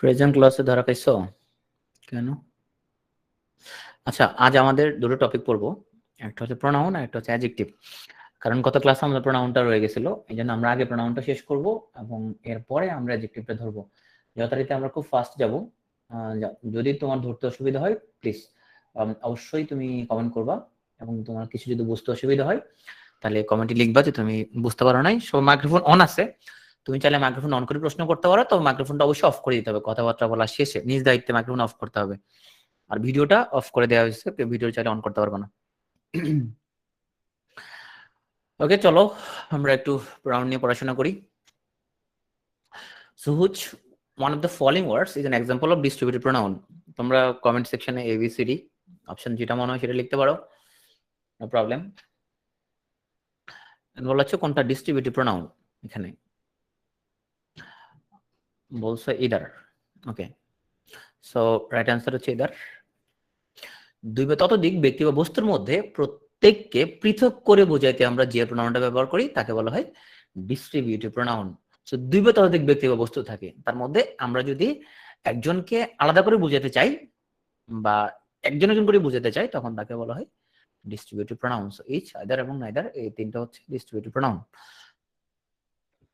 Present ক্লাসে ধরা পাইছো কেন? আচ্ছা, আজ আমাদের দুটো টপিক পড়বো, একটা হচ্ছে প্রোনাউন আর একটা হচ্ছে অ্যাডজেক্টিভ। কারণ গত ক্লাসে আমাদের প্রোনাউনটা রয়ে গেছিল, এই জন্য আমরা আগে প্রোনাউনটা শেষ করব এবং এরপরে আমরা অ্যাডজেক্টিভটা ধরবো। যথারীতি আমরা খুব ফাস্ট যাব। যদি তোমার ধরতে অসুবিধা হয় প্লিজ অবশ্যই তুমি কমেন্ট করবা, এবং তোমার কিছু যদি বুঝতে অসুবিধা হয় তাহলে কমেন্টে লিখবা যে তুমি বুঝতে পারো নাই। সো মাইক্রোফোন অন আছে, তুমি চাইলে মাইক্রোফোন অন করে প্রশ্ন করতে পারো, তো মাইক্রোফোনটা অবশ্যই অফ করে দিতে হবে। কথাবার্তা বলা শেষে নিজ দায়িত্বে মাইক্রোফোন অফ করতে হবে। আর ভিডিওটা অফ করে দেওয়া হয়েছে, ভিডিও চাইলে অন করতে পারবো না। ওকে, চলো আমরা একটু প্রোনাউন নিয়ে পড়াশোনা করি। So which one of the following words is an example of distributive pronoun? তোমরা কমেন্ট সেকশনে ABCD অপশন যেটা মনে হয় সেটা লিখতে পারো, নো প্রবলেম। বলা হচ্ছে কোনটা ডিস্ট্রিবিউটিভ প্রোনাউন, এখানে বলছে ইদার। ওকে, সো রাইট অ্যান্সার হচ্ছে ইদার। দুই বা ততোধিক ব্যক্তি বা বস্তুর মধ্যে প্রত্যেককে পৃথক করে বোঝাইতে আমরা যে প্রোনাউনটা ব্যবহার করি তাকে বলা হয় ডিস্ট্রিবিউটিভ প্রোনাউন। সো দুই বা ততোধিক ব্যক্তি বা বস্তু থাকে, তার মধ্যে আমরা যদি একজনকে আলাদা করে বোঝাতে চাই বা একজন একজন করে বোঝাতে চাই তখন তাকে বলা হয় distributive pronoun. So each, either এবং নাইদার, এই তিনটা হচ্ছে ডিস্ট্রিবিউটিভ প্রোনাউন।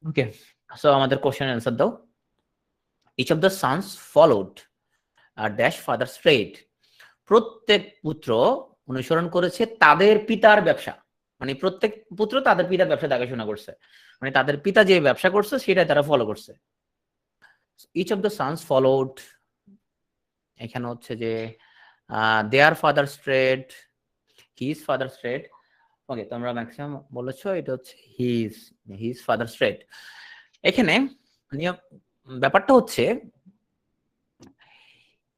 ওকে, সো আমাদের কোশ্চেন অ্যান্সার দাও। Each of the sons followed আর ড্যাশ ফাদার ট্রেড। প্রত্যেক পুত্র অনুসরণ করেছে তাদের পিতার ব্যবসা, মানে প্রত্যেক পুত্র তাদের পিতার ব্যবসা দেখাশোনা করছে, মানে তাদের পিতা যে ব্যবসা করছে সেটাই তারা ফলো করছে। Each of the sons followed, এখানে হচ্ছে যে their father trade, his father trade. Okay, তোমরা ম্যাক্সিমাম বলেছো এটা হচ্ছে হিজ ফাদার ট্রেড। এখানে ব্যাপারটা হচ্ছে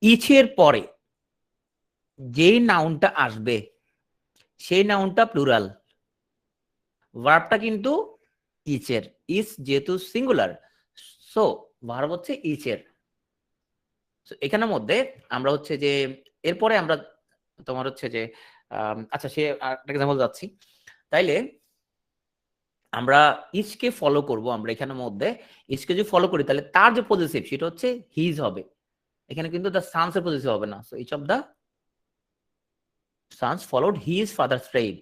ইচের পরে যেই নাউনটা আসবে সেই নাউনটা প্লুরাল, ভার্বটা কিন্তু ইচের। ইচ যেহেতু সিঙ্গুলার, সো ভার্ব হচ্ছে ইচের। এখানের মধ্যে আমরা হচ্ছে যে এরপরে আমরা তোমার হচ্ছে যে আচ্ছা, সে আরেকটা এক্সাম্পল যাচ্ছি। তাইলে আমরা ইচকে ফলো করব, আমরা এখানের মধ্যে ইচকে যদি ফলো করি তাহলে তার যে পজিটিভ সেটা হচ্ছে হিজ হবে। এখানে কিন্তু দ্য সানস এর পজিটিভ হবে না। So each of the sons followed his father trade,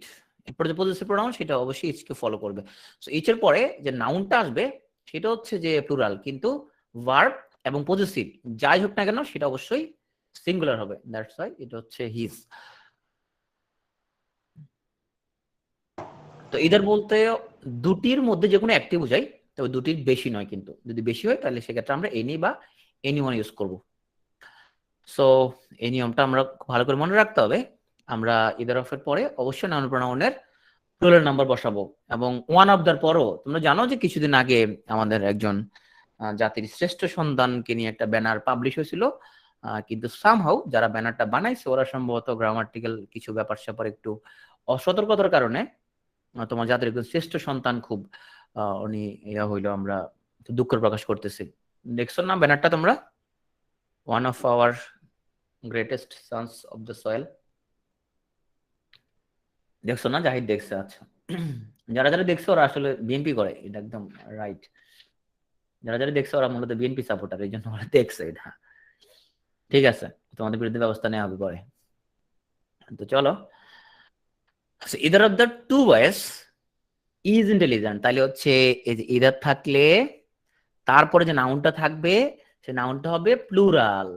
এরপর যে পজিটিভ প্রোনাউন সেটা অবশ্যই ইচকে ফলো করবে। সো ইচের পরে যে নাউনটা আসবে সেটা হচ্ছে যে প্লুরাল, কিন্তু ভার্ব এবং পজিটিভ যাই হোক না কেন সেটা অবশ্যই সিঙ্গুলার হবে। দ্যাটস ওয়াই এটা হচ্ছে হিজ। তো এদের বলতে দুটির মধ্যে যে কোনো একটি বোঝাই, তবে দুটির বেশি নয়, কিন্তু যদি বেশি হয় তাহলে সেক্ষেত্রে আমরা এনি বা এনিওয়ান ইউজ করব। সো এই নিয়মটা আমরা ভালো করে মনে রাখতে হবে। আমরা ইদার অফ এর পরে অবশ্যই নাউন প্রোনাউনের প্লুরাল নাম্বার বসাবো, এবং ওয়ান অফ দার পরও তোমরা জানো যে কিছুদিন আগে আমাদের একজন জাতির শ্রেষ্ঠ সন্তানকে নিয়ে একটা ব্যানার পাবলিশ হয়েছিল, কিন্তু সামহাউ যারা ব্যানারটা বানাইছে ওরা সম্ভবত গ্রামাটিক্যাল কিছু ব্যাপার স্যাপার একটু অসতর্কতার কারণে তোমার জাতির একজন শ্রেষ্ঠ সন্তান খুব উনি ইয়া হইলো, আমরা দুঃখ প্রকাশ করতেছি। দেখছো না ব্যানারটা তোমরা? One of our greatest sons of the soil, দেখছো না? জাহিদ দেখছে। আচ্ছা, যারা যারা দেখছে ওরা আসলে বিএনপি করে, এটা একদম রাইট। যারা যারা দেখছে ওরা মূলত বিএনপি সাপোর্টার, এই জন্য ওরা দেখছে এটা। ঠিক আছে, তোমাদের বিরুদ্ধে ব্যবস্থা নেওয়া হবে পরে। তো চলো, either of the two boys is intelligent, তাহলে হচ্ছে এই যে ইদার থাকলে তারপরে যে নাউনটা থাকবে সে নাউনটা হবে প্লুরাল,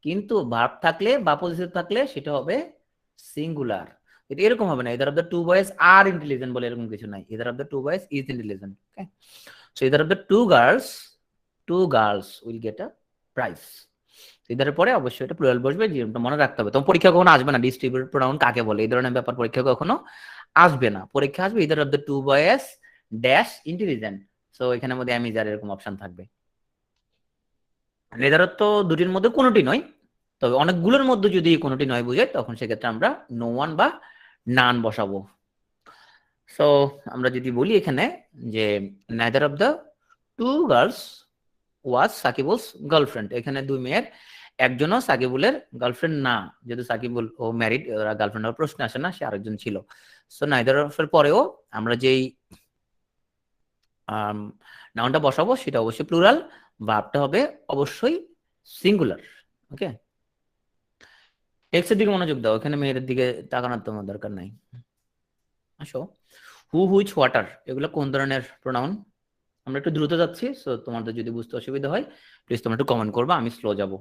কিন্তু ভার্ব থাকলে বা পজিটিভ থাকলে সেটা হবে সিঙ্গুলার। এটা এরকম হবে না either of the two boys are intelligent বলে এরকম কিছু নাই। Either of the two boys is intelligent. Okay, so either of the two girls will get a prize. ইদারের পরে অবশ্যই এটা প্লুরাল বসবে, যেটা মনে রাখতে হবে। তোমার পরীক্ষা কখনো আসবে না ডিস্ট্রিবিউটিভ প্রোনাউন কাকে বলে, এই ধরনের ব্যাপার পরীক্ষা কখনো আসবে না। পরীক্ষা আসবে either of the two boys dash intelligent. So এখানের মধ্যে আমি যার এরকম অপশন থাকবে। ইদার তো দুটির মধ্যে কোনোটি নয়, তবে অনেকগুলোর মধ্যে যদি কোনোটি নয় বুঝে তখন সেক্ষেত্রে আমরা নো ওয়ান বা নান বসাবো। সো আমরা যদি বলি এখানে যে neither of the two girls was সাকিবুলস গার্লফ্রেন্ড, এখানে দুই মেয়ের একজনও সাকিবুলের গার্লফ্রেন্ড না, যেহেতু সাকিবুল ও ম্যারিড, গার্লফ্রেন্ড হওয়ার প্রশ্ন আসে না, সে আরেকজন ছিল। সো নাইদার অফ এর পরেও আমরা যেই নাউনটা বসাবো সেটা অবশ্যই প্লুরাল, ভার্বটা হবে অবশ্যই সিঙ্গুলার। ওকে, এক্স এর দিকে মনোযোগ দাও, এখানে মেয়েদের দিকে তাকানোর তোমার দরকার নাই। আসো, হু, হুইচ, হোয়াটার এগুলো কোন ধরনের প্রোনাউন? আমরা একটু দ্রুত যাচ্ছি, সো তোমাদের যদি বুঝতে অসুবিধা হয় প্লিজ তোমরা একটু কমেন্ট করবা, আমি স্লো যাব।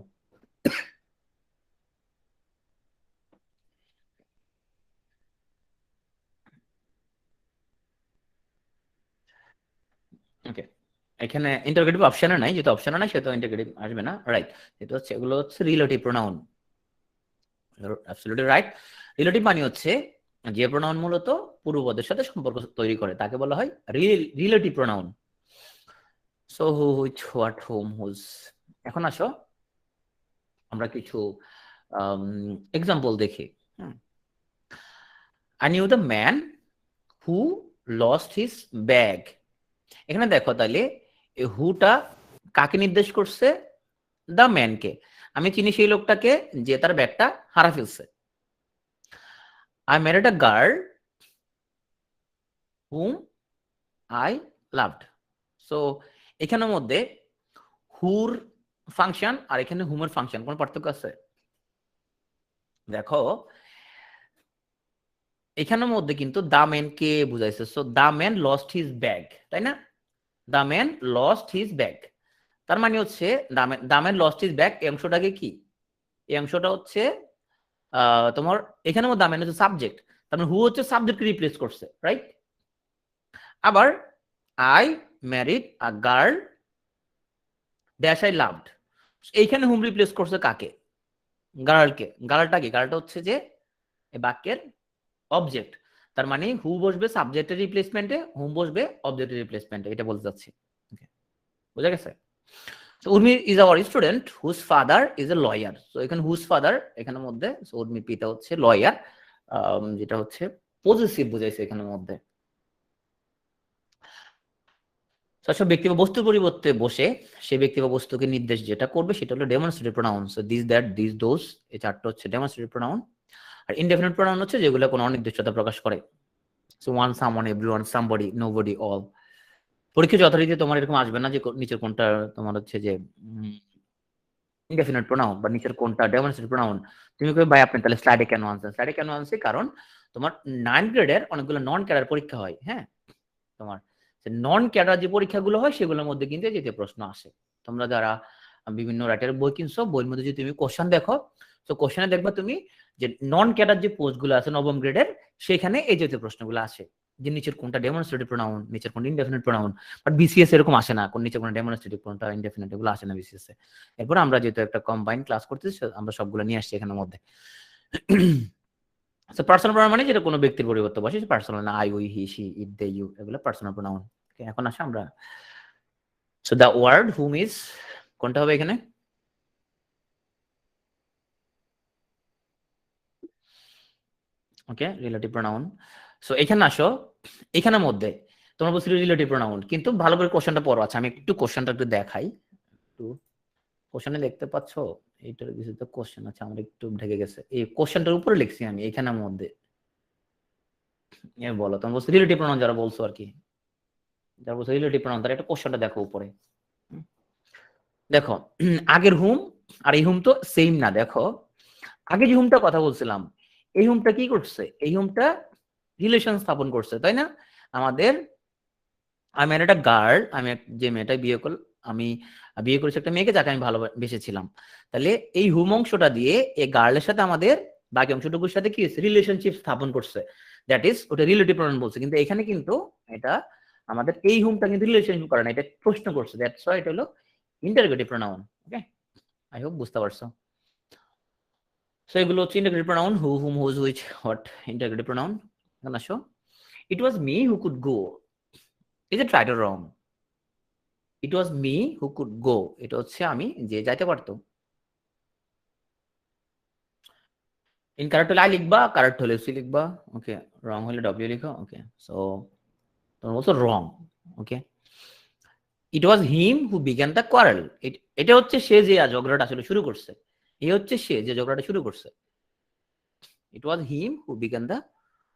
ওকে, এখানে ইন্টারোগেটিভ অপশনে নাই, যেহেতু অপশনে নাই সেহেতু ইন্টারোগেটিভ আসবে না, রাইট। এটা হচ্ছে, এগুলো হচ্ছে relative pronoun. Absolutely right. Relative মানে হচ্ছে যে প্রোনাউন মূলত পূর্বপদের সাথে সম্পর্ক তৈরি করে তাকে বলা হয় relative pronoun. So who, which, what, whom, whose. এখন আসো আমরা কিছু এক্সাম্পল দেখি। I knew the man who lost his bag. এখানে দেখো তাহলে হুটা কাকে নির্দেশ করছে? দ্য ম্যানকে। আমি চিনি সেই লোকটাকে যে তার ব্যাগটা হারা ফেলছে। I married a girl whom I loved. So এখানের মধ্যে হুর ফাংশন আর এখানে হুমের ফাংশন কোন পার্থক্য আছে? দেখো এখানের মধ্যে কিন্তু দা ম্যান কে বুঝাইছে, so the man lost his bag, তাই না? The man lost his bag, তার মানে হচ্ছে the man lost his bag এই অংশটাকে কি, এই অংশটা হচ্ছে তোমার এখানে মধ্যে দা ম্যান হচ্ছে সাবজেক্ট, তার মানে হু হচ্ছে সাবজেক্টকে রিপ্লেস করছে, রাইট? আবার I married a girl dash I loved, এইখানে হুম রিপ্লেস করছে কাকে? গার্লকে। গার্লটা কি? গার্লটা হচ্ছে যে এই বাক্যের অবজেক্ট, তার মানে হু বসবে সাবজেক্টের রিপ্লেসমেন্টে, হুম বসবে অবজেক্টের রিপ্লেসমেন্টে, এটা বলতে চাচ্ছি। বুঝা গেছে? So Urmi is our student whose father is a lawyer. So এখানে whose father এখানের মধ্যে, so উর্মির পিতা হচ্ছে লয়ার, যেটা হচ্ছে পজেসিভ বুঝাইছে এখানের মধ্যে। সব ব্যক্তি বা বস্তুর পরিবর্তে বসে সেই ব্যক্তি বা বস্তুকে নির্দেশ যেটা করবে সেটা হলো demonstrative pronoun. So this, that, this, those, এই চারটা হচ্ছে ডেমনস্ট্রেটিভ প্রোনাউন। আর ইনডেফিনিট প্রোনাউন হচ্ছে যেগুলো কোনো অনির্দিষ্টতা প্রকাশ করে। So one, someone, everyone, somebody, nobody, all. পরীক্ষা যথারীতি তোমার এরকম আসবে না যে নিচের কোনটা তোমার হচ্ছে যে ইনডেফিনিট প্রোনাউন বা নিচের কোনটা ডেমনস্ট্রেটিভ প্রোনাউন। তুমি কই ভাই আপনি তাহলে স্লাইডে কেন আনছেন? স্লাইডে কেন আনছি কারণ তোমার 9 গ্রেডের অনেকগুলো নন ক্যাডার পরীক্ষা হয়, হ্যাঁ? তোমার নন ক্যাডার যে পরীক্ষাগুলো হয় সেগুলোর মধ্যে কিন্তু এই যে প্রশ্ন আসে। তোমরা যারা বিভিন্ন রাইটারের বই কিনছো, বইয়ের মধ্যে যদি তুমি কোশ্চেন দেখো, তো কোশ্চেনে দেখবা তুমি যে নন ক্যাডার যে পোস্টগুলো আছে নবম গ্রেডের, সেখানে এই জাতীয় প্রশ্নগুলো আসে যে নিচের কোনটা ডেমনস্ট্রেটিভ প্রোনাউন, নিচের কোনটা ইনডেফিনিট প্রোনাউন। বাট বিসিএস এরকম আসে না, কোন নিচে কোনটা ডেমনস্ট্রেটিভ কোনটা ইনডেফিনিট, এগুলো আসে না বিসিএস এ। এরপর আমরা যেহেতু একটা কম্বাইন ক্লাস করতেছি আমরা সবগুলো নিয়ে আসছি এখানের মধ্যে। সো পার্সোনাল প্রোনাউন মানে যেটা কোনো ব্যক্তির পরিবর্তে বসে, পার্সোনাল না, I, we, he, she, it, they, you, এগুলো পার্সোনাল প্রোনাউন। এখন আসে আমরা, so the word whom is কোনটা হবে এখানে? ওকে, রিলেটিভ প্রোনাউন। সো এখানে আসো, এখানের মধ্যে তোমরা বলছিলে রিলেটিভ প্রোনাউন, কিন্তু ভালো করে কোশ্চেনটা পড়ো। আচ্ছা আমি একটু কোশ্চেনটা একটু দেখাই। একটু কোশ্চেনে দেখতে পাচ্ছ এইটার কিছু তো কোশ্চেন আছে, আমার একটু ঢেকে গেছে, এই কোশ্চেনটার উপরে লিখছি আমি এখানের মধ্যে। বলো তোমরা বলছো রিলেটিভ প্রোনাউন, যারা বলছো আর কি, যারা বলছো রিলেটিভ প্রোনাউন তারা একটা কোশ্চেনটা দেখো উপরে। দেখো আগের হুম আর এই হুম তো সেম না। দেখো আগে যে হুমটা কথা বলছিলাম, এই হুমটা কি করছে? এই হুমটা রিলেশন স্থাপন করছে, তাই না? আমাদের আমি একটা গার্ল, আমি যে মেয়েটা বিয়ে করল, আমি বিয়ে করেছি একটা মেয়েকে যাকে আমি ভালোবেসেছিলাম। তাহলে এই হুম অংশটা দিয়ে এই গার্লের সাথে আমাদের বাকি অংশটুকুর সাথে কি রিলেশনশিপ স্থাপন করছে, দ্যাট ইজ ওটা রিলেটিভ প্রোনাউন বলছে। কিন্তু এখানে কিন্তু এটা আমাদের এই হুমটা কিন্তু রিলেশনশিপ করে না, এটা প্রশ্ন করছে, দ্যাটস হোয়াই এটা হলো interrogative pronoun. Okay, I hope বুঝতে পারছো। সো এগুলো হচ্ছে interrogative pronoun, who, whom, whose, which, what, interrogative pronoun. এখন আসো, it was me who could go, is it right or wrong? It was me who could go, এটা হচ্ছে আমি যে যাইতে পারতো। ইনকারেক্ট হলে আই লিখবা, কারেক্ট হলে সি লিখবা। ওকে, রং হলে ডব্লিউ লিখো। ওকে, সো তোমরা বলছো রং। ওকে, ইট was him who began the quarrel, এটা হচ্ছে সে যে ঝগড়াটা আসলে শুরু করছে, এই হচ্ছে সে যে ঝগড়াটা শুরু করছে। It was him who began the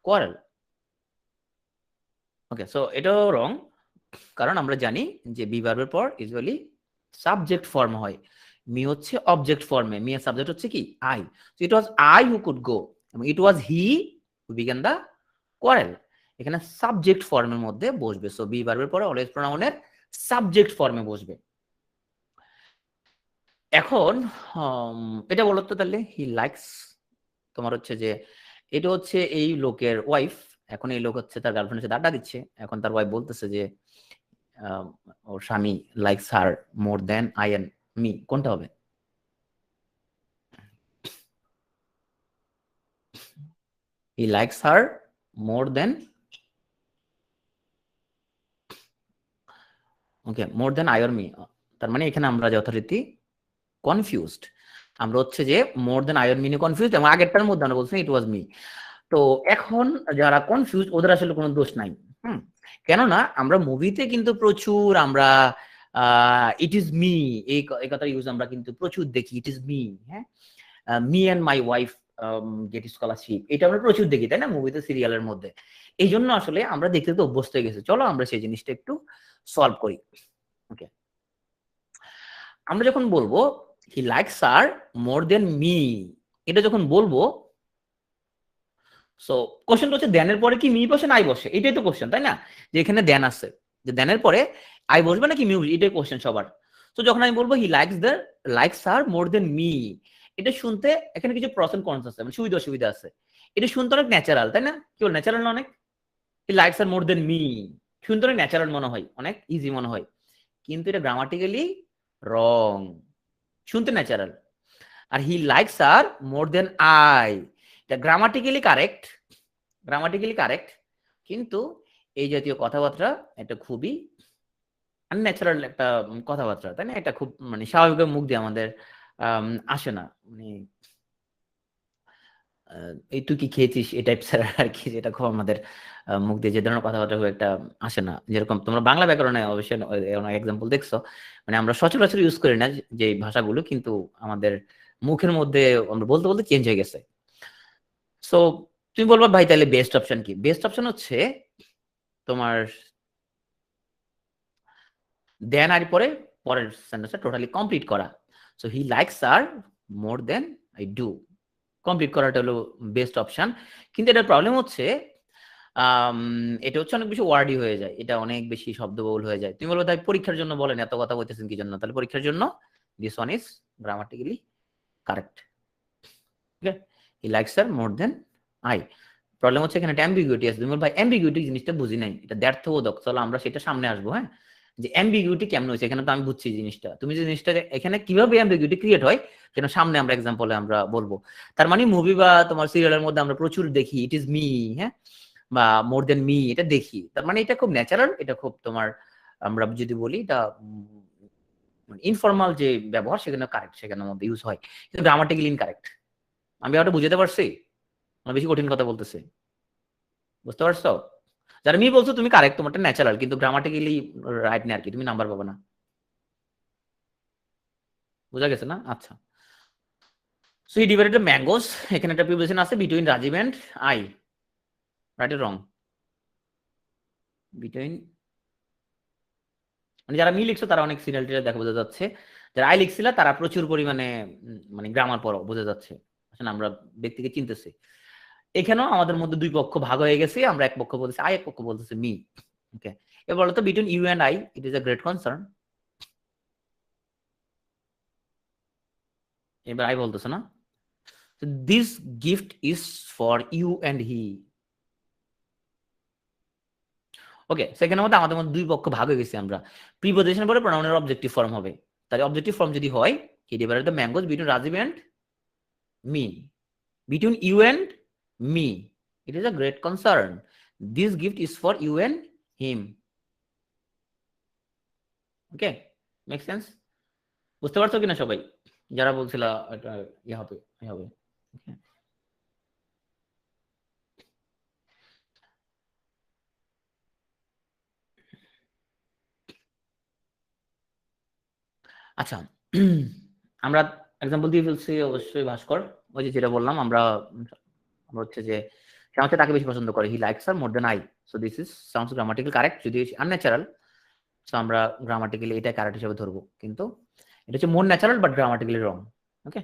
quarrel. Okay, so এটাও রং, কারণ আমরা জানি যে বি ভার্বের পর ইউজুয়ালি সাবজেক্ট ফর্ম হয়, মি হচ্ছে অবজেক্ট ফর্মে, মি এর সাবজেক্ট হচ্ছে কি I. So it was I who could go এবং it was he who began the quarrel. এখানে সাবজেক্ট ফর্মের মধ্যে বসবে, সো বি ভার্বের পরে অলওয়েজ প্রোনাউনের সাবজেক্ট ফর্মে বসবে। এখন এটা বলো তো তাহলে, হি লাইকস তোমার হচ্ছে যে এটা হচ্ছে এই লোকের ওয়াইফ, এখন এই লোক হচ্ছে তার গার্লফ্রেন্ডের সাথে আড্ডা দিচ্ছে, এখন তার ওয়াইফ বলতেছে যে ওর স্বামী likes her more than I and me, কোনটা হবে? He likes her more than, okay, more than I or me. তার মানে এখানে আমরা যথারীতি কনফিউজড, আমরা হচ্ছে যে more than I or me নিয়ে কনফিউজড, এবং আগেরটার মধ্যে আমরা বলছি ইট ওয়াজ মি। তো এখন যারা কনফিউজ ওদের আসলে কোনো দোষ নাই, কেননা আমরা মুভিতে কিন্তু প্রচুর আমরা ইট ইজ মি এই কথা ইউজ আমরা কিন্তু প্রচুর দেখি, ইট ইজ মি, হ্যাঁ, me and my wife get scholarship, এটা আমরা প্রচুর দেখি তাই না মুভিতে, সিরিয়ালের মধ্যে। এই জন্য আসলে আমরা দেখতে তো অভ্যস্ত হয়ে গেছি। চলো আমরা সেই জিনিসটা একটু সলভ করি। ওকে, আমরা যখন বলবো হি likes her more than me, এটা যখন বলবো, সো কোশ্চেন হচ্ছে দেনের পরে কি মি বসে না আই বসে, এটাই তো কোশ্চেন তাই না, যে এখানে দেন আছে, যে দেনের পরে আই বসবে নাকি মি, এটাই কোশ্চেন সবার। তো যখন আমি বলবো হি likes her more than me, এটা শুনতে এখানে কিছু প্রস এন্ড কনস আছে, মানে সুবিধা অসুবিধা আছে। এটা শুনতে অনেক ন্যাচারাল তাই না, কি বল ন্যাচারাল না অনেক, হি likes her more than me শুনতে অনেক ন্যাচারাল মনে হয়, অনেক ইজি মনে হয়, কিন্তু এটা গ্রামাটিক্যালি রং, শুনতে ন্যাচারাল। আর he likes her more than I, এটা গ্রামাটিক্যালি কারেক্ট, কিন্তু এই জাতীয় কথাবার্তা এটা খুবই আনন্যাচারাল একটা কথাবার্তা তাই না, এটা খুব মানে স্বাভাবিক মুখ দিয়ে আমাদের আসে না, মানে এই তুই কি খেয়েছিস এই টাইপসের আর কি, যেটা খুব আমাদের মুখ দিয়ে যে ধরনের কথাবার্তা খুব একটা আসে না, যেরকম তোমরা বাংলা ব্যাকরণে অবশ্যই অনেক এক্সাম্পল দেখছো, মানে আমরা সচরাচর ইউজ করি না যে ভাষাগুলো, কিন্তু আমাদের মুখের মধ্যে আমরা বলতে বলতে চেঞ্জ হয়ে গেছে। সো তুমি বলবা ভাই তাহলে বেস্ট অপশন কি? বেস্ট অপশন হচ্ছে তোমার দেন আর পরে পরের সেন্টেন্সটা টোটালি কমপ্লিট করা। So he likes her more than I do, complete করাটা হলো বেস্ট অপশন। কিন্তু এটার প্রবলেম হচ্ছে এটা হচ্ছে অনেক বেশি ওয়ার্ডি হয়ে যায়, এটা অনেক বেশি শব্দবহুল হয়ে যায়। তুমি বলবো তাই পরীক্ষার জন্য বলেন এত কথা বলতেছেন কি জন্য, তাহলে পরীক্ষার জন্য this one is grammatically correct. Okay, he likes her more than I. Problem হচ্ছে এখানে অ্যাম্বিগুইটি আছে, তুমি বল ভাই অ্যাম্বিগুইটি জিনিসটা বুঝি নাই, এটা দ্ব্যর্থবোধক, চলো আমরা সেটা সামনে আসবো। হ্যাঁ, যে অ্যাম্বিগুইটি কেমন হয়েছে এখানে তো আমি বুঝছি জিনিসটা, তুমি যে জিনিসটা এখানে কিভাবে অ্যাম্বিগুইটি ক্রিয়েট হয় সেটা সামনে আমরা এক্সাম্পলে আমরা বলবো। তার মানে মুভি বা তোমার সিরিয়ালের মধ্যে আমরা প্রচুর দেখি ইট ইজ মি, হ্যাঁ, বা মোর দেন মি, এটা দেখি, তার মানে এটা খুব ন্যাচারাল, এটা খুব তোমার আমরা যদি বলি এটা ইনফর্মাল যে ব্যবহার সেখানে কারেক্ট, সেখানের মধ্যে ইউজ হয়, কিন্তু গ্রামাটিক্যালি ইনকারেক্ট। আমি ব্যাপারটা বুঝতে পারছি, বেশি কঠিন কথা বলতেছে, বুঝতে পারছো? যারা মি বলছো তুমি কারেক্ট, তোমারটা ন্যাচারাল, কিন্তু গ্রামাটিক্যালি রাইট না আর কি, তুমি নাম্বার পাবে না। বুঝা গেছে না? আচ্ছা, so he divided the mangoes, এখানে একটা প্রিপোজিশন আছে between Rajiv and I, right এর রং? বিটুইন, মানে যারা মি লিখছো তারা অনেক সিরিয়ালটা দেখা বোঝা যাচ্ছে, যারা আই লিখছিল তারা প্রচুর পরিমাণে মানে গ্রামার পড়ো বোঝা যাচ্ছে, আসলে আমরা ব্যক্তিকে চিনতেছি। এখানেও আমাদের মধ্যে দুই পক্ষ ভাগ হয়ে গেছে, আমরা এক পক্ষ বলতেছি আই, এক পক্ষ বলতেছে মি। ওকে, এবার বলো তো between you and I it is a great concern, এবার আই বলতেছে না, this gift is for you and he. Okay, সেখানের মধ্যে আমাদের মধ্যে দুই পক্ষ ভাগ হয়ে গেছি আমরা, প্রিপোজিশন পরে প্রোনাউনের অবজেক্টিভ ফর্ম হবে, তাহলে অবজেক্টিভ ফর্ম যদি হয় he divided the mangoes between Rajiv and me, between you and me it is a great concern, this gift is for you and him. Okay, make sense? বুঝতে পারছো কিনা সবাই যারা বলছিল এটা ইয়ে হবে ইয়ে হবে? আচ্ছা, আমরা এক্সাম্পল দিয়ে ফেলছি অবশ্যই ভাস্কর, ওই যে যেটা বললাম আমরা আমরা হচ্ছে যে সে আমাকে তাকে বেশি পছন্দ করে, he likes her more than I, so this is sounds grammatical correct, যদি আনন্যাচারাল সো আমরা গ্রামাটিক্যালি এটা কারেক্ট হিসেবে ধরবো, কিন্তু এটা হচ্ছে more natural but grammatically wrong. Okay,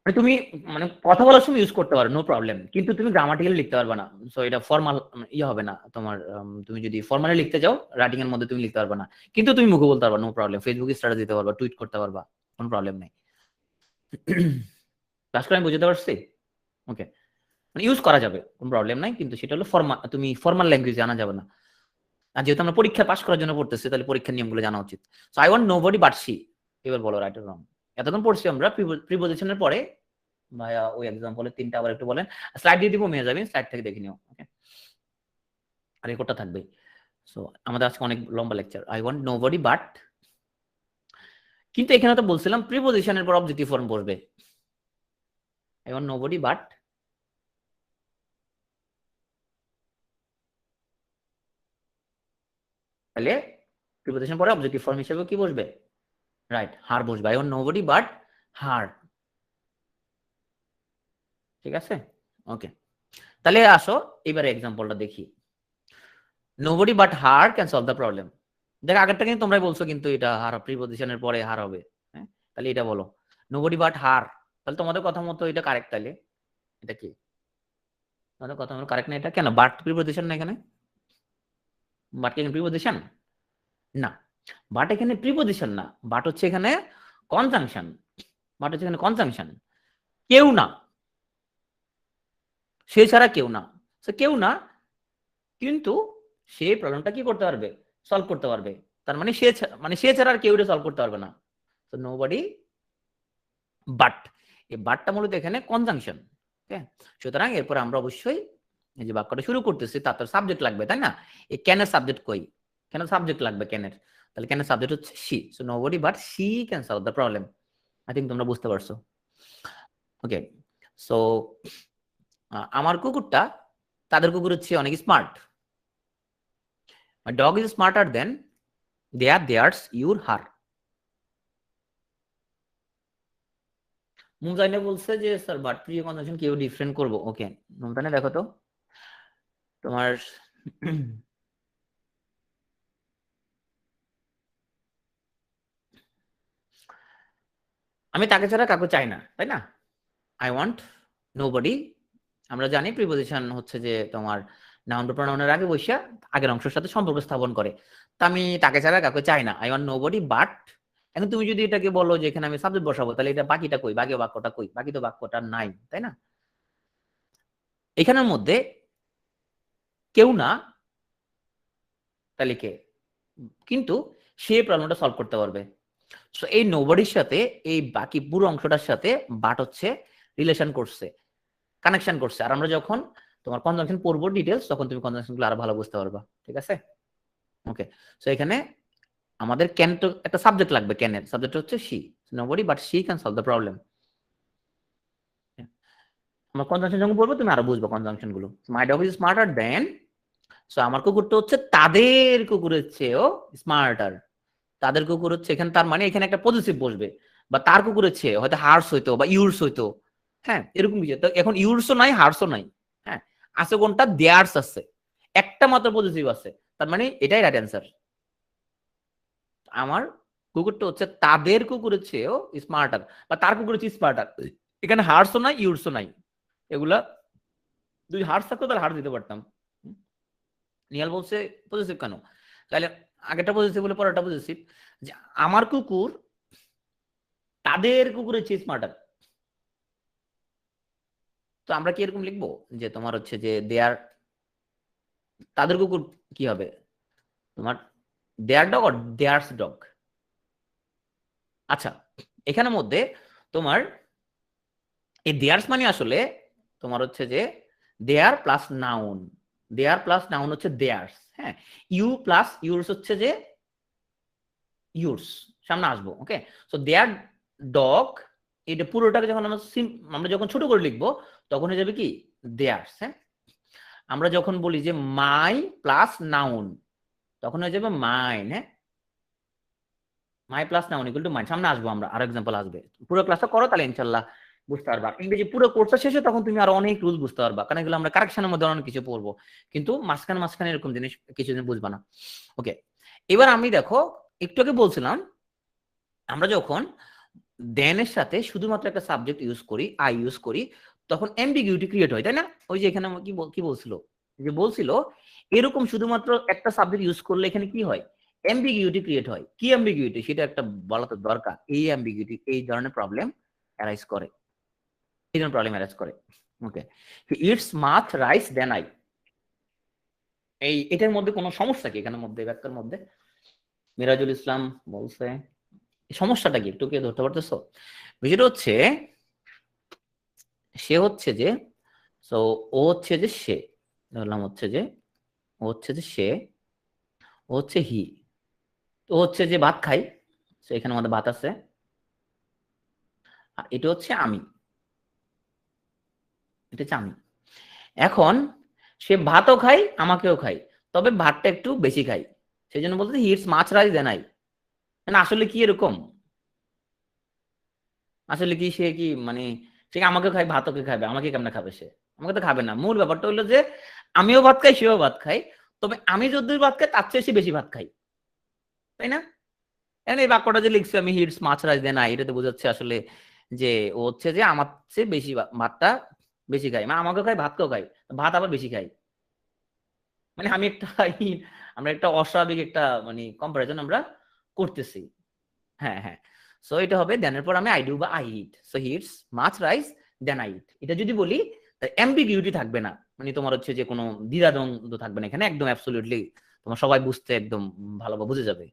মানে তুমি মানে কথা বলার সময় ইউজ করতে পারো, নো প্রবলেম, কিন্তু তুমি গ্রামাটিক্যালি লিখতে পারবে না। সো এটা ফর্মাল ইয়ে হবে না তোমার। তুমি যদি ফর্মালি লিখতে যাও রাইটিং এর মধ্যে তুমি লিখতে পারবে না, কিন্তু তুমি মুখে বলতে পারবা, নো প্রবলেম। ফেসবুকে স্ট্যাটাস দিতে পারবা, টুইট করতে পারবা, কোনো প্রবলেম নেই। ক্লাস করে আমি বুঝতে পারছি? ওকে, মানে ইউজ করা যাবে, কোনো প্রবলেম নাই, কিন্তু সেটা হলো তুমি ফর্মাল ল্যাঙ্গুয়েজে আনা যাবে না। আর যেহেতু আমরা পরীক্ষা পাস করার জন্য পড়তেছি, তাহলে পরীক্ষার নিয়মগুলো জানা উচিত। So I want nobody but she. এবার বলো রাইট অর রং। এতক্ষণ পড়ছি আমরা প্রিপোজিশনের পরে। ভাইয়া ওই এক্সাম্পলের 3টা আবার একটু বলেন। স্লাইড দিয়ে দিব, মেয়ে যাবেন, স্লাইড থেকে দেখে নিও। ওকে, আর রেকর্ডটা থাকবে। সো আমাদের আজকে অনেক লম্বা lecture. I want nobody but, কিন্তু এখানে তো বলছিলাম প্রিপোজিশনের পর অবজেক্টিভ ফর্ম বসবে। আই ওয়ান্ট নোবডি বাট, তাহলে প্রিপোজিশন পরে অবজেক্টিভ ফর্ম হিসেবে কি বসবে? রাইট, হার বসবে। আই ওয়ান্ট নোবডি বাট হার। ঠিক আছে, ওকে। তাহলে আসো এবারে এক্সাম্পলটা দেখি। Nobody but her can solve the problem. দেখ আগেরটা কিন্তু তোমরাই বলছো, কিন্তু এটা হার প্রিপোজিশনের পরে হার হবে। হ্যাঁ, তাহলে এটা বলো নোবডি বাট হার। তাহলে তোমাদের কথা মতো এটা কারেক্ট। তাহলে এটা কি তোমাদের কথা মতো কারেক্ট না? এটা কেন বাট প্রিপোজিশন না এখানে? বাট কি প্রিপোজিশন না? বাট এখানে প্রিপোজিশন না, বাট হচ্ছে এখানে কনজাংশন। বাট হচ্ছে এখানে কনজাংশন। কেউ না, সে ছাড়া কেউ না। সে কেউ না, কিন্তু সে প্রবলেমটা কি করতে পারবে? সলভ করতে পারবে। তার মানে সে ছাড়া আর কেউ এটা সলভ করতে পারবে না। তো নোবডি বাট, এই বাটটা মূলত এখানে কনজাংশন। ওকে, সুতরাং এরপর আমরা অবশ্যই এই যে বাক্যটা শুরু করতেছি তার তো সাবজেক্ট লাগবে, তাই না? এই ক্যানের সাবজেক্ট কই? কেন সাবজেক্ট লাগবে ক্যানের? তাহলে ক্যানের সাবজেক্ট হচ্ছে she. So nobody but she can solve the problem. I think তোমরা বুঝতে পারছো। ওকে, সো আমার কুকুরটা তাদের কুকুরের চেয়ে অনেক smart. My dog is smarter than theirs your her. Mumtaina বলছে যে স্যার বাট প্রিয় কনজাংশন কেউ ডিফারেন্ট করবো। ওকে, মুমতাইনা দেখো তো তোমার আমি তাকে ছাড়া কাউকে চাই না, তাই না? I want nobody. আমরা জানি প্রিপোজিশন হচ্ছে যে তোমার নাউন বা প্রোনাউনের আগে বসিয়া আগের অংশের সাথে সম্পর্ক স্থাপন করে। তা আমি তাকে ছাড়া কাউকে চাই না। আই ওয়ান্ট নোবডি বাট, এখন তুমি যদি এটাকে বলো যে এখানে আমি সাবজেক্ট বসাবো, তাহলে এটা বাকিটা কই? বাকি বাক্যটা কই? বাকি তো বাক্যটা নাই, তাই না? এখানের মধ্যে কেউ না, তাহলে কে? কিন্তু সে প্রবলেমটা সলভ করতে পারবে। সো এই নোবডির সাথে এই বাকি পুরো অংশটার সাথে বাট হচ্ছে রিলেশন করছে, কানেকশন করছে। আর আমরা যখন তোমার কনজাংশন পড়বো ডিটেলস, তখন তুমি কনজাংশন গুলো আরো ভালো বুঝতে পারবা। ঠিক আছে, ওকে। সো এখানে আমাদের ক্যান তো একটা সাবজেক্ট লাগবে, ক্যানের সাবজেক্ট হচ্ছে she. Nobody but she can solve the problem. আমরা কনজাংশন যখন পড়বো তুমি আরো বুঝবো কনজাংশন গুলো। মাই dog is smarter then, so আমার কুকুরটা হচ্ছে তাদের কুকুরের চেয়েও স্মার্টার। তাদের কুকুর হচ্ছে এখানে, তার মানে এখানে একটা পজিটিভ বসবে, বা তার কুকুরের চেয়ে হয়তো হার্স হইতো বা ইউরস হইতো। হ্যাঁ, এরকম কিছু। তো এখন ইউরসও নাই, হার্সও নাই। হ্যাঁ, আছে কোনটা? দেয়ার্স আছে, একটা মাত্র পজিটিভ আছে। তার মানে এটাই রাইট অ্যান্সার। আমার কুকুরটা হচ্ছে তাদের কুকুরের চেয়েও স্মার্টার, বা তার কুকুরের চেয়ে স্মার্টার। এখানে হার্সও নাই, ইউরসও নাই। এগুলা যদি হার্স থাকতো তাহলে হার্স দিতে পারতাম। নিহাল বলছে পজিটিভ কেন? তাহলে আগেরটা পজিটিভ বলে পরেরটা পজিটিভ, যে আমার কুকুর তাদের কুকুরের চেয়ে স্মার্টার। তো আমরা কি এরকম লিখবো যে তোমার হচ্ছে যে দেয়ার, তাদের কুকুর কি হবে তোমার? দেয়ার ডগ আর দেয়ার্স ডগ। আচ্ছা, এখানের মধ্যে তোমার এই দেয়ার্স মানে আসলে তোমার হচ্ছে যে দেয়ার প্লাস নাউন। দেয়ার প্লাস নাউন হচ্ছে দেয়ার্স। হ্যাঁ, ইউ প্লাস ইউরস হচ্ছে যে ইউরস, সামনে আসবো। ওকে, সো দেয়ার ডগ, এটা পুরোটাকে যখন আমরা যখন ছোট করে লিখবো তখন হয়ে যাবে কি দেয়ার্স। হ্যাঁ, আমরা যখন বলি যে মাই প্লাস নাউন, তখন হয়ে যাবে মাইন। হ্যাঁ, my plus noun equal to mine. সামনে আসবো আমরা, আরো এক্সাম্পল আসবে। পুরো ক্লাসটা করো, তাহলে ইনশাল্লাহ বুঝতে পারবা। ইংরেজি পুরো কোর্সটা শেষে তখন তুমি আরো অনেক রুল বুঝতে পারবা, কারণ এগুলো আমরা কারেকশনের মধ্যে অনেক কিছু পড়বো, কিন্তু মাঝখানে মাঝখানে এরকম জিনিস কিছু জিনিস বুঝবা না। ওকে, এবার আমি দেখো একটু আগে বলছিলাম আমরা যখন দেন এর সাথে শুধুমাত্র একটা সাবজেক্ট ইউজ করি, আই ইউজ করি, তখন অ্যাম্বিগুইটি ক্রিয়েট হয়, তাই না? ওই যে এখানে কি বলছিল, যে বলছিল এরকম শুধুমাত্র একটা সাবজেক্ট ইউজ করলে এখানে কি হয়, অ্যাম্বিগুইটি ক্রিয়েট হয়। কি অ্যাম্বিগুইটি সেটা একটা বলা তো দরকার। এই অ্যাম্বিগুইটি এই ধরনের প্রবলেম অ্যারাইজ করে, এই ধরনের প্রবলেম অ্যারাইজ করে। Okay, it's math rice than I, এই এটার মধ্যে কোনো সমস্যা কি এখানের মধ্যে, ব্যাখ্যার মধ্যে? মিরাজুল ইসলাম বলছে সমস্যাটা কি, একটু কি ধরতে পারতেছো? বিষয়টা হচ্ছে সে হচ্ছে যে, সো ও হচ্ছে যে সে, ধরলাম হচ্ছে যে ও হচ্ছে যে সে, ও হচ্ছে হি, ও হচ্ছে যে ভাত খাই, তো এখানে আমাদের ভাত আছে, আর এটা হচ্ছে আমি, এটা হচ্ছে আমি। এখন সে ভাতও খাই আমাকেও খাই, তবে ভাতটা একটু বেশি খাই, সেই জন্য বলতে he eats maach rice than I. মানে আসলে কি এরকম, আসলে কি সে কি মানে সে কি আমাকে খায় ভাতকে খাবে, আমাকে কেমনে খাবে সে? আমাকে তো খাবে না। মূল ব্যাপারটা হলো যে আমিও ভাত খাই সেও ভাত খাই, তবে আমি যতদূর ভাত খাই তার চেয়ে সে বেশি ভাত খাই, তাই না? এখন এই বাক্যটা যে লিখছি আমি he eats maach rice than I, এটাতে বোঝাচ্ছে আসলে যে ও হচ্ছে যে আমার চেয়ে বেশি ভাতটা বেশি খাই, মানে আমাকেও খাই ভাতকেও খাই, ভাত আবার বেশি খাই। মানে আমি একটা আমরা একটা অস্বাভাবিক একটা মানে কম্পারিজন আমরা করতেছি। হ্যাঁ হ্যাঁ, সো এটা হবে দেনের পর আমি আই ডু বা I eat, so he eats maach rice than I eat. এটা যদি বলি অ্যাম্বিগিউটি থাকবে না, মানে তোমার হচ্ছে যে কোনো দ্বিধাদ্বন্দ্ব থাকবে না এখানে, একদম অ্যাবসলিউটলি তোমার সবাই বুঝতে একদম ভালোভাবে বুঝে যাবে।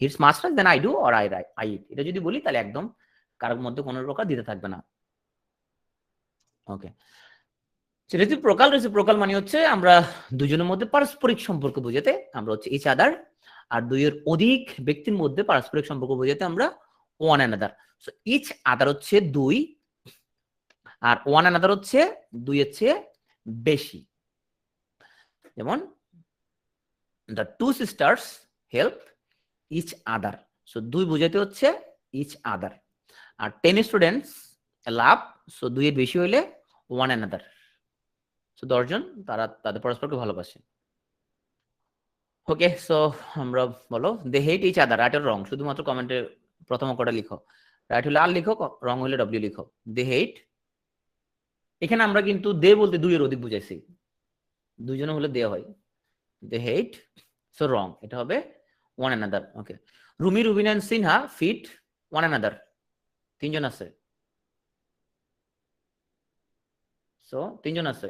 He eats maach rice than I do or I eat, এটা যদি বলি তাহলে একদম কারোর মধ্যে কোনো প্রকার দ্বিধা থাকবে না। ওকে, রেসিপ্রোকাল, রেসিপ্রোকাল মানে হচ্ছে আমরা দুজনের মধ্যে পারস্পরিক সম্পর্ক বোঝাতে আমরা হচ্ছে ইচ আদার, আর দুইয়ের অধিক ব্যক্তির মধ্যে পারস্পরিক সম্পর্ক বোঝাতে আমরা one another. So each other হচ্ছে দুই, আর ওয়ান অ্যানাদার হচ্ছে দুইয়ের চেয়ে বেশি। যেমন the two sisters help each other, so দুই বোঝাতে হচ্ছে ইচ আদার। আর 10 স্টুডেন্টস লাভ, সো দুইয়ের বেশি হইলে ওয়ান অ্যানাদার, সো 10 জন তারা তাদের পরস্পরকে ভালোবাসে। ওকে, সো আমরা বলো দে হেট ইচ আদার, রাইট আর রং, শুধুমাত্র কমেন্টে প্রথম অঙ্কটা লিখো, রাইট হলে আর লিখো, রং হলে ডব্লিউ লিখো। দে হেট, এখানে আমরা কিন্তু দে বলতে দুইয়ের অধিক বুঝাইছি, দুইজনে হলে দে হয়, দে হেট, সো রং, এটা হবে one another. Okay, Rumi, Rubin and Sinha fit one another, তিনজন আছে, সো তিনজন আছে,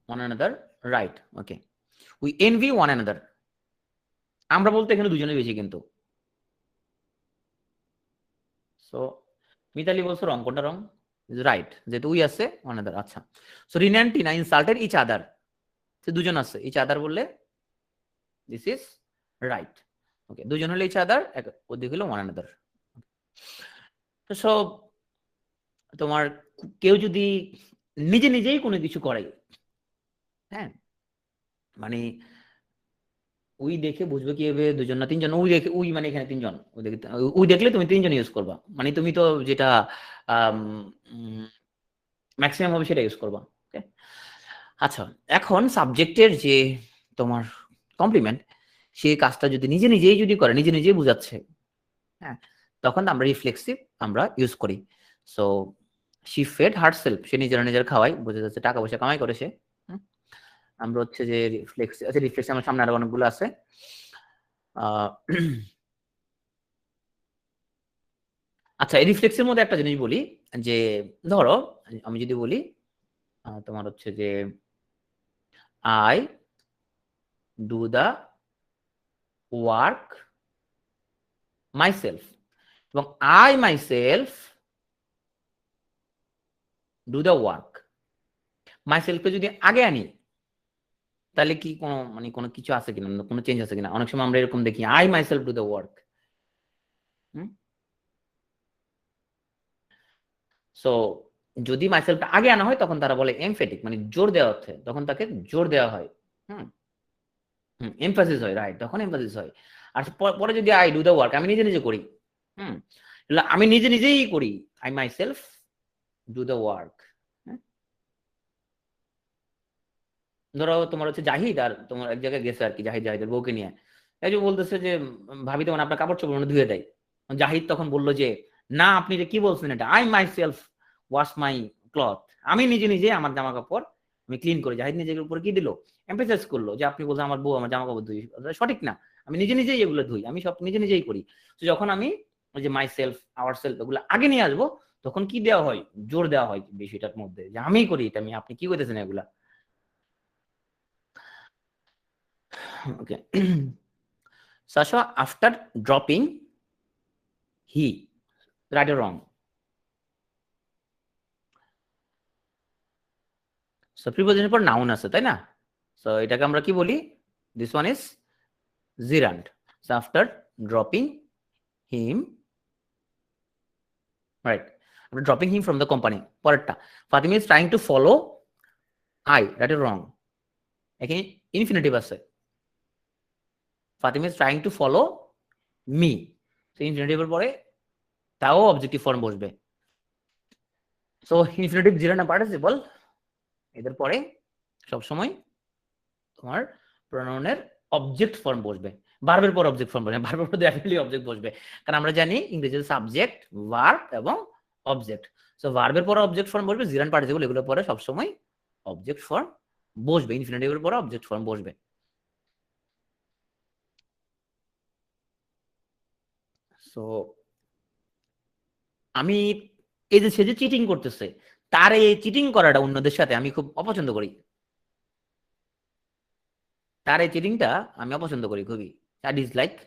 one another, right. Okay, we envy one another, আমরা বলতে এখানে দুজনে বেশি কিন্তু, সো মিতালি বলছো রং, কোনটা রং? রাইট, যেহেতু উই আছে ওয়ান অ্যানাদার। আচ্ছা, so Rina and Tina insulted each other, সে দুজন আছে, ইচ আদার বললে দিস ইজ রাইট। ওকে, দুজন হলে ইচ আদার, ওদিক হলো ওয়ান অ্যানাদার। তো সব তোমার কেউ যদি নিজে নিজেই কোনো কিছু করে, হ্যাঁ, মানে উই দেখে বুঝবে কিভাবে দুজন না তিনজন, উই দেখে, উই মানে এখানে তিনজন, উই দেখে, উই দেখলে তুমি তিনজন ইউজ করবা, মানে তুমি তো যেটা ম্যাক্সিমাম হবে সেটা ইউজ করবা। ওকে, আচ্ছা, এখন সাবজেক্টের যে তোমার কমপ্লিমেন্ট, সেই কাজটা যদি নিজে নিজেই যদি করে, নিজে নিজেই বুঝাচ্ছে, হ্যাঁ, তখন আমরা রিফ্লেক্সিভ আমরা ইউজ করি। সো শি ফেড হারসেলফ, সে নিজের নিজের খাওয়াই, বোঝা যাচ্ছে টাকা পয়সা কামাই করেছে। আমরা হচ্ছে যে রিফ্লেক্স, আচ্ছা রিফ্লেক্স আমার সামনে আরো অনেকগুলো আছে। আচ্ছা, এই রিফ্লেক্সের মধ্যে একটা জিনিস বলি, যে ধরো আমি যদি বলি তোমার হচ্ছে যে I do the work myself, এবং I myself do the work, মাইসেলফকে যদি আগে আনি তাহলে কি কোনো মানে কোনো কিছু আছে কিনা, কোনো চেঞ্জ আছে কিনা? অনেক সময় আমরা এরকম দেখি I myself do the work. So যদি মাইসেলফটা আগে আনা হয় তখন তারা বলে এমফেটিক, মানে জোর দেওয়া হচ্ছে, তখন তাকে জোর দেওয়া হয়। হুম, এমফাসিস হয়, রাইট, তখন এমফাসিস হয়। আর পরে যদি আই ডু দ্য ওয়ার্ক, আমি নিজে নিজে করি, হুম, আমি নিজে নিজেই করি, I my self do the work, ধরো তোমার হচ্ছে জাহিদ আর তোমার এক জায়গায় গেছে আর কি, জাহিদের বউকে নিয়ে। এই যে বলতেছে যে ভাবি তখন আপনার কাপড় চোপড় মনে ধুয়ে দেয়। জাহিদ তখন বললো যে না আপনি যে কি বলছেন, এটা I my self wash my cloth, আমি নিজে নিজে আমার জামা কাপড় আমি ক্লিন করি। জাহিদ নিজের উপর কি দিল, এমফেসাইজ করলো যে আপনি বলছেন আমার বউ আমার জামা কাপড় ধুই, সঠিক না, আমি নিজে নিজেই এগুলো ধুই, আমি সব নিজে নিজেই করি। তো যখন আমি ওই যে মাই সেলফ আওয়ার সেলফ এগুলো আগে নিয়ে আসবো, তখন কি দেওয়া হয়, জোর দেওয়া হয় বিষয়টার মধ্যে যে আমি করি এটা, আমি আপনি কি করতেছেন এগুলা। Okay. Sasha, after dropping he, right or wrong? So preposition পর noun আছে তাই না? So এটাকে আমরা কি বলি? This one is gerund. So after dropping him, right? After dropping him from the company. পরেরটা, Fatima is trying to follow I, right or wrong? এখানে infinitive আছে। Fatima is trying to follow me. So infinitive এর পরে তাও objective form বসবে। So infinitive gerund না participle এদের পরে সবসময় তোমার প্রোনাউনের অবজেক্ট ফর্ম বসবে, ভার্বের পর অবজেক্ট ফর্ম বসবে, ভার্বের পর ডেফিনেটলি অবজেক্ট বসবে, কারণ আমরা জানি ইংরেজিতে সাবজেক্ট, ভার্ব এবং অবজেক্ট। সো ভার্বের পর অবজেক্ট ফর্ম বসবে, জিরান পার্টিসিপল এগুলোর পরে সবসময় অবজেক্ট ফর্ম বসবে, ইনফিনিটিভের পরে অবজেক্ট ফর্ম বসবে। সো আমি এই যে সে যে চিটিং করতেছে, তার এই চিটিং করাটা অন্যদের সাথে আমি খুব অপছন্দ করি, তার এই চিটিংটা আমি অপছন্দ করি খুবই। I dislike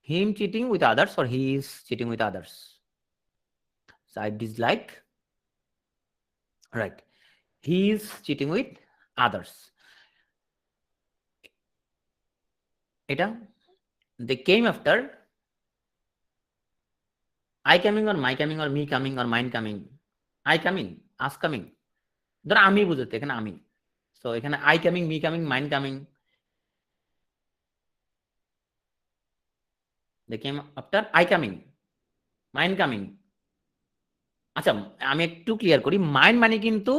him cheating with others or he is cheating with others. So I dislike, right, he is cheating with others. এটা they came after I coming or my coming or me coming or mine coming, I coming, us coming, ধর আমি বুঝতে এখানে আমি, so এখানে I coming, me coming, mine coming, they came after I coming, mine coming। আচ্ছা আমি একটু clear করি, মাইন মানে কিন্তু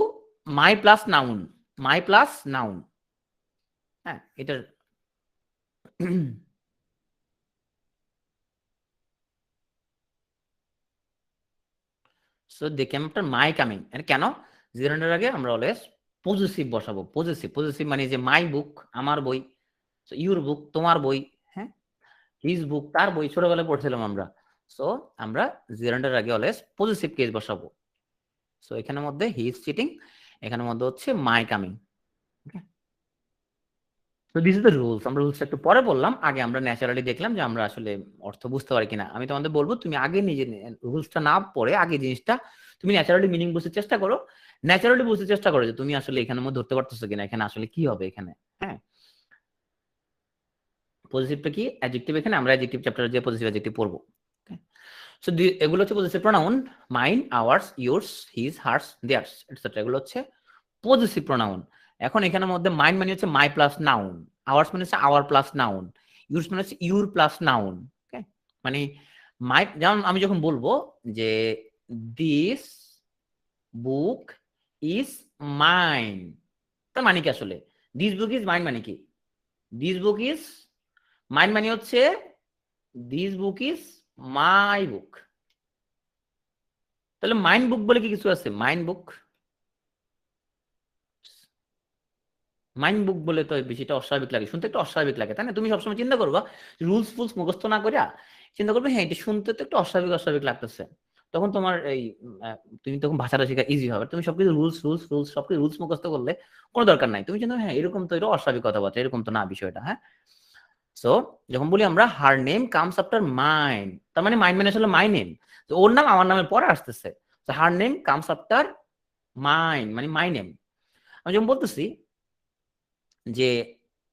my plus noun, my plus noun, হ্যাঁ এটা so they came after my coming, কেন জিরান্ডের আগে আমরা অলওয়েজ পজিটিভ বসাবো, পজিটিভ, পজিটিভ মানে যে মাই বুক আমার বই, সো ইউর বুক তোমার বই, হ্যাঁ হিজ বুক তার বই, ছোটবেলায় পড়ছিলাম আমরা। সো আমরা জিরান্ডের আগে অলওয়েজ পজিটিভ কেস বসাবো। সো এখানের মধ্যে হি ইজ চিটিং, এখানের মধ্যে হচ্ছে মাই কামিং। ওকে, তো দিস ইজ দ্য রুলস। আমরা রুলসটা একটু পরে বললাম, আগে আমরা ন্যাচারালি দেখলাম যে আমরা আসলে অর্থ বুঝতে পারি কিনা। আমি তোমাদের বলবো তুমি আগে নিজে রুলসটা না পড়ে আগে জিনিসটা তুমি ন্যাচারালি মিনিং বুঝতে চেষ্টা করো, ন্যাচারালি বুঝতে চেষ্টা করো যে তুমি আসলে এখানের মধ্যে ধরতে পারতেছো কিনা, এখানে আসলে কি হবে এখানে। হ্যাঁ, পজিটিভটা কি, অ্যাডজেক্টিভ, এখানে আমরা অ্যাডজেক্টিভ চ্যাপ্টারে যে পজিটিভ অ্যাডজেক্টিভ পড়বো। সো এগুলো হচ্ছে positive pronoun, mine, ours, yours, his, hers, theirs etcetera, এগুলো হচ্ছে পজিটিভ প্রোনাউন। এখন এখানের মধ্যে মাইন মানে হচ্ছে মাই প্লাস নাউন, আওয়ার্স মানে হচ্ছে আওয়ার প্লাস নাউন, ইউর্স মানে হচ্ছে ইউর প্লাস নাউন। ওকে, মানে মাই, যেমন আমি যখন বলবো যে দিস বুক ইজ মাইন, তার মানে কি আসলে দিস বুক ইজ মাইন মানে কি, দিস বুক ইজ মাইন মানে হচ্ছে দিস বুক ইজ মাই বুক। তাহলে মাইন বুক বলে কি কিছু আছে, মাইন বুক, মাইন্ড বুক বলে তো বেশিটা অস্বাভাবিক লাগে, শুনতে একটু অস্বাভাবিক লাগে তাই না। তুমি সবসময় চিন্তা করবা রুলস ফুলস মুখস্থ না করে চিন্তা করবে হ্যাঁ এটা শুনতে তো একটু অস্বাভাবিক অস্বাভাবিক লাগতেছে, তখন তোমার এই তুমি তখন ভাষাটা শেখা ইজি হবে। তুমি সবকিছু রুলস রুলস রুলস সবকিছু রুলস মুখস্থ করলে কোনো দরকার নাই, তুমি চিন্তা হ্যাঁ এরকম তো এটা অস্বাভাবিক কথাবার্তা, এরকম তো না বিষয়টা। হ্যাঁ, সো যখন বলি আমরা her name comes after mine, তার মানে মাইন মানে আসলে মাই নেম, তো ওর নাম আমার নামের পরে আসতেছে, তো her name comes after mine মানে মাই নেম। আমি যখন বলতেছি যে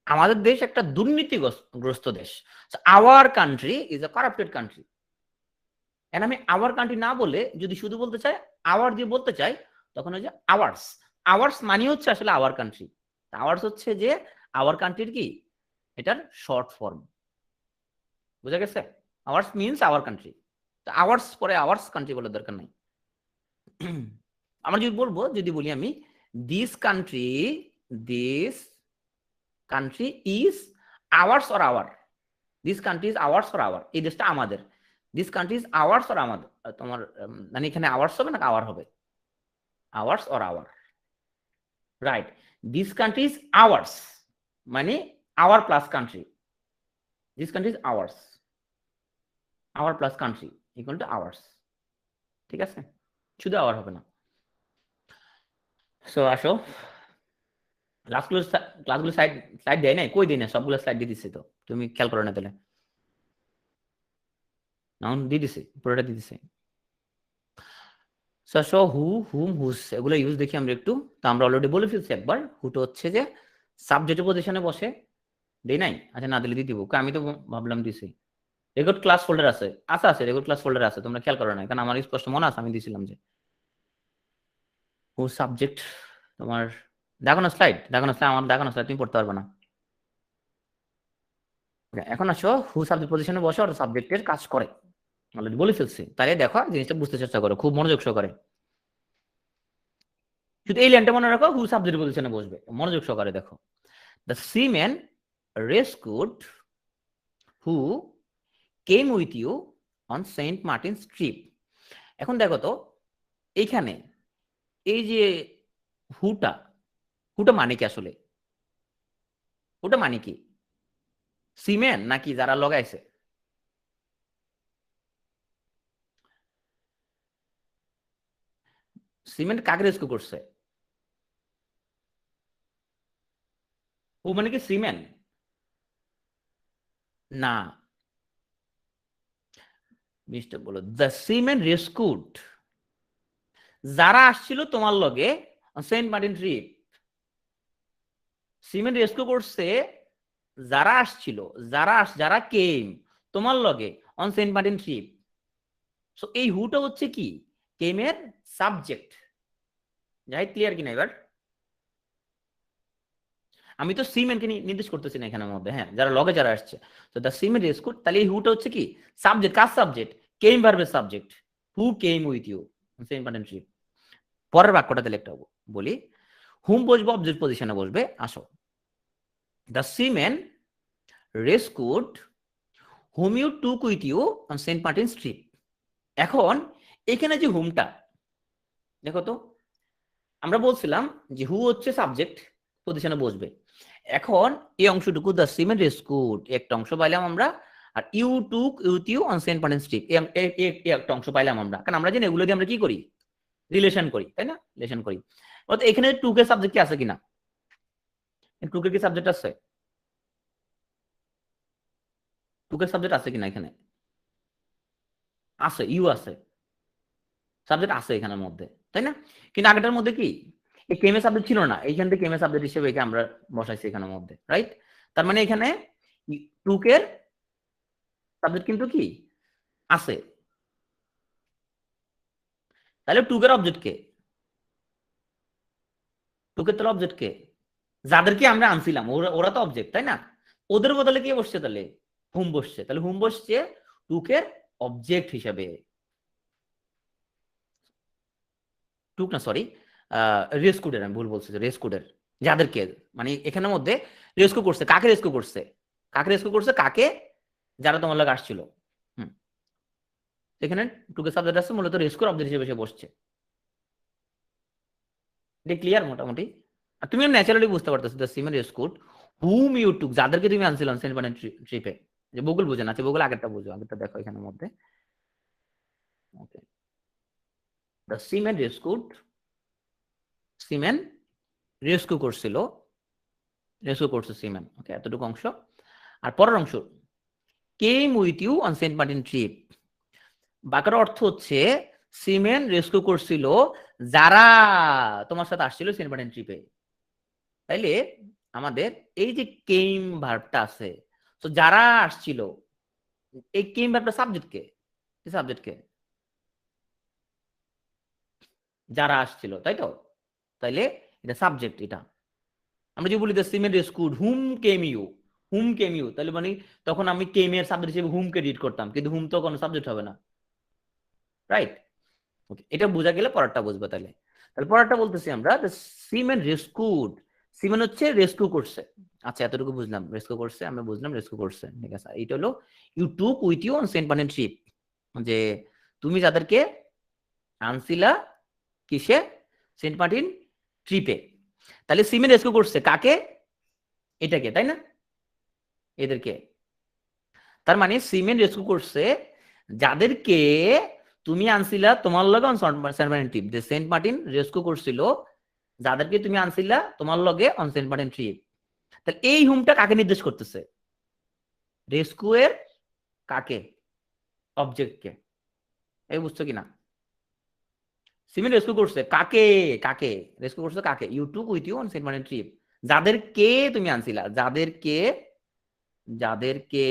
আমাদের দেশ একটা দুর্নীতিগ্রস্ত দেশ, our country is a corrupted country, and আমি আওয়ার কান্ট্রি না বলে যদি শুধু বলতে চাই আওয়ার দিয়ে বলতে চাই, তখন ওই যে আওয়ার্স, আওয়ার্স মানে হচ্ছে আসলে আওয়ার কান্ট্রি, আওয়ার্স হচ্ছে যে আওয়ার কান্ট্রির কি এটার শর্ট ফর্ম, বুঝা গেছে, আওয়ার্স মিনস আওয়ার কান্ট্রি, তো আওয়ার্স পরে আওয়ার্স কান্ট্রি বলার দরকার নাই। আমরা যদি বলবো, যদি বলি আমি this country this country is ours or our, this country is ours or our, এই দেশটা আমাদের, this country is ours or আমাদের, তোমার মানে এখানে আওয়ার্স হবে না আওয়ার হবে, ours or our, right, this country is ours মানে our plus country, this country is ours, hour plus country equal to hours, ঠিক আছে, শুধু আওয়ার হবে না। সো আসো, ক্লাসগুলো স্লাইড স্লাইড দেয় নাই, কই দিই না, সবগুলো স্লাইড দিয়ে দিচ্ছে তো, তুমি খেয়াল করো না তাহলে, নাউন দিয়ে দিছে, পুরোটা দিয়ে দিছে। সো হু, হুম, হুস এগুলো ইউজ দেখি আমরা একটু। তো আমরা অলরেডি বলে ফেলছি একবার, হুটো হচ্ছে যে সাবজেক্ট পজিশনে বসে, দেই নাই, আচ্ছা না দিলে দিয়ে দিব, আমি তো ভাবলাম দিছি। রেকর্ড ক্লাস ফোল্ডার আছে, আচ্ছা আছে, রেকর্ড ক্লাস ফোল্ডার আছে, তোমরা খেয়াল করো না, কারণ আমার স্পষ্ট মনে আছে আমি দিছিলাম যে হু সাবজেক্ট, তোমার দেখো না স্লাইড, দেখো না স্লাইড, আমার দেখো না স্লাইড, তুমি পড়তে পারবে না। এখন আসো, হু সাবজেক্ট পজিশনে বসে আর সাবজেক্টের কাজ করে, অলরেডি বলে ফেলছি, তাহলে দেখো জিনিসটা বুঝতে চেষ্টা করো, খুব মনোযোগ সহকারে, শুধু এই লাইনটা মনে রাখো, হু সাবজেক্ট পজিশনে বসবে, মনোযোগ সহকারে দেখো। The seamen rescued who came with you on Saint Martin's trip. এখন দেখো তো এইখানে এই যে হুটা, হুটা মানে কি আসলে, হুটা মানে কি, সিমেন নাকি যারা লগাইছে, সিমেন্ট কাকে রেস্কিউ করছে, ও মানে কি সিমেন্ট না, মিস্টার বলো, দ্য সিমেন্ট রেস্কিউড, যারা আসছিল তোমার লগে Saint Martin trip, seamen rescue করছে যারা আসছিল, যারা কেম তোমার লগে on Saint Martin trip. So এই হুটা হচ্ছে কি কেমের সাবজেক্ট, যাই ক্লিয়ার কিনা এবার, আমি তো সিমেন্টকে নির্দেশ করতেছি না এখানের মধ্যে, হ্যাঁ যারা লগে যারা আসছে, তো দ্য সিমেন্ট রেস্কিউড, তাহলে এই হুটা হচ্ছে কি সাবজেক্ট, কার সাবজেক্ট, কেম ভার্বের subject, who came with you Saint Martin trip. পরের বাক্যটা তাহলে একটা বলি, হুম বসবে অবজেক্ট পজিশনে বসবে, আসো, the cement rescued whom you took with you on Saint Martin trip. এখন এখানে যে হুমটা দেখো তো, আমরা বলছিলাম যে হু হচ্ছে সাবজেক্ট পজিশনে বসবে, এখন এই অংশটুকু দ্য সিমেন্ট রেস্কিউড একটা অংশ পাইলাম আমরা, আর you took with you on Saint Martin trip একটা অংশ পাইলাম আমরা, কারণ আমরা জানি এগুলো দিয়ে আমরা কি করি, রিলেশন করি, তাই না, রিলেশন করি। অর্থাৎ এখানে টুকের সাবজেক্ট কি আছে কিনা, টুকের কি সাবজেক্ট আছে, টুকের সাবজেক্ট আছে কিনা এখানে, আছে, ইউ আছে, সাবজেক্ট আছে এখানের মধ্যে, তাই না, কিন্তু আগেটার মধ্যে কি এই কেমে সাবজেক্ট ছিল না, এইখান থেকে কেমে সাবজেক্ট হিসেবে একে আমরা বসাইছি এখানের মধ্যে, রাইট, তার মানে এখানে টুকের সাবজেক্ট কিন্তু কি আছে, তাহলে টুকের অবজেক্ট কে, টুকের তাহলে অবজেক্ট কে, যাদেরকে আমরা আনছিলাম ওরা ওরা তো অবজেক্ট, তাই না, ওদের বদলে কে বসছে তাহলে, হুম বসছে, তাহলে হুম বসছে টুকের অবজেক্ট হিসাবে, টুক না সরি, রেস্কুডের, আমি ভুল বলছি, রেস্কুডের, যাদেরকে, মানে এখানের মধ্যে রেস্কিউ করছে, কাকে রেস্কিউ করছে, কাকে রেস্কিউ করছে, কাকে, যারা তোমার লাগে আসছিল, হুম, এখানে টুকে সাবজেক্ট আছে, মূলত রেস্কিউর অবজেক্ট হিসেবে এসে বসছে, এটা ক্লিয়ার মোটামুটি। আর তুমি ন্যাচারালি বুঝতে পারতেছো the cement rescued whom you took, যাদেরকে তুমি আনছিল সেন্ট মার্টিন ট্রিপে, যে গুগল বুঝে না, গুগল আগেরটা বুঝো, আগেরটা দেখো এখানের মধ্যে, okay, the cement rescued, cement rescue করছিল, রেস্কিউ করছে সিমেন্ট, ওকে, এতটুকু অংশ। আর পরের অংশ came with you on Saint Martin trip, বাঁকার অর্থ হচ্ছে সিমেন্ট রেস্কিউ করছিল যারা তোমার সাথে আসছিল সেন্ট মার্টিন ট্রিপে, তাইলে আমাদের এই যে কেম ভার্বটা আছে, তো যারা আসছিল, এই কেম ভার্বটা সাবজেক্ট কে, সাবজেক্ট কে, যারা আসছিল, তাই তো, তাইলে এটা সাবজেক্ট, এটা আমরা যে বলি the cement rescued whom came you, whom came you, তাহলে মানে তখন আমি কেম এর সাবজেক্ট হিসেবে হুম কে রিড করতাম, কিন্তু হুম তো কোনো সাবজেক্ট হবে না, রাইট, ওকে, এটা বোঝা গেলে পরেরটা বুঝবো, তাহলে তাহলে পরেরটা বলতেছি আমরা দ্য সিমেন্ট রেস্কিউড, সিমেন হচ্ছে রেস্কিউ করছে। আচ্ছা, এতটুকু বুঝলাম, রেস্কিউ করছে, আমরা বুঝলাম রেস্কিউ করছে, ঠিক আছে। এটা হলো you took with you on Saint Martin trip, যে তুমি যাদেরকে আনছিলা কিসে, সেন্ট মার্টিন ট্রিপে। তাহলে সিমেন রেস্কিউ করছে কাকে, এটাকে, তাই না, এদেরকে। তার মানে সিমেন রেস্কিউ করছে যাদেরকে তুমি আনছিলা তোমার লগে অন সেন্ট মার্টিন ট্রিপ, যে সেন্ট মার্টিন রেস্কিউ করছিল যাদেরকে তুমি আনছিলা তোমার লগে অন সেন্ট মার্টিন ট্রিপ। তাহলে এই হুমটা কাকে নির্দেশ করতেছে, রেস্কিউ এর কাকে, অবজেক্টকে। এই বুঝছো কিনা, সিমেন রেস্কিউ করছে কাকে, কাকে রেস্কিউ করছে কাকে, you took with you on Saint Martin trip, যাদেরকে তুমি আনছিলা, যাদেরকে, যাদেরকে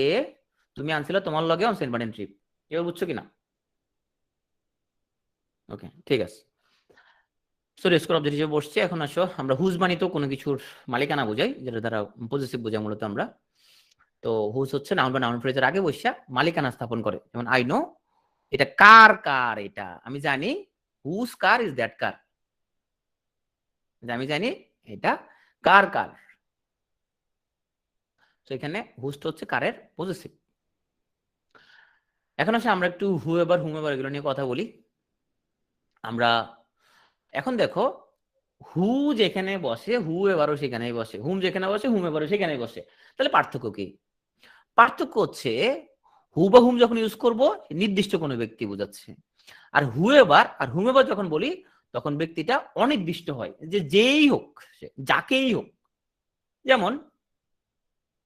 তুমি আনছিলা তোমার লগে অন সেন্ট মার্টিন ট্রিপ। এবার বুঝছো কিনা, ওকে ঠিক আছে। সো রেস্কিউর অবজেক্ট হিসেবে বসছে। এখন আসো আমরা হুজ মানি তো কোনো কিছুর মালিকানা বোঝাই, যেটা দ্বারা পজিটিভ বোঝাই মূলত আমরা। তো হুজ হচ্ছে নাউন বা নাউন ফ্রেজের আগে বসে মালিকানা স্থাপন করে। যেমন আই নো, এটা কার কার, এটা আমি জানি, whose car is that car, আমি জানি এটা কার কার। তো এখানে হুজটা হচ্ছে কারের পজিটিভ। এখন আসলে আমরা একটু হুএভার হুমএভার এগুলো নিয়ে কথা বলি। আমরা এখন দেখো, হু যেখানে বসে হু এবারও সেখানেই বসে, হুম যেখানে বসে হুম এবারও সেখানেই বসে। তাহলে পার্থক্য কি, পার্থক্য হচ্ছে হু বা হুম যখন ইউজ করব নির্দিষ্ট কোনো ব্যক্তি বোঝাচ্ছে, আর হুএভার আর হুমেভার যখন বলি তখন ব্যক্তিটা অনির্দিষ্ট হয়, যে যেই হোক, যাকেই হোক। যেমন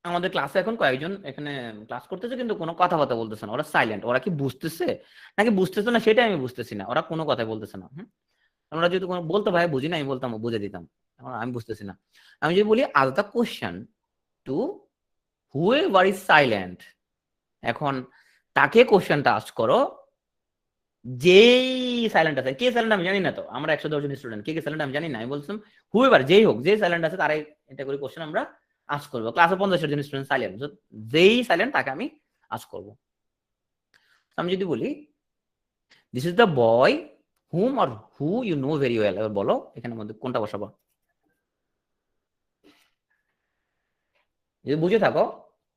আমাদের ক্লাসে এখন কয়েকজন এখানে ক্লাস করতেছে কিন্তু কোনো কথাবার্তা বলতেছে না, ওরা সাইলেন্ট। ওরা কি বুঝতেছে নাকি বুঝতেছে না সেটাই আমি বুঝতেছি না, ওরা কোনো কথাই বলতেছে না। আমরা যদি কোনো বলতে ভাই বুঝি না, আমি বলতাম বুঝে দিতাম, আমি বুঝতেছি না। আমি যদি বলি ask the question to whoever is silent, এখন তাকে কোশ্চেনটা আস্ক করো যেই সাইলেন্ট আছে। কে সাইলেন্ট আমি জানি না, তো আমরা 110 জন স্টুডেন্ট, কে কে সাইলেন্ট আমি জানি না, আমি বলছিলাম হুএভার যেই হোক, যে সাইলেন্ট আছে তারাই এটা করে কোশ্চেন আমরা আস্ক করবো। ক্লাসে 50 জন স্টুডেন্ট সাইলেন্ট, যেই সাইলেন্ট তাকে আমি আস্ক করবো। আমি যদি বলি this is the boy hmm or who you know very well, এবার বলো এখানের মধ্যে কোনটা বসাবো, যদি বুঝে থাকো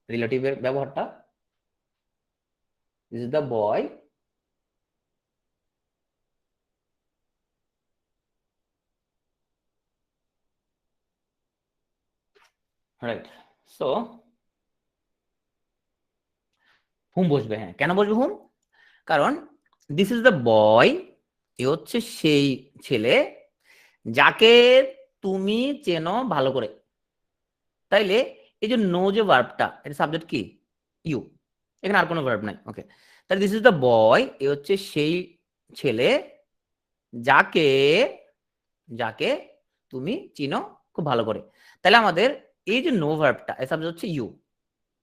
রিলেটিভের ব্যবহারটা। This is the boy right. So hmm বসবে, হ্যাঁ কেন বসবে হুম, কারণ দিস ইজ দ্য বয়, এ হচ্ছে সেই ছেলে যাকে তুমি চেনো ভালো করে। তাইলে এই যে নো যে ভার্বটা, এটা সাবজেক্ট কি, ইউ, এখানে আর কোনো ভার্ব নাই, ওকে। তাহলে দিস ইজ দ্য বয়, এ হচ্ছে সেই ছেলে যাকে, যাকে তুমি চিনো খুব ভালো করে। তাহলে আমাদের এই যে নো ভার্বটা, এই সাবজেক্ট হচ্ছে ইউ,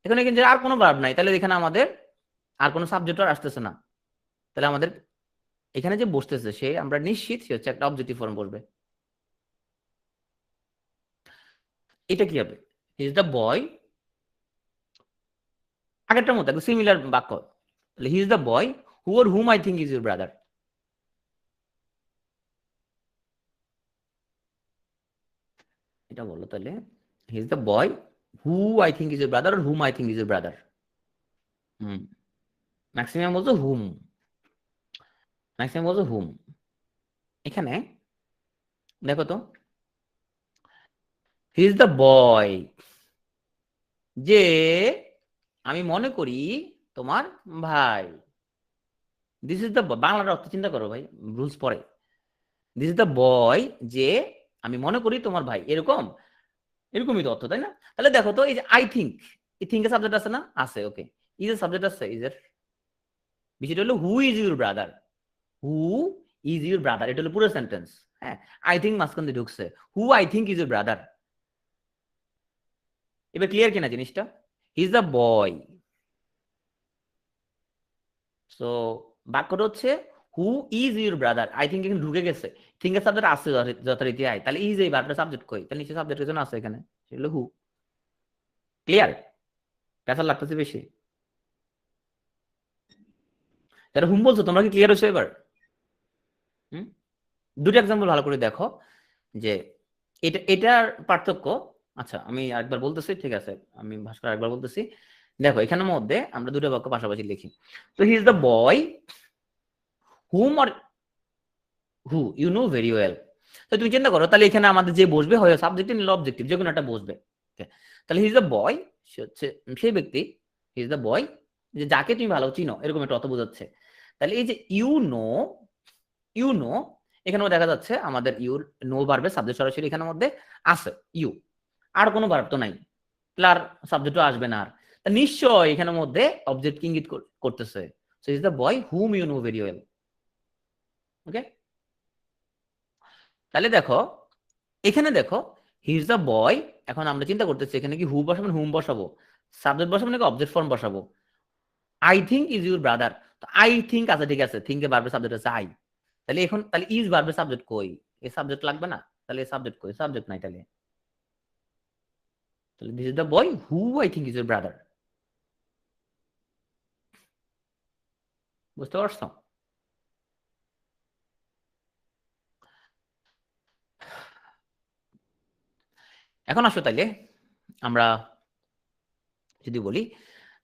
এখানে কিন্তু আর কোনো ভার্ব নাই, তাহলে এখানে আমাদের আর কোনো সাবজেক্ট আর আসতেছে না। তাহলে আমাদের এখানে যে বসতেছে সে, আমরা নিশ্চিত সে হচ্ছে একটা অবজেক্টিভ ফর্ম বসবে। এটা কি হবে, হি ইজ দ্য বয়, আগেরটার মতো একদম সিমিলার বাক্য। তাহলে he is the boy who or hmm I think is your brother. এটা বলো তাহলে, he is the boy who I think is your brother আর hmm I think is your brother. Hmm, maximum বলছো hmm, maximum বলছো হুম। এখানে দেখো তো, he is the বয়, যে আমি মনে করি তোমার ভাই। দিস ইজ দ্য, বাংলার অর্থ চিন্তা করো ভাই, রুলস পরে। দিস ইজ দ্য বয়, যে আমি মনে করি তোমার ভাই, এরকম, এরকমই তো অর্থ, তাই না? তাহলে দেখো তো, এই যে আই থিঙ্ক, এই থিঙ্ক এর সাবজেক্ট আছে না, আছে, ওকে। ইজ এর সাবজেক্ট আছে, ইজ এর বিষয়টা হলো হু is your brother, who is your brother, এটা হলো পুরো সেন্টেন্স। হ্যাঁ, আই থিঙ্ক মাঝখান দিয়ে ঢুকছে, হু I think is your brother. এবার ক্লিয়ার কিনা জিনিসটা, হি ইজ দ্য বয়। সো বাক্যটা হচ্ছে হু is your brother, I think এখানে ঢুকে গেছে, থিঙ্ক এর সাবজেক্ট আছে যথারীতি আই, তাহলে ইজ এই বার্বটা সাবজেক্ট কই, তাহলে নিচে সাবজেক্টের জন্য আছে এখানে, সেগুলো হু। ক্লিয়ার, প্যাসার লাগতেছে বেশি, যারা হুম বলছো তোমরা কি ক্লিয়ার হচ্ছে এবার? হুম, দুটো এক্সাম্পল ভালো করে দেখো, যে এটার পার্থক্য, আচ্ছা আমি আরেকবার বলতেছি, ঠিক আছে, আমি ভাস্কর আরেকবার বলতেছি। দেখো এখানের মধ্যে আমরা দুটো বাক্য পাশাপাশি লিখি। তো he is the boy hmm or who you know very well. তো তুমি চিন্তা করো, তাহলে এখানে আমাদের যে বসবে হয় সাবজেক্টিভ নিলে অবজেক্টিভ, যে কোনো একটা বসবে। তাহলে হি ইজ দ্য বয়, সে হচ্ছে সেই ব্যক্তি, হি ইজ দ্য বয় যে যাকে তুমি ভালো চিনো, এরকম একটা অর্থ বোঝাচ্ছে। তাহলে এই যে ইউ নো, এখানেও দেখা যাচ্ছে আমাদের ইউর নো ভার্বের সাবজেক্ট সরাসরি এখানের মধ্যে আছে ইউ, আর কোনো ভার্ব তো নাই, আর সাবজেক্টও আসবে না। আর তা নিশ্চয় এখানের মধ্যে অবজেক্ট ইঙ্গিত করতেছে। So is the boy hmm you know very well. Okay, তাহলে দেখো এখানে দেখো হি ইজ দ্য বয়। এখন আমরা চিন্তা করতেছি এখানে কি হু বসাবো, হুম বসাবো, সাবজেক্ট বসাবো নাকি অবজেক্ট ফর্ম বসাবো। I think is your brother. তো আই থিঙ্ক আছে, ঠিক আছে, থিঙ্কে ভার্বের সাবজেক্ট আছে আই। তাহলে এখন তাহলে ইজ ভার্বের সাবজেক্ট কই? এই সাবজেক্ট লাগবে না, তাহলে সাবজেক্ট কই? সাবজেক্ট নাই। তাহলে তাহলে this is the boy who I think is your brother. বুঝতে পারছো? এখন আসো তাইলে আমরা যদি বলি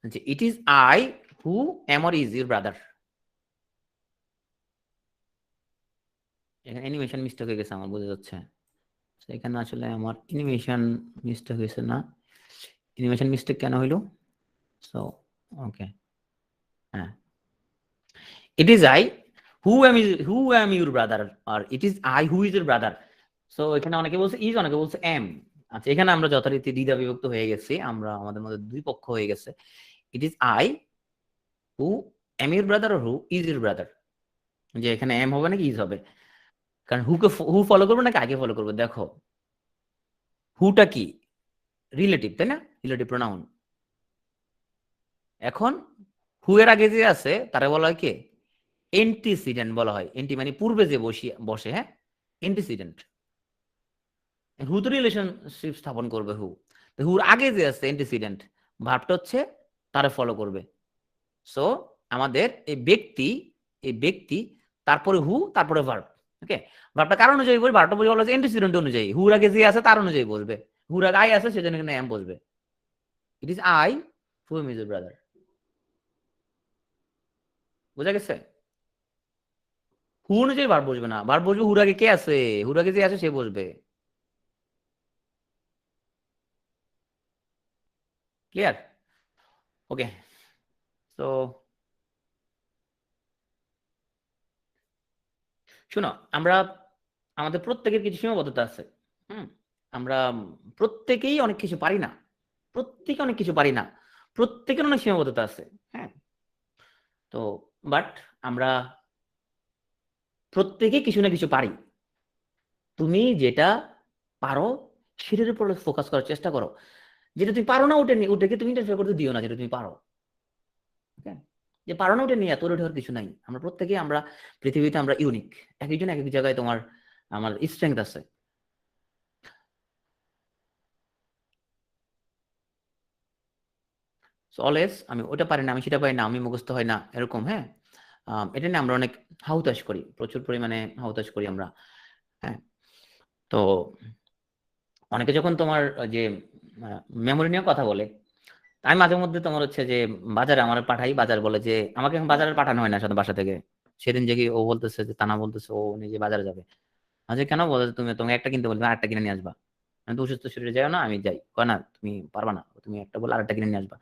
যে ইট is I who M or is your brother. এখানে অ্যানিমেশন মিস্টেক হয়ে গেছে আমার, বোঝা যাচ্ছে। এখানে আসলে আমার অ্যানিমেশন মিস্টেক হয়েছে না। অ্যানিমেশন মিস্টেক কেন হইলো? সো ওকে, হ্যাঁ, it is I who am your brother, আর it is I who is your brother. So এখানে অনেকে বলছে ইজ, অনেকে বলছে এম। আচ্ছা, এখানে আমরা যথারীতি দ্বিধা বিভক্ত হয়ে গেছি, আমরা আমাদের মধ্যে দুই পক্ষ হয়ে গেছে। ইট is I who am your brother, who is your brother, যে এখানে এম হবে নাকি ইজ হবে। কারণ হু ফলো করবো নাকি আগে ফলো করবো। দেখো হুটা কি রিলেটিভ, তাই না? Relative pronoun. এখন হু এর আগে যে আছে তারা বলা হয় কে? এন্টিসিডেন্ট বলা হয়। এন্টি মানে পূর্বে যে বসে, হ্যাঁ, এন্টিসিডেন্ট। হু তো রিলেশনশিপ স্থাপন করবে হু। হুর আগে যে আছে এন্টিসিডেন্ট, ভার্বটা হচ্ছে তারে ফলো করবে। সো আমাদের এই ব্যক্তি তারপরে হু তারপরে ভার্ব। ওকে, ভার্বটা কার অনুযায়ী বলবে? ভার্বটা বলবে হচ্ছে এন্টিসিডেন্ট অনুযায়ী, হুর আগে যে আছে তার অনুযায়ী বলবে। হুর আগে আই আছে সেজন্য এখানে এম বসবে। ইট is I who M his brother. বোঝা গেছে? হু অনুযায়ী ভার্ব বসবে না, ভার্ব বসবে হুর আগে কে আছে, হুর আগে যে আছে সে বসবে। ক্লিয়ার? ওকে, তো শোনো, আমরা আমাদের প্রত্যেকের কিছু সীমাবদ্ধতা আছে। হুম, আমরা প্রত্যেকেই অনেক কিছু পারি না, প্রত্যেকে অনেক কিছু পারি না, প্রত্যেকের অনেক সীমাবদ্ধতা আছে। হ্যাঁ, তো বাট আমরা প্রত্যেকেই কিছু না কিছু পারি। তুমি যেটা পারো সেটার উপর ফোকাস করার চেষ্টা করো। যেটা তুমি পারো না ওটাকে তুমি ইন্টারফেয়ার করতে দিও না, যেটা তুমি পারো। ওকে, যে পারো না ওটা নিয়ে এত ওঠে কিছু নাই। আমরা প্রত্যেকেই আমরা পৃথিবীতে আমরা ইউনিক, এক একজন এক এক জায়গায় তোমার আমার স্ট্রেংথ আছে। অলওয়েজ আমি ওটা পারি না, আমি সেটা পারি না, আমি মুখস্থ হয় না, এরকম। হ্যাঁ, এটা নিয়ে আমরা অনেক হাহুতাশ করি, প্রচুর পরিমাণে হাহুতাশ করি আমরা। হ্যাঁ, তো অনেকে যখন তোমার যে মেমোরি নিয়ে কথা বলে, আমি মাঝে মধ্যে তোমার হচ্ছে যে বাজারে আমার পাঠাই, বাজার বলে যে আমাকে এখন বাজারে পাঠানো হয় না সাথে বাসা থেকে। সেদিন যে কি ও বলতেছে যে তানা বলতেছে ও নিজে বাজারে যাবে। আচ্ছা কেন বলে, তুমি তোমাকে একটা কিনতে বলবে আরেকটা কিনে নিয়ে আসবা। আমি তো অসুস্থ শরীরে যাও না, আমি যাই, কয় না তুমি পারবা না, তুমি একটা বলে আরেকটা কিনে নিয়ে আসবা।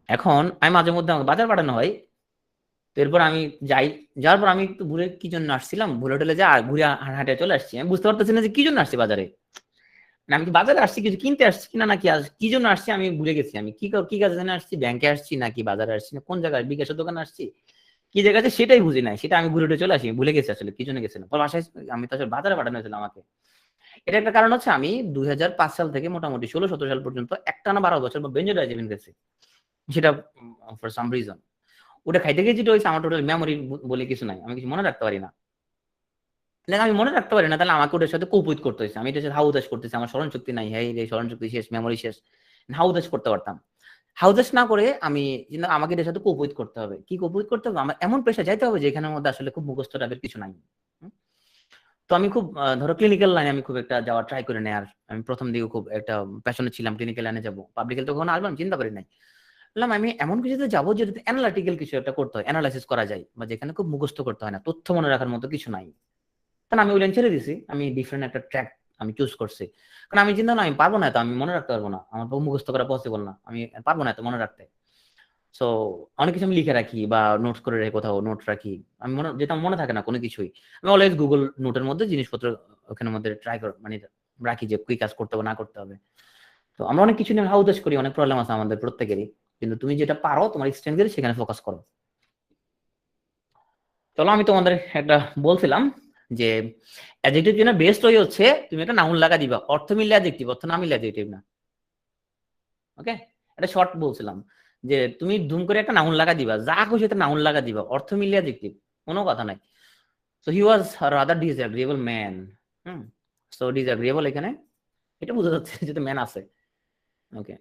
এখন আমি মাঝে মধ্যে আমাকে বাজার পাঠানো হয়, তো এরপর আমি যাই, যাওয়ার পর আমি একটু ঘুরে কি জন্য আসছিলাম, ঘুরে টলে যা ঘুরে হাঁটে চলে আসছি, আমি বুঝতে পারতেছি না যে কি জন্য আসছি বাজারে। মানে আমি কি বাজারে আসছি কিছু কিনতে আসছি কিনা, নাকি কি জন্য আসছি আমি ভুলে গেছি। আমি কি কাজে জন্য আসছি, ব্যাংকে আসছি নাকি বাজারে আসছি, না কোন জায়গায় বিকাশের দোকানে আসছি, কি জায়গা আছে সেটাই বুঝি নাই, সেটা আমি ঘুরে চলে আসি, ভুলে গেছি আসলে কি জন্য গেছিলাম। পর বাসায় আমি তো আসলে বাজারে পাঠানো হয়েছিল আমাকে। এটা একটা কারণ হচ্ছে আমি 2005 সাল থেকে মোটামুটি 16-17 সাল পর্যন্ত একটানা 12 বছর বা বেঞ্জোডাইজিপিন গেছি। সেটা ফর সাম রিজন ওটা খাইতে গেছি, যেটা হয়েছে আমার টোটাল মেমোরি বলে কিছু নাই, আমি কিছু মনে রাখতে পারি না। আমি মনে রাখতে পারি না, তাহলে আমাকে ওটার সাথে কোপ করতে হয়েছে, আমি এটার সাথে হাউদাস করতেছি, আমার স্মরণ শক্তি নাই, হ্যাঁ রে স্মরণ শক্তি শেষ, মেমোরি শেষ। হাউদাস করতে পারতাম, হাউদাস না করে আমি কিন্তু আমাকে এটার সাথে কোপ করতে হবে। কি কোপ করতে হবে? আমার এমন পেশা যাইতে হবে যেখানের মধ্যে আসলে খুব মুখস্থ টাইপের কিছু নাই। তো আমি খুব ধরো ক্লিনিক্যাল লাইনে আমি খুব একটা যাওয়ার ট্রাই করে নাই। আর আমি প্রথম দিকে খুব একটা প্যাশনেট ছিলাম ক্লিনিক্যাল লাইনে যাবো, পাবলিক হেলথ কখনো আসলাম চিন্তা করি নাই। বললাম আমি এমন কিছুতে যাবো যেটাতে অ্যানালিটিক্যাল কিছু একটা করতে হয়, অ্যানালাইসিস করা যায়, বা যেখানে খুব মুখস্থ করতে হয় না, তথ্য মনে রাখার মতো কিছু নাই। কারণ আমি ওই লাইন ছেড়ে দিছি, আমি ডিফারেন্ট একটা ট্র্যাক আমি চুজ করছি। কারণ আমি চিন্তা না আমি পারবো না, তো আমি মনে রাখতে পারবো না, আমার মুখস্থ করা পসিবল না, আমি পারবো না তো মনে রাখতে। সো অনেক কিছু আমি লিখে রাখি বা নোটস করে রেখে কোথাও নোট রাখি, আমি যেটা মনে থাকে না কোনো কিছুই। আমি অলওয়েজ গুগল নোটের মধ্যে জিনিসপত্র ওখানের মধ্যে ট্রাই কর মানে রাখি যে কি কাজ করতে হবে না করতে হবে। তো আমরা অনেক কিছু নিয়ে হাউদাস করি, অনেক প্রবলেম আছে আমাদের প্রত্যেকেরই, কিন্তু তুমি যেটা পারো তোমার স্ট্রেংথ সেখানে ফোকাস করো। চলো আমি তোমাদের একটা বলছিলাম যে অ্যাডজেক্টিভ জন্য বেস্ট ওয়ে হচ্ছে তুমি একটা নাউন লাগা দিবা, অর্থ মিললে অ্যাডজেক্টিভ, অর্থ না মিললে অ্যাডজেক্টিভ না। ওকে, এটা শর্ট বলছিলাম যে তুমি ধুম করে একটা নাউন লাগা দিবা, যা খুশি একটা নাউন লাগা দিবা, অর্থ মিললে অ্যাডজেক্টিভ, কোনো কথা নাই। So he was rather disagreeable man. So disagreeable এখানে এটা বোঝা যাচ্ছে যে ম্যান আছে। ওকে,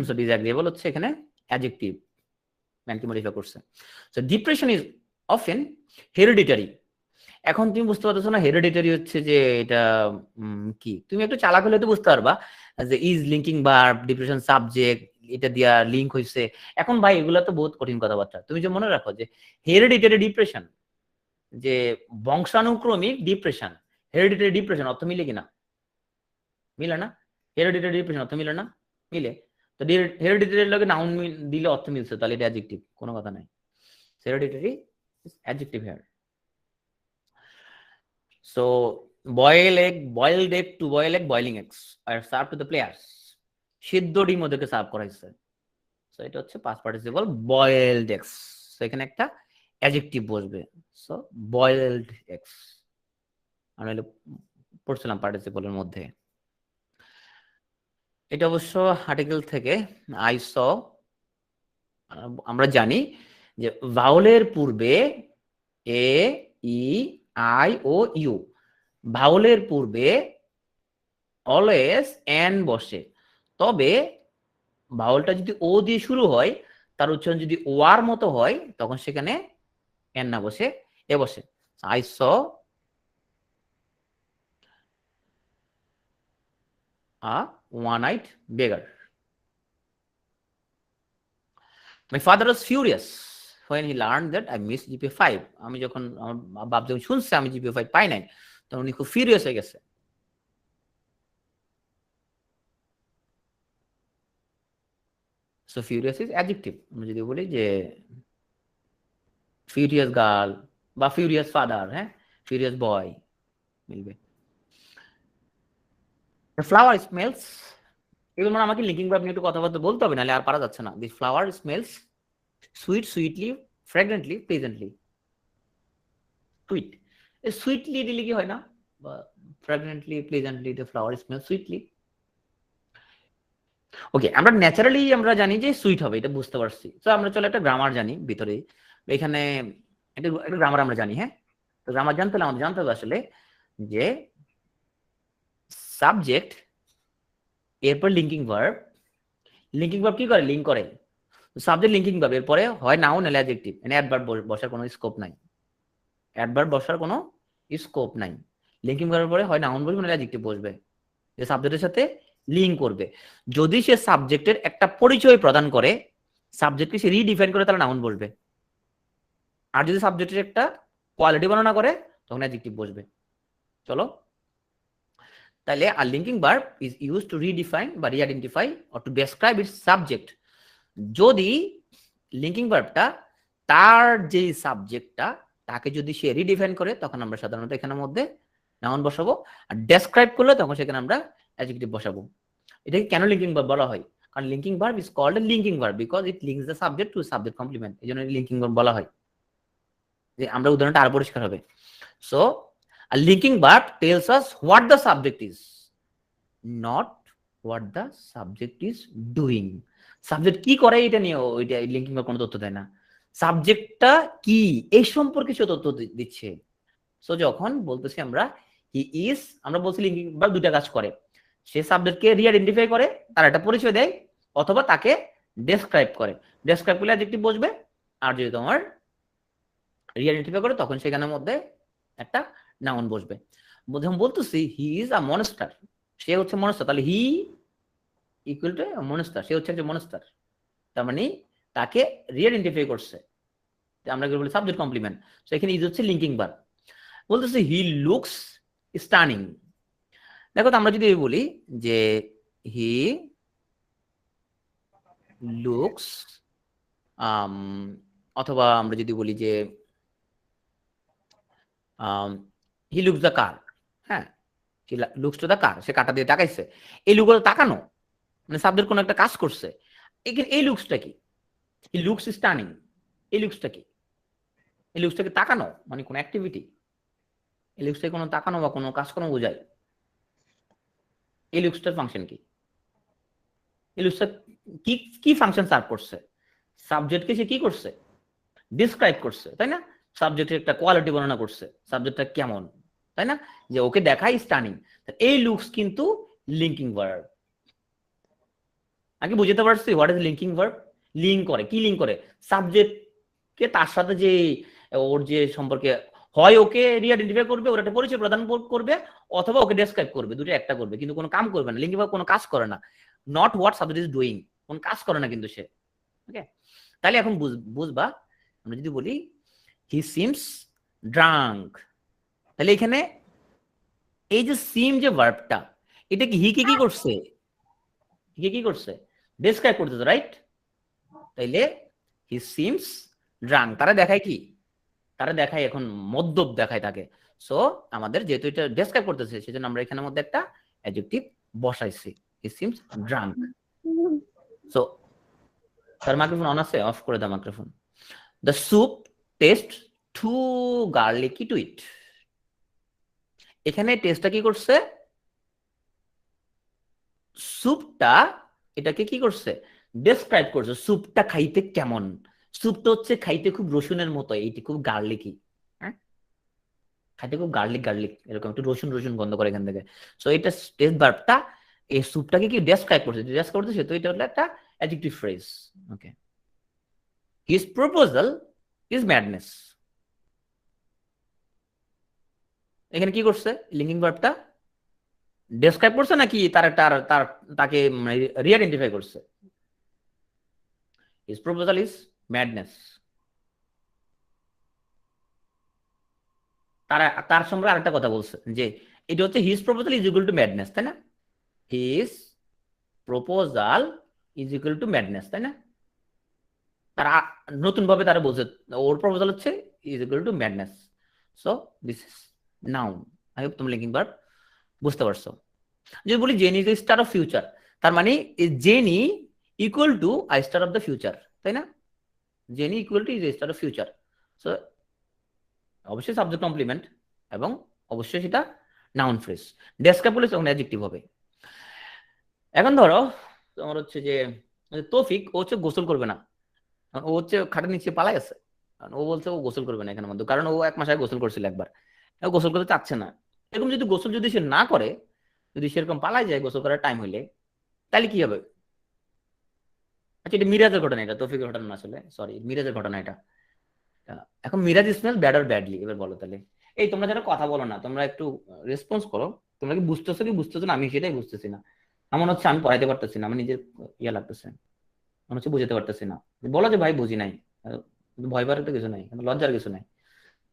সো ডিসএগ্রিয়েবল হচ্ছে এখানে অ্যাডজেক্টিভ, ম্যানকে মডিফাই করছে। So depression is often hereditary. এখন তুমি বুঝতে পারছো না হেরিডিটারি হচ্ছে যে এটা কি, তুমি একটু চালাক হলে তো বুঝতে পারবা যে is linking verb, depression subject, এটা দিয়া লিঙ্ক হইছে। এখন ভাই এগুলা তো বহুত কঠিন কথাবার্তা, তুমি যে মনে রাখো যে হেরিডিটারি ডিপ্রেশন, যে বংশানুক্রমিক ডিপ্রেশন, হেরিডিটারি ডিপ্রেশন অর্থ মিলে কিনা? মিলে না। হেরিডিটারি ডিপ্রেশন অর্থ মিলে না? মিলে। তো হেরিডিটারি লগে নাউন দিলে অর্থ মিলছে, তাহলে এটা অ্যাডজেক্টিভ, কোনো কথা নাই। Hereditary adjective here. So boiled egg to boil egg, boiling eggs are served to the players. সিদ্ধ ডিম ওদেরকে সার্ভ করা হয়েছে। সো এটা হচ্ছে past participle boiled eggs. So এখানে একটা অ্যাডজেক্টিভ বসবে। সো বয়েলড এগস আমরা পড়ছিলাম পার্টিসিপলের মধ্যে। এটা অবশ্য আর্টিকেল থেকে আই স। আমরা জানি যে ভাওলের পূর্বে এ, ই, আই ও ইউ, ভাওলের পূর্বে অলওয়েজ এন বসে। তবে ভাওলটা যদি ও দিয়ে শুরু হয়, তার উচ্চারণ যদি ওয়ার মতো হয়, তখন সেখানে এন না বসে এ বসে। I saw a one-I'd বেগার। My father was furious when he learned that I missed GPA 5. আমি যখন আমার বাপ যখন শুনছে আমি GPA 5 পাই নাই, তখন উনি খুব ফিউরিয়াস হয়ে গেছে। So furious is adjective. আমরা যদি বলি যে ফিউরিয়াস গার্ল বা ফিউরিয়াস ফাদার, হ্যাঁ, ফিউরিয়াস বয় মিলবে। The flower smells, এগুলো মানে আমাকে লিঙ্কিং ভার্ব নিয়ে একটু কথাবার্তা বলতে হবে, নাহলে আর পারা যাচ্ছে না। The flower smells sweet, sweetly, fragrantly, pleasantly. Sweet, sweetly দিলে কি হয় না, বা fragrantly, pleasantly, the flower smells sweetly. Okay, আমরা ন্যাচারালি আমরা জানি যে সুইট হবে, এটা বুঝতে পারছি। তো আমরা চলো একটা গ্রামার জানি ভিতরে, এখানে একটা গ্রামার আমরা জানি। হ্যাঁ, তো গ্রামার জানতে হলে আমাদের জানতে হবে আসলে যে সাবজেক্ট এরপর লিঙ্কিং ভার্ব, লিঙ্কিং ভার্ব কি করে, লিঙ্ক করে। সাবজেক্ট লিঙ্কিং ভার্ব এরপরে হয় নাউন নাহলে অ্যাডজেক্টিভ, মানে অ্যাডভার্ব বসার কোনো স্কোপ নাই, অ্যাডভার্ব বসার কোনো স্কোপ নাই। লিঙ্কিং ভার্বের পরে হয় নাউন বসবে নাহলে অ্যাডজেক্টিভ বসবে, যে সাবজেক্টের সাথে লিঙ্ক করবে। যদি সে সাবজেক্টের একটা পরিচয় প্রদান করে, সাবজেক্টকে সে রিডিফাইন করে, তাহলে নাউন বসবে। আর যদি সাবজেক্টের একটা কোয়ালিটি বর্ণনা করে, তখন অ্যাডজেক্টিভ বসবে। চলো, তাহলে আর linking verb is used to redefine বা reidentify or to describe its subject. যদি লিঙ্কিং ভার্বটা তার যে সাবজেক্টটা তাকে যদি সে রিডিফাইন করে, তখন আমরা সাধারণত এখানের মধ্যে নাউন বসাবো। আর ডেসক্রাইব করলে তখন সেখানে আমরা অ্যাডজেক্টিভ বসাবো। এটাকে কেন লিঙ্কিং ভার্ব বলা হয়? কারণ linking verb is called a linking verb because it links the subject to subject complement. এই জন্য লিঙ্কিং ভার্ব বলা হয়। যে আমরা উদাহরণটা আরো পরিষ্কার হবে। So a linking verb tells us what the subject is, not what the subject is doing. Subject কি করে এটা নিয়ে ওইটা লিঙ্কিং ভার্ব কোনো তথ্য দেয় না, সাবজেক্টটা কি এই সম্পর্কে সে তথ্য দিচ্ছে। সো যখন বলতেছি আমরা হি ইজ, আমরা বলছি লিঙ্কিং ভার্ব দুটা কাজ করে, সে সাবজেক্টকে রিআইডেন্টিফাই করে, তার একটা পরিচয় দেয়, অথবা তাকে ডেসক্রাইব করে। ডেসক্রাইব করলে অ্যাডজেক্টিভ বসবে, আর যদি তোমার রিআইডেন্টিফাই করে তখন সেখানের মধ্যে একটা নাউন বসবে। যখন বলতেছি হি ইজ আ মনস্টার, সে হচ্ছে মনস্টার, তাহলে হি ইকুয়াল টু মনস্টার, সে হচ্ছে একটা মনস্টার। তার মানে তাকে রিআইডেন্টিফাই করছে, আমরা বলি সাবজেক্ট কমপ্লিমেন্ট। তো এখানে ইজ হচ্ছে লিঙ্কিং ভার্ব। বলতেছে হি লুকস স্টানিং। দেখো তো আমরা যদি বলি যে হি লুকস, অথবা আমরা যদি বলি যে হি লুকস দ্য কার, হ্যাঁ লুকস টু দ্য কার, সে কারটা দিয়ে তাকাইছে, এই লুকগুলো তাকানো মানে সাবজেক্ট কোনো একটা কাজ করছে। এখানে এই লুকসটা কি, হি লুকস স্টানিং, এই লুকসটা কি, এই লুকসটাকে তাকানো মানে কোনো অ্যাক্টিভিটি, এই লুকসটাকে কোনো তাকানো বা কোনো কাজ কোনো বোঝায়। এই লুকসটার ফাংশন কি, এই লুকসটা কি কি ফাংশন সার্ভ করছে, সাবজেক্টকে সে কি করছে, ডিসক্রাইব করছে, তাই না? সাবজেক্টের একটা কোয়ালিটি বর্ণনা করছে, সাবজেক্টটা কেমন, তাই না? যে ওকে দেখাই স্টানিং। এই লুকস কিন্তু লিঙ্কিং ভার্ব। আগে বুঝতে পারছি what is linking verb? Link করে, কি লিঙ্ক করে? সাবজেক্টকে তার সাথে যে ওর যে সম্পর্কে, হয় ওকে রিআইডেন্টিফাই করবে, ওর একটা পরিচয় প্রদান করবে, অথবা ওকে ডেসক্রাইব করবে, দুটো একটা করবে, কিন্তু কোনো কাম করবে না। লিঙ্কিং ভার্ব কোনো কাজ করে না, not what subject is doing, কোন কাজ করে না কিন্তু সে। ওকে, তাহলে এখন বুঝবা আমরা যদি বলি হি সিমস ড্রাঙ্ক, তাহলে এখানে এই যে সিম যে ভার্বটা, এটা কি হিকে কি করছে, হিকে কি করছে, ডেসক্রাইব করতেছে, রাইট? তাইলে হি সিমস ড্রাঙ্ক তারা দেখায় কি, তারা দেখায় এখন মদ্যপ দেখায় তাকে। সো আমাদের যেহেতু এটা ডেসক্রাইব করতেছে, সেজন্য আমরা এখানের মধ্যে একটা অ্যাডজেক্টিভ বসাইছি, হি সিমস ড্রাঙ্ক। সো তার মাইক্রোফোন অন আছে, অফ করে দাও microphone. The soup taste too garlicky to eat, এখানে টেস্টটা কি করছে, স্যুপটা এটাকে কি করছে, ডেসক্রাইব করছে, স্যুপটা খাইতে কেমন। স্যুপটা হচ্ছে খাইতে খুব রসুনের মতো, এইটি খুব গার্লিকি, হ্যাঁ খাইতে খুব গার্লিক গার্লিক এরকম একটু রসুন রসুন গন্ধ করে এখান থেকে। সো এটা টেস্ট ভার্বটা এই স্যুপটাকে কি ডেসক্রাইব করছে, ডেসক্রাইব করতেছে, তো এটা হলো একটা adjective phrase. Okay, his proposal is madness, এখানে কি করছে, লিঙ্কিং ভার্বটা ডেসক্রাইব করছে নাকি তার তার তার তাকে রিআইডেন্টিফাই করছে। হিজ প্রপোজাল ইজ ম্যাডনেস, তারা তার সঙ্গে আরেকটা কথা বলছে যে এটা হচ্ছে his proposal is equal to madness, তাই না? His proposal is equal to madness, তাই না? তারা নতুন ভাবে তারা বলছে ওর প্রপোজাল হচ্ছে is equal to madness. So this is noun. I hope তুমি লিঙ্কিং ভার্ব বুঝতে পারছো। যদি বলি jenny is star of future, তার মানে jenny equal to I star of the future, তাই না? Jenny equal to is star of future. So অবশ্যই সাবজেক্ট কমপ্লিমেন্ট এবং অবশ্যই সেটা নাউন ফ্রেজ। ডেসক্রাইব করলে তখন অ্যাডজেক্টিভ হবে। এখন ধরো তোমার হচ্ছে যে তৌফিক, ও হচ্ছে গোসল করবে না, ও হচ্ছে খাটের নিচে পালাই আছে, ও বলছে ও গোসল করবে না এখানের মধ্যে, কারণ ও 1 মাস আগে গোসল করছিল একবার, ও গোসল করতে চাচ্ছে না। এরকম যদি গোসল যদি সে না করে, যদি সেরকম পালাই যায় গোসল করার টাইম হইলে, তাহলে কি হবে? আচ্ছা এটা মিরাজের ঘটনা, এটা তৌফিকের ঘটনা না, আসলে সরি মিরাজের ঘটনা এটা। এখন Miraj smell bad or badly, এবার বলো তাহলে। এই তোমরা যারা কথা বলো না, তোমরা একটু রেসপন্স করো, তোমরা কি বুঝতেছো কি বুঝতেছো না, আমি সেটাই বুঝতেছি না। এমন হচ্ছে আমি পড়াইতে পারতেছি না, আমি নিজের ইয়া লাগতেছে, মনে হচ্ছে বুঝাতে পারতেছি না। বলো যে ভাই বুঝি নাই, ভয় পাওয়ার তো কিছু নাই, লজ্জার কিছু নাই।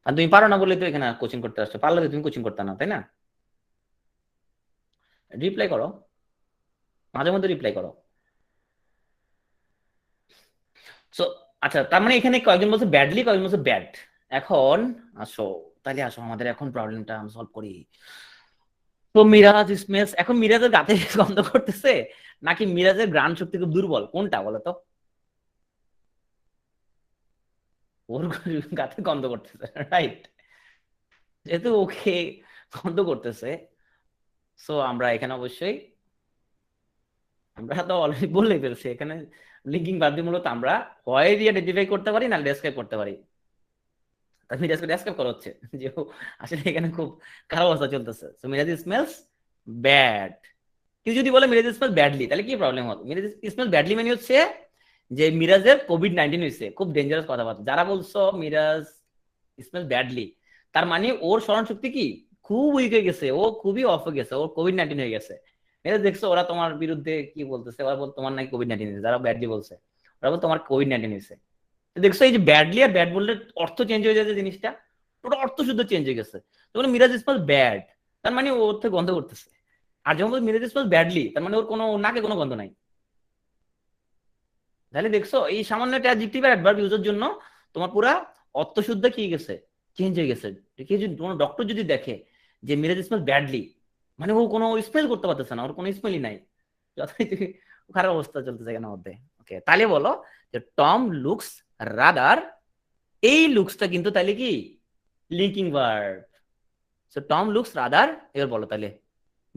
আর তুমি পারো না বলে তো এখানে কোচিং করতে আসছো, পারলে তো তুমি কোচিং করতে না, তাই না? রিপ্লাই করো, মাঝে মধ্যে রিপ্লাই করো। সো আচ্ছা, তার মানে এখানে কয়েকজন বলছে ব্যাডলি, কয়েকজন বলছে ব্যাড। এখন আসো, তাহলে আসো আমাদের এখন প্রবলেমটা আমি সলভ করি। তো মিরাজ স্মেলস, এখন মিরাজের গাতে গন্ধ করতেছে নাকি মিরাজের ঘ্রাণ শক্তি খুব দুর্বল, কোনটা বলো তো? ওর গাতে গন্ধ করতেছে, রাইট? যেহেতু ওকে গন্ধ করতেছে, সো আমরা এখানে অবশ্যই, আমরা তো অলরেডি বলে ফেলছি এখানে লিঙ্কিং ভার্ব দিয়ে মূলত আমরা হয় আইডেন্টিফাই করতে পারি না ডেসক্রাইব করতে পারি। তাই মিরাজকে ডেসক্রাইব করা হচ্ছে যে ও আসলে এখানে খুব খারাপ অবস্থা চলতেছে, সো মিরাজ স্মেলস ব্যাড। কেউ যদি বলে মিরাজ স্মেল ব্যাডলি, তাহলে কি প্রবলেম হবে? মিরাজ স্মেল ব্যাডলি মানে হচ্ছে যে মিরাজের কোভিড-19 হয়েছে, খুব ডেঞ্জারাস কথাবার্তা। যারা বলছো মিরাজ স্মেল ব্যাডলি, তার মানে ওর স্মরণ শক্তি কি খুব উইক হয়ে গেছে, ও খুবই অফ হয়ে গেছে, ওর কোভিড-19 হয়ে গেছে। এটা দেখছো ওরা তোমার বিরুদ্ধে কি বলতেছে, ওরা বল তোমার নাকি কোভিড-19 হয়েছে, যারা ব্যাডলি বলছে ওরা বল তোমার কোভিড-19 হয়েছে। দেখছো এই যে ব্যাডলি আর ব্যাড বললে অর্থ চেঞ্জ হয়ে যাচ্ছে, জিনিসটা ওটা অর্থ শুদ্ধ চেঞ্জ হয়ে গেছে। তখন মিরাজ ইসমাইল ব্যাড, তার মানে ওর থেকে গন্ধ করতেছে। আর যখন মিরাজ ইসমাইল ব্যাডলি, তার মানে ওর কোনো নাকে কোনো গন্ধ নাই। তাহলে দেখছো এই সামান্য একটা অ্যাডজেক্টিভ আর অ্যাডভার্ব ইউজের জন্য তোমার পুরা অর্থ শুদ্ধ কি গেছে, চেঞ্জ হয়ে গেছে। ঠিক আছে, কোনো ডক্টর যদি দেখে যে মিরাজ ইসমাইল ব্যাডলি, মানে ও কোনো স্মেল করতে পারতেছে না, ওর কোনো স্মেলই নাই, যথারীতি খারাপ অবস্থা চলতেছে কেন মধ্যে। ওকে, তাহলে বলো যে টম লুকস রাদার, এই লুকসটা কিন্তু তাহলে কি linking verb. So Tom looks rather, এবার বলো তাহলে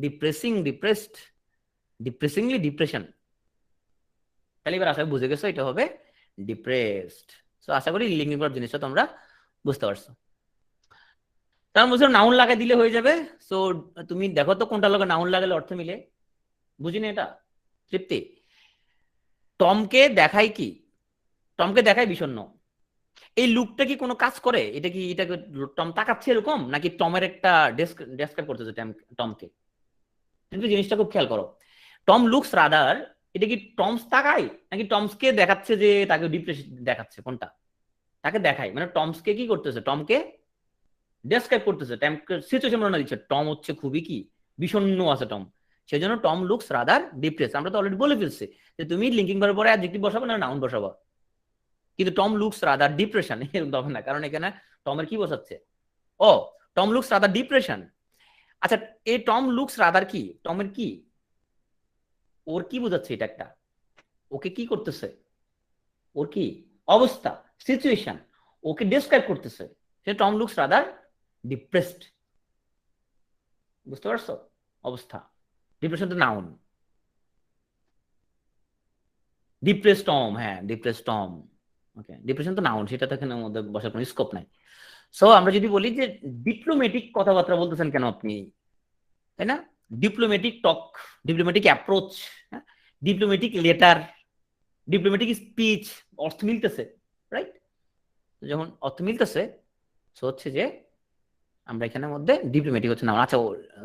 ডিপ্রেসিং, ডিপ্রেসড, ডিপ্রেসিংলি ডিপ্রেশন। তাহলে এবার আশা করি বুঝে গেছো এটা হবে ডিপ্রেসড। সো আশা করি লিঙ্কিং ভার্ব জিনিসটা তোমরা বুঝতে পারছো। তার মধ্যে নাউন লাগাই দিলে হয়ে যাবে। সো তুমি দেখো তো কোনটা লগে নাউন লাগালে অর্থ মিলে, বুঝিনি এটা তৃপ্তি। টমকে দেখায় কি, টমকে দেখায় বিষণ্ণ, এই লুকটা কি কোনো কাজ করে? এটা কি, এটাকে টম তাকাচ্ছে এরকম, নাকি টমের একটা ডেসক্রাইব করতেছে টমকে? কিন্তু জিনিসটা খুব খেয়াল করো, টম লুকস রাদার, এটা কি টমস তাকায় নাকি টমসকে দেখাচ্ছে যে তাকে ডিপ্রেশন দেখাচ্ছে? কোনটা? তাকে দেখায় মানে টমসকে কি করতেছে, টমকে ডেসক্রাইব করতেছে, টমকে সিচুয়েশন বর্ণনা দিচ্ছে। টম হচ্ছে খুবই কি বিষণ্ণ আছে টম, সেই জন্য টম লুকস রাদার ডিপ্রেস। আমরা তো অলরেডি বলে ফেলছি যে তুমি লিঙ্কিং ভার্বের পরে অ্যাডজেক্টিভ বসাবো না নাউন বসাবো, কিন্তু টম লুকস রাদার ডিপ্রেশন এরকম হবে না, কারণ এখানে টমের কি বসাচ্ছে, ও টম লুকস রাদার ডিপ্রেশন। আচ্ছা, এই টম লুকস রাদার কি, টমের কি, ওর কি বোঝাচ্ছে? এটা একটা ওকে কি করতেছে, ওর কি অবস্থা, সিচুয়েশন, ওকে ডেসক্রাইব করতেছে। সে টম লুকস রাদার ডিপ্রেসড, বুঝতে পারছো? অবস্থা, ডিপ্রেশন তো নাউন। ডিপ্রেস টম, হ্যাঁ ডিপ্রেস টম। ওকে, ডিপ্রেশন তো নাউন, সেটা তো এখানে মধ্যে বসার কোনো স্কোপ নাই। সো আমরা যদি বলি যে ডিপ্লোমেটিক কথাবার্তা বলতেছেন কেন আপনি, তাই না? Diplomatic talk, diplomatic approach, diplomatic letter, diplomatic speech, অর্থ মিলতেছে, রাইট? যখন অর্থ মিলতেছে সো হচ্ছে যে আমরা এখানের মধ্যে ডিপ্লোমেটিক হচ্ছে না। আচ্ছা,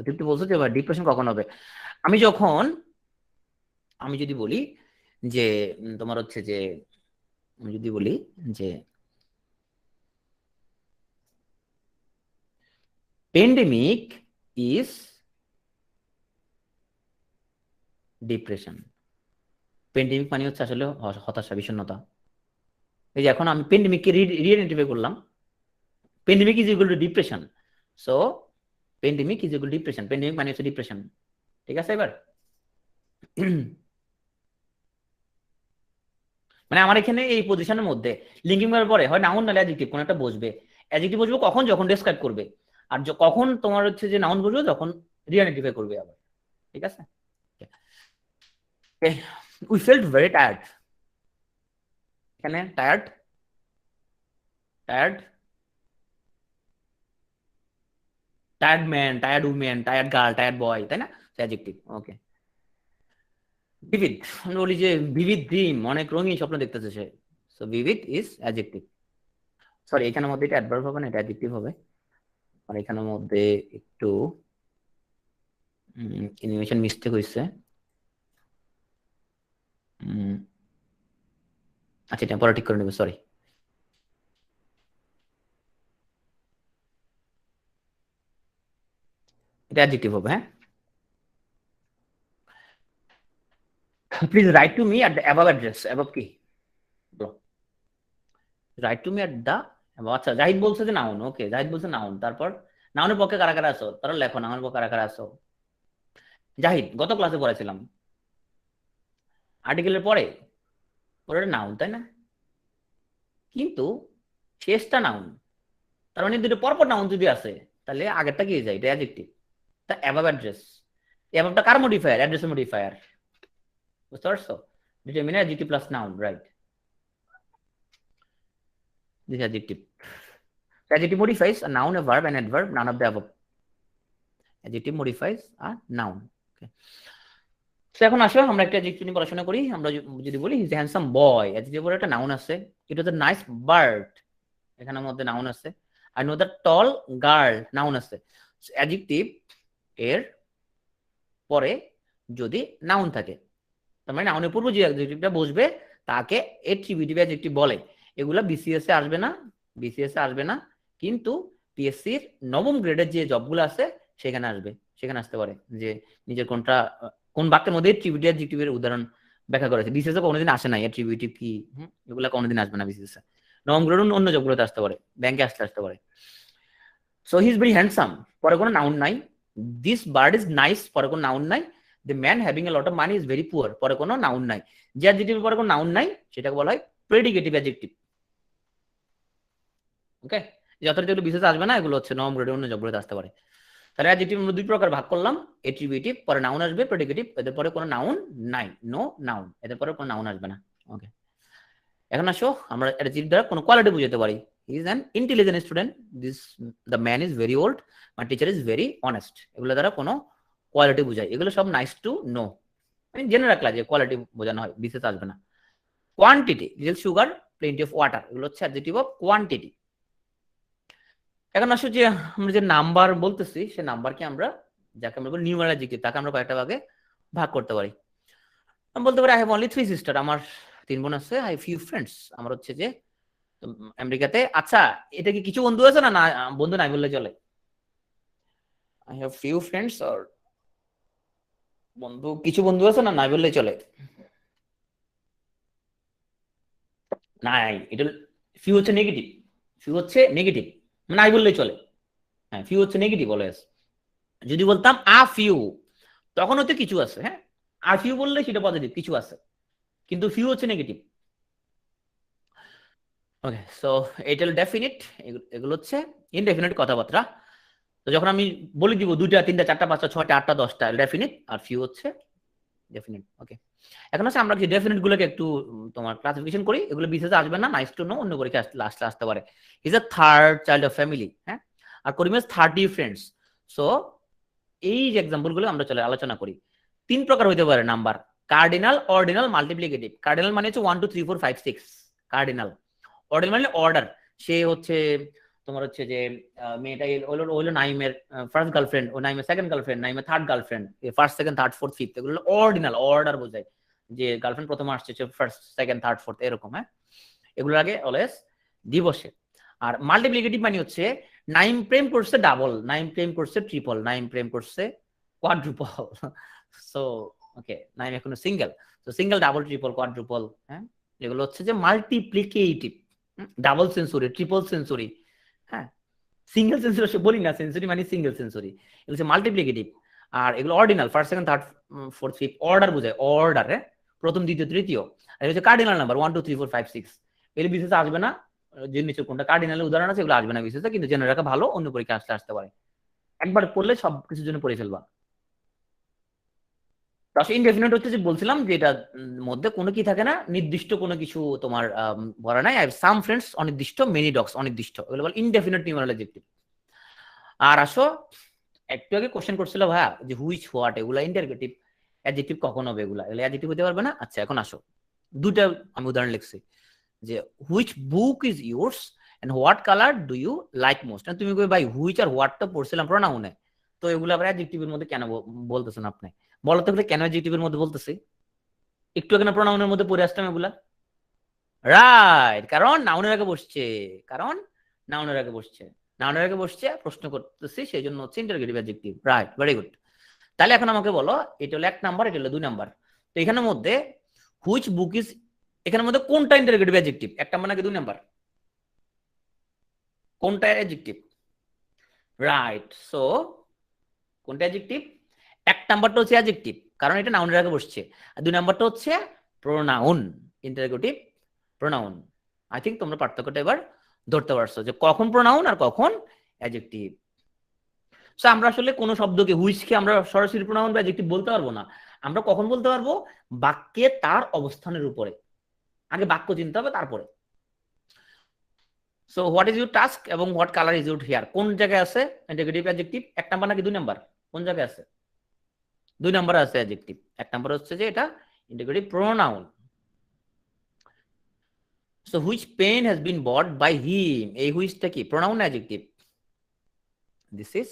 তৃপ্তি বলছো যে ডিপ্রেশন কখন হবে? আমি যখন, আমি যদি বলি যে তোমার হচ্ছে যে, আমি যদি বলি যে পেন্ডেমিক ইজ ডিপ্রেশন। পেন্ডেমিক মানে হচ্ছে আসলে হতাশা, বিষণ্ণতা। এই যে এখন আমি পেন্ডেমিককে রিআইডেন্টিফাই করলাম, pandemic is equal to depression. So pandemic is equal to depression, pandemic মানে হচ্ছে ডিপ্রেশন। ঠিক আছে? এবার মানে আমার এখানে এই পজিশনের মধ্যে লিঙ্কিং ভার্বের পরে হয় নাউন নাহলে অ্যাডজেক্টিভ, কোন একটা বসবে। অ্যাডজেক্টিভ বসবে কখন, যখন ডেসক্রাইব করবে, আর কখন তোমার হচ্ছে যে নাউন বসবে যখন রিআইডেন্টিফাই করবে আবার। ঠিক আছে? উই ফেল্ট ভেরি টায়ার্ড, এখানে tired, tired, tired man, tired women, tired girl, tired boy, তাই না? অ্যাডজেক্টিভ। ওকে, ভিভিড, আমরা বলি যে ভিভিড ড্রিম, অনেক রঙিন স্বপ্ন দেখতেছে সে। So vivid is adjective. Sorry, এখানের মধ্যে এটা অ্যাডভার্ব হবে না, এটা অ্যাডজেক্টিভ হবে। আর এখানের মধ্যে একটু অ্যানিমেশন মিস্টেক হয়েছে। আচ্ছা, এটা পরে ঠিক করে নেবে, সরি। এটা অ্যাডজেক্টিভ হবে, হ্যাঁ। Please write to me at the above address. Above কি write to me at the, আচ্ছা জাহিদ বলছে যে নাউন। ওকে, জাহিদ বলছে নাউন, তারপর নাউনের পক্ষে কারা কারা আছো তারা লেখো, নাউনের পক্ষে কারা কারা আছো। জাহিদ, গত ক্লাসে পড়াছিলাম আর্টিকেলের পরে পরে নাউন, তাই না? কিন্তু শেষটা নাউন, তার মানে দুটো পরপর নাউন যদি আছে তাহলে আগেরটা কি যায়, এটা অ্যাডজেক্টিভ। তা অ্যাবাভ অ্যাড্রেস, অ্যাবাভটা কার মডিফায়ার? অ্যাড্রেসের মডিফায়ার, বুঝতে পারছো? Determiner adjective plus noun, right? This adjective, adjective modifies a noun, a verb, an adverb, none of the above. Adjective modifies a noun. Okay. So এখন আসো আমরা একটা adjective নিয়ে পড়াশোনা করি। আমরা যদি বলি he is handsome boy, adjective পরে একটা নাউন আছে। ইট ওয়াজ আ নাইস বার্ড, এখানের মধ্যে নাউন আছে। I know the tall girl, noun আছে। অ্যাডজেক্টিভ এর পরে যদি নাউন থাকে, তার মানে নাউনের পূর্ব যে অ্যাডজেক্টিভটা বসবে তাকে এট্রিবিউটিভ অ্যাডজেক্টিভ বলে। এগুলা বিসিএস এ আসবে না, বিসিএস এ আসবে না, কিন্তু পিএসসির নবম গ্রেডের যে জবগুলো আছে সেখানে আসবে, সেখানে আসতে পারে যে নিজের কোনটা কোন বাক্যের মধ্যে এট্রিবিউটিভ অ্যাডজেক্টিভের উদাহরণ ব্যাখ্যা করেছে। বিসিএস এ কোনোদিন আসে না এট্রিবিউটিভ কি, এগুলা কোনোদিন আসবে না বিসিএস এ। নবম গ্রেড অন্য জবগুলোতে আসতে পারে, ব্যাংকে আসতে পারে। So he is very handsome, পরে কোনো নাউন নাই। দিস বার্ড ইজ নাইস, পরে কোনো নাউন নাই। The man having a lot of money is very poor, পরে কোনো নাউন নাই। যে অ্যাডজেক্টিভের পরে কোনো নাউন নাই সেটাকে বলা হয় প্রেডিকেটিভ অ্যাডজেক্টিভ। ওকে, যতটা যেগুলো বিশেষ আসবে না এগুলো হচ্ছে নবম গ্রেডের অন্য জবগুলোতে আসতে পারে। তাহলে অ্যাডজেক্টিভ আমরা দুই প্রকার ভাগ করলাম, এট্রিবিউটিভ পরে নাউন আসবে, প্রেডিকেটিভ এদের পরে কোনো নাউন নাই, নো নাউন, এদের পরে কোনো নাউন আসবে না। ওকে, এখন আসো আমরা অ্যাডজেক্টিভ দ্বারা কোনো কোয়ালিটি বুঝাতে পারি। He is an intelligent student, this the man is very old, my teacher is very honest, এগুলো দ্বারা কোনো কোয়ালিটি বোঝায়। এগুলো সব নাইস টু নো, আমি জেনে রাখলাম যে কোয়ালিটি বোঝানো হয়, বিশেষ আসবে না। Quantity, little sugar, plenty of water, এগুলো হচ্ছে অ্যাডজেক্টিভ অফ কোয়ান্টিটি। এখন আসো যে আমরা যে নাম্বার বলতেছি সে নাম্বারকে আমরা, যাকে আমরা বলি নিউমেরাল অ্যাডজেক্টিভ, তাকে আমরা কয়েকটা ভাগে ভাগ করতে পারি। আমি বলতে পারি আই হ্যাভ অনলি 3 সিস্টার, আমার 3 বোন আছে। আই হ্যাভ ফিউ ফ্রেন্ডস, আমার হচ্ছে যে আমেরিকাতে। আচ্ছা, এটা কি কিছু বন্ধু আছে না, না বন্ধু নাই বললে চলে? আই হ্যাভ ফিউ ফ্রেন্ডস আর বন্ধু, কিছু বন্ধু আছে না নাই বললে চলে? নাই, এটা ফিউ হচ্ছে নেগেটিভ, ফিউ হচ্ছে নেগেটিভ, নাই বললেই চলে। হ্যাঁ, ফিউ হচ্ছে নেগেটিভ অলওয়েজ। যদি বলতাম আ ফিউ তখন হচ্ছে কিছু আছে, হ্যাঁ। আ ফিউ বললে সেটা পজিটিভ, কিছু আছে, কিন্তু ফিউ হচ্ছে নেগেটিভ। ওকে, সো এটা হলো ডেফিনিট, এগুলো হচ্ছে ইনডেফিনিট কথাবার্তা। তো যখন আমি বলে দিব 2টা 3টা 4টা 5টা 6টা 8টা 10টা ডেফিনিট, আর ফিউ হচ্ছে ডেফিনিট। ওকে, এখন হচ্ছে আমরা কি ডেফিনিট গুলোকে একটু তোমার ক্লাসিফিকেশন করি। এগুলো বিশেষ আসবে না, নাইস টু নো, অন্য পরীক্ষা লাস্টে আসতে পারে। Is a third child of family, হ্যাঁ। আর করিম 30 ফ্রেন্ডস। সো এই যে এক্সাম্পল গুলো আমরা চলে আলোচনা করি। 3 প্রকার হইতে পারে number, cardinal, ordinal, multiplicative. Cardinal মানে হচ্ছে 1 2 3 4 5 6 কার্ডিনাল। অর্ডিনাল মানে অর্ডার, সে হচ্ছে তোমার হচ্ছে যে মেয়েটা হলো নাইমের ফার্স্ট গার্লফ্রেন্ড, ও নাইমের সেকেন্ড গার্লফ্রেন্ড, নাইমের third girlfriend, first second third fourth fifth, এগুলো অর্ডিনাল, অর্ডার বোঝায় যে গার্লফ্রেন্ড প্রথমে আসছে ফার্স্ট সেকেন্ড থার্ড ফোর্থ এরকম, হ্যাঁ। এগুলো আগে অলওয়েজ দিবসে। আর মাল্টিপ্লিকেটিভ মানে হচ্ছে নাইম প্রেম করছে ডাবল, নাইম প্রেম করছে ট্রিপল, নাইম প্রেম করছে কোয়াড্রুপল। সো ওকে, নাইম এখনো সিঙ্গেল, তো সিঙ্গেল ডাবল ট্রিপল কোয়াড্রুপল, হ্যাঁ। এগুলো হচ্ছে যে multiplicative, double century, triple century, হ্যাঁ। সিঙ্গেল সেঞ্চুরি বলি না, সেঞ্চুরি মানে সিঙ্গেল সেঞ্চুরি, এগুলো হচ্ছে মাল্টিপ্লিকেটিভ। আর এগুলো ordinal, first second third fourth fifth, order বোঝায়, অর্ডার, হ্যাঁ, প্রথম দ্বিতীয় তৃতীয়। আর হচ্ছে কার্ডিনাল নাম্বার 1 2 3 4 5 6, এগুলো বিশেষ আসবে না। যে নিচে কোনটা কার্ডিনালের উদাহরণ আছে এগুলো আসবে না বিশেষে, কিন্তু জেনে রাখা ভালো, অন্য পরীক্ষা আসতে পারে। একবার পড়লে সব কিছুর জন্য পড়ে ফেলবা। তাহলে ইনডেফিনিট হচ্ছে যে বলছিলাম যে এটা মধ্যে কোনো কি থাকে না, নির্দিষ্ট কোনো কিছু তোমার বলা নাই। আর সাম ফ্রেন্ডস অনির্দিষ্ট, মেনি ডগস অনির্দিষ্ট, এগুলো বল ইনডেফিনিট নিউমেরাল অ্যাডজেক্টিভ। আর আসো, একটু আগে কোশ্চেন করছিল ভাইয়া যে হুইচ হোয়াট, এগুলা ইন্টারগেটিভ অ্যাডজেক্টিভ কখন হবে, এগুলা অ্যাডজেক্টিভ হতে পারবে না। আচ্ছা, এখন আসো, দুটা আমি উদাহরণ লিখছি যে which book is yours and what colour do you like most. তুমি কই ভাই হুইচ আর হোয়াট তো পড়ছিলাম প্রোনাউনে, তো এগুলো আবার অ্যাডজেক্টিভের মধ্যে কেন বলতেছেন আপনি? বলতে গেলে কেন অ্যাডজেক্টিভের মধ্যে বলতেছি? একটু আগে না প্রোনাউনের মধ্যে পড়ে আসতাম এগুলা। রাইট, কারণ নাউনের আগে বসছে, কারণ নাউনের আগে বসছে, নাউনের আগে বসছে, প্রশ্ন করতেছি সেই জন্য হচ্ছে interrogative adjective. Right, very good. তাহলে এখন আমাকে বলো, এটা হলো 1 নাম্বার, এটা হলো 2 নাম্বার। তো এখানের মধ্যে হুইচ বুক ইজ, এখানের মধ্যে কোনটা ইন্টারগেটিভ অ্যাডজেক্টিভ? 1 নাম্বার নাকি 2 নাম্বার? কোনটা অ্যাডজেক্টিভ? রাইট, সো কোনটা অ্যাডজেক্টিভ? 1 নাম্বারটা হচ্ছে অ্যাডজেক্টিভ, কারণ এটা নাউনের আগে বসছে। আর 2 নাম্বারটা হচ্ছে pronoun, interrogative pronoun. I think তোমরা পার্থক্যটা এবার ধরতে পারছো যে কখন প্রোনাউন আর কখন অ্যাডজেক্টিভ। সো আমরা আসলে কোন শব্দকে হুইচকে আমরা সরাসরি প্রোনাউন বা অ্যাডজেক্টিভ বলতে পারবো না। আমরা কখন বলতে পারবো? বাক্যে তার অবস্থানের উপরে, আগে বাক্য চিনতে হবে তারপরে। So what is your task এবং what colour is your hair কোন জায়গায় আছে ইন্টারগেটিভ অ্যাডজেক্টিভ? 1 নাম্বার নাকি 2 নাম্বার? কোন জায়গায় আছে? 2 নাম্বারে আছে অ্যাডজেক্টিভ। 1 নাম্বার হচ্ছে যে এটা interrogative pronoun. So which pen has been bought by him, এই হুইচটা কি pronoun adjective? This is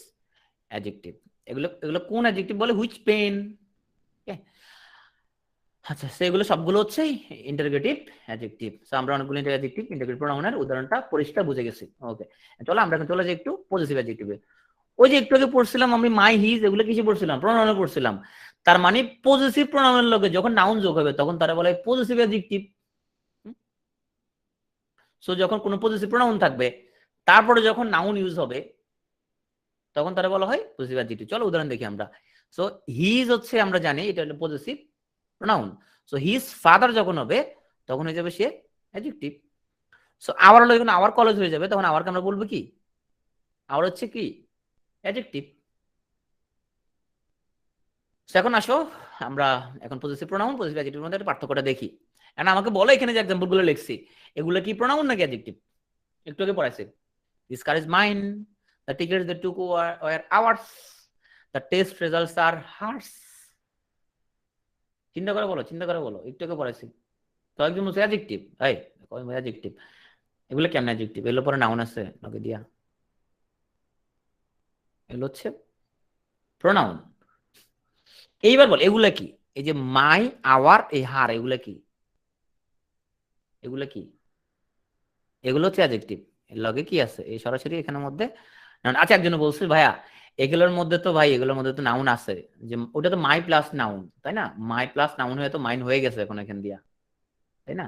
adjective. এগুলো এগুলো কোন অ্যাডজেক্টিভ বলে? Which pen. আচ্ছা, সেগুলো সবগুলো হচ্ছে ইন্টারোগেটিভ অ্যাডজেক্টিভ। সো আমরা অনেকগুলো অ্যাডজেক্টিভ ইন্টারোগেটিভ প্রোনাউনের উদাহরণটা পরিষ্কার বুঝে গেছি। ওকে, চলো আমরা এখন চলে যাই একটু পজিটিভ অ্যাডজেক্টিভে। ওই যে একটু আগে পড়ছিলাম আমি মাই হিজ, এগুলো কিসে পড়ছিলাম? প্রোনাউনে পড়ছিলাম। তার মানে পজিটিভ প্রোনাউনের লগে যখন নাউন যোগ হবে তখন তারা বলে পজিটিভ অ্যাডজেক্টিভ। সো যখন কোনো পজিটিভ প্রোনাউন থাকবে তারপরে যখন নাউন ইউজ হবে তখন তারা বলা হয় পজিটিভ অ্যাডজেক্টিভ। চলো উদাহরণ দেখি আমরা। সো হিজ হচ্ছে আমরা জানি এটা হলো positive pronoun. So his father যখন হবে তখন হয়ে যাবে সে অ্যাডজেক্টিভ। সো আওয়ার হলো যখন আওয়ার কলেজ হয়ে যাবে তখন আওয়ারকে আমরা বলবো কি? আওয়ার হচ্ছে কি? অ্যাডজেক্টিভ। এখন আসো আমরা এখন পজিটিভ প্রোনাউন পজিটিভ অ্যাডজেক্টিভের মধ্যে একটা পার্থক্যটা দেখি। এখন আমাকে বলো এখানে যে এক্সাম্পল গুলো লিখছি এগুলো কি প্রোনাউন নাকি অ্যাডজেক্টিভ? একটু আগে পড়াইছি। This car is mine. The tickets they took were ours. The test results are hers. চিন্তা করে বলো, চিন্তা করে বলো, একটু আগে পড়াইছি। তো একদম হচ্ছে অ্যাডজেক্টিভ। এই অ্যাডজেক্টিভ, এগুলো কেমন অ্যাডজেক্টিভ? এগুলো পরে নাউন আছে নাকি দিয়া? এগুলো হচ্ছে প্রোনাউন। এইবার বল এগুলা কি? এই যে মাই, আওয়ার, এই হার, এগুলা কি? এগুলা কি? এগুলো হচ্ছে অ্যাডজেক্টিভ। এর লগে কি আছে? এই সরাসরি এখানের মধ্যে। আচ্ছা, একজন বলছে ভাইয়া এগুলোর মধ্যে তো ভাই এগুলোর মধ্যে তো নাউন আছে, যে ওটা তো মাই প্লাস নাউন, তাই না? মাই প্লাস নাউন হয়ে তো মাইন হয়ে গেছে এখন এখান দিয়া, তাই না?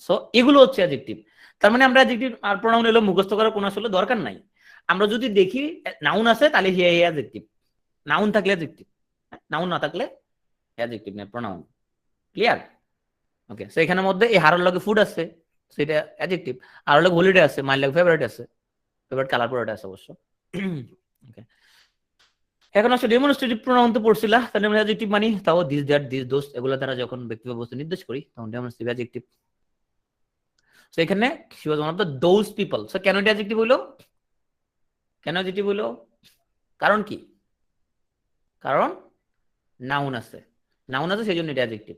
সো এগুলো হচ্ছে অ্যাডজেক্টিভ। তার মানে আমরা অ্যাডজেক্টিভ আর প্রোনাউন এলো মুখস্থ করার কোনো আসলে দরকার নাই। আমরা যদি দেখি নাউন আছে তাহলে হি অ্যাডজেক্টিভ, নাউন থাকলে অ্যাডজেক্টিভ, নাউন না থাকলে অ্যাডজেক্টিভ না, প্রোনাউন। ক্লিয়ার? ওকে, সো এখানের মধ্যে এই হারের লগে ফুড আছে, সেটা অ্যাডজেক্টিভ। আর লগে হলিডে আছে, মাইর লগে ফেভারিট আছে, ফেভারিট কালার পরে আছে অবশ্য। ওকে, এখন আসলে ডেমনস্ট্রেটিভ প্রোনাউন তো পড়ছিলা, তাহলে আমরা অ্যাডজেক্টিভ মানি তাও দিস দ্যাট দিস দোস, এগুলো দ্বারা যখন ব্যক্তি বা বস্তু নির্দেশ করি তখন ডেমনস্ট্রেটিভ অ্যাডজেক্টিভ। সো এখানে she was one of the those people. So কেন এটা অ্যাডজেক্টিভ হলো? কেন অ্যাডজেক্টিভ হলো? কারণ কি? কারণ নাউন আছে, নাউন আছে সেই জন্য এটা অ্যাডজেক্টিভ।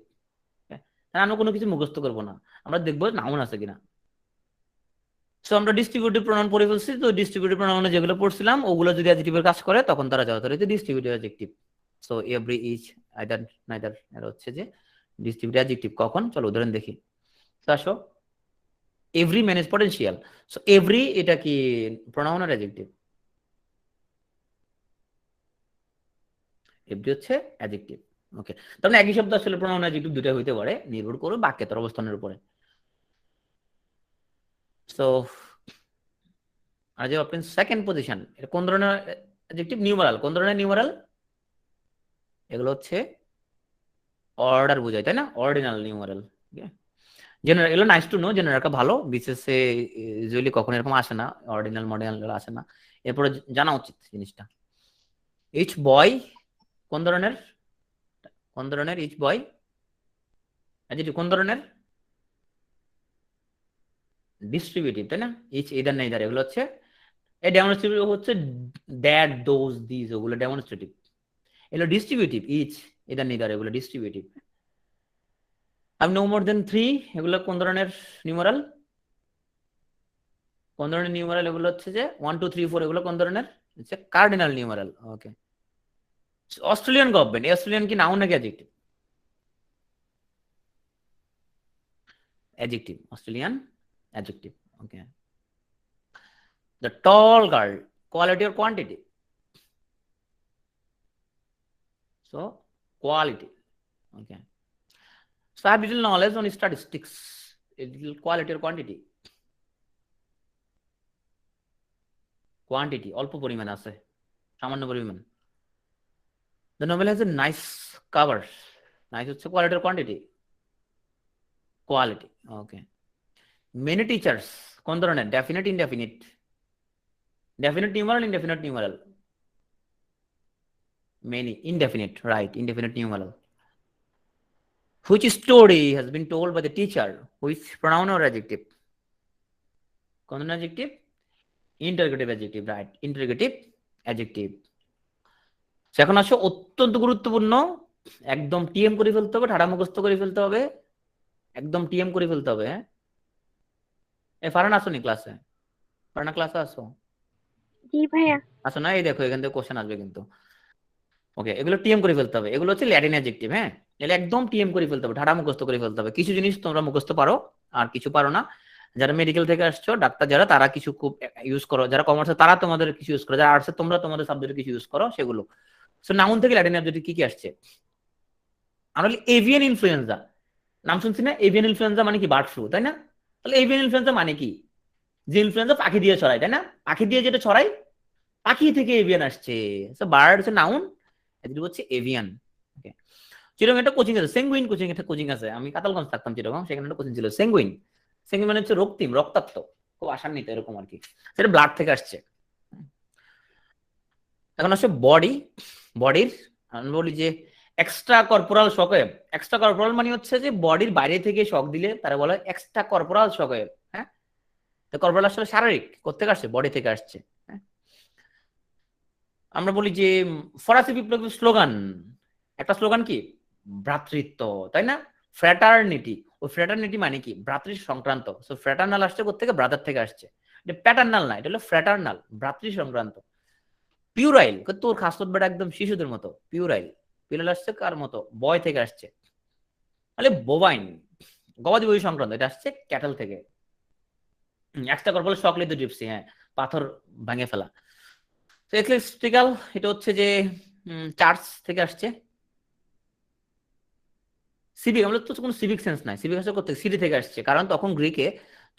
আমরা কোনো কিছু মুখস্থ করবো না, আমরা দেখবো নাউন আছে কিনা। সো আমরা ডিস্ট্রিবিউটিভ প্রোনাউন পড়ে ফেলছি। তো ডিস্ট্রিবিউটিভ প্রোনাউনে যেগুলো পড়ছিলাম ওগুলো যদি অ্যাডজেক্টিভের কাজ করে তখন তারা যথারীতি distributive adjective. So every, each, either, neither, এরা হচ্ছে যে ডিস্ট্রিবিউটিভ অ্যাডজেক্টিভ। কখন? চলো উদাহরণ দেখি। তো আসো, every man is potential. So every এটা কি প্রোনাউন আর অ্যাডজেক্টিভ? এভরি হচ্ছে অ্যাডজেক্টিভ। ওকে, তার মানে একই শব্দ আসলে প্রোনাউন অ্যাডজেক্টিভ দুটো হইতে পারে, নির্ভর করে বাক্যের অবস্থানের উপরে। সো আর যে আপনি সেকেন্ড পজিশন, এটা কোন ধরনের অ্যাডজেক্টিভ? নিউমারাল। কোন ধরনের নিউমারাল? এগুলো হচ্ছে অর্ডার বোঝায়, তাই না? Ordinal numeral. জেনারেল, এগুলো নাইস টু নো, জেনে রাখা ভালো। বিসিএসে ইউজুয়ালি কখনো এরকম আসে না, অর্ডিনাল মডিনাল আসে না, এরপরে জানা উচিত জিনিসটা। ইচ বয় কোন ধরনের? কোন ধরনের ইচ বয় অ্যাডজেক্টিভ? কোন ধরনের? ডিস্ট্রিবিউটিভ, তাই না? ইচ, ইদার, নেইদার, এগুলো হচ্ছে এই ডেমনস্ট্রেটিভ হচ্ছে দ্যাট, দোজ, দিস, ওগুলো ডেমনস্ট্রেটিভ। এগুলো ডিস্ট্রিবিউটিভ, ইচ, ইদার, নেইদার, এগুলো ডিস্ট্রিবিউটিভ। আমি নো মোর দেন 3, এগুলো কোন ধরনের নিউমারাল? কোন ধরনের নিউমারাল? এগুলো হচ্ছে যে 1 2 3 4, এগুলো কোন ধরনের? হচ্ছে কার্ডিনাল নিউমারাল। ওকে, অস্ট্রেলিয়ান গভর্নমেন্ট, অস্ট্রেলিয়ান কি নাউন নাকি adjective? Adjective, Australian adjective. Okay, the tall girl, quality or quantity? So quality. Okay, so I have little knowledge on statistics, little quality or quantity? Quantity, অল্প পরিমাণ আছে, সামান্য পরিমাণ। The novel has a nice cover. Nice হচ্ছে quality or quantity? Quality. Okay, many teachers কোন ধরনের? Definite, indefinite? Definite numeral, indefinite numeral? Many, indefinite, right, indefinite numeral. Which story has been told by the teacher? Which pronoun or adjective? কোন adjective? Interrogative adjective, right, interrogative adjective. এখন আসো অত্যন্ত গুরুত্বপূর্ণ, একদম TM করে ফেলতে হবে, ঠাড়া মুখস্থ করে ফেলতে হবে, একদম টিএম করে ফেলতে হবে। হ্যাঁ, ফারহান আসো নি ক্লাসে? ফারহানা ক্লাসে আসো? জি ভাইয়া। আচ্ছা না, এই দেখো এখান থেকে কোশ্চেন আসবে কিন্তু। ওকে, এগুলো টিএম করে ফেলতে হবে, এগুলো হচ্ছে ল্যাটিন অ্যাডজেক্টিভ। হ্যাঁ, এগুলো একদম টিএম করে ফেলতে হবে, ঢাড়া মুখস্থ করে ফেলতে হবে। কিছু জিনিস তোমরা মুখস্থ পারো আর কিছু পারো না। যারা মেডিকেল থেকে আসছো, ডাক্তার যারা, তারা কিছু খুব ইউজ করো, যারা কমার্সে তারা তোমাদের কিছু ইউজ করো, যারা আর্টসে তোমরা তোমাদের সাবজেক্টে কিছু ইউজ করো সেগুলো। সো নাউন থেকে ল্যাটিন অ্যাডজেক্টিভ কি কি আসছে? আমরা এভিয়ান ইনফ্লুয়েঞ্জা নাম শুনছি না? এভিয়ান ইনফ্লুয়েঞ্জা মানে কি? বার্ড ফ্লু, তাই না? তাহলে এভিয়ান ইনফ্লুয়েঞ্জা মানে কি? যে ইনফ্লুয়েঞ্জা পাখি দিয়ে ছড়ায়, তাই না? পাখি দিয়ে যেটা ছড়ায়, পাখি থেকে এভিয়ান আসছে। বার্ড হচ্ছে নাউন, এদিকে হচ্ছে এভিয়ান। ওকে, চিরং একটা কোচিং আছে, সেঙ্গুইন কোচিং, একটা কোচিং আছে, আমি কাতালগঞ্জ থাকতাম চিরং, সেখানে একটা কোচিং ছিল সেঙ্গুইন। সেঙ্গুইন মানে হচ্ছে রক্তিম, রক্তাক্ত, খুব আশান্বিত এরকম আর কি। সেটা ব্লাড থেকে আসছে। এখন আসছে বডি। বডির আমি বলি যে extra corporal shockwave. Extra corporal মানে হচ্ছে যে বডির বাইরে থেকে শক দিলে তারা বলে এক্সট্রা কর্পোরাল শকওয়েভ। হ্যাঁ, তো কর্পোরাল আসলে শারীরিক, কোথেকে আসছে? বডি থেকে আসছে। হ্যাঁ, আমরা বলি যে ফরাসি বিপ্লবের স্লোগান, একটা স্লোগান কি? ভ্রাতৃত্ব, তাই না? ফ্র্যাটার্নিটি। ওই ফ্র্যাটার্নিটি মানে কি? ভ্রাতৃ সংক্রান্ত। সো ফ্র্যাটার্নাল আসছে কোথেকে? ব্রাদার থেকে আসছে। এটা প্যাটার্নাল না, এটা হলো ফ্র্যাটার্নাল, ভ্রাতৃ সংক্রান্ত। পিউরাইল, তোর খাসত বেটা একদম শিশুদের মতো। পিউরাইল, পিউরাইল আসছে কার মতো? বয় থেকে আসছে। তাহলে বোভাইন, গবাদি পশু সংক্রান্ত, এটা আসছে ক্যাটেল থেকে। একটা কর্পোরাল শক লিড জিপসি, হ্যাঁ, পাথর ভাঙে ফেলা। এক্লেসটিক্যাল, এটা হচ্ছে যে চার্চ থেকে আসছে। সিভিক, আমাদের তো কোনো সিভিক সেন্স নাই, সিভিক আসলে করতে সিটি থেকে আসছে, কারণ তখন গ্রিকে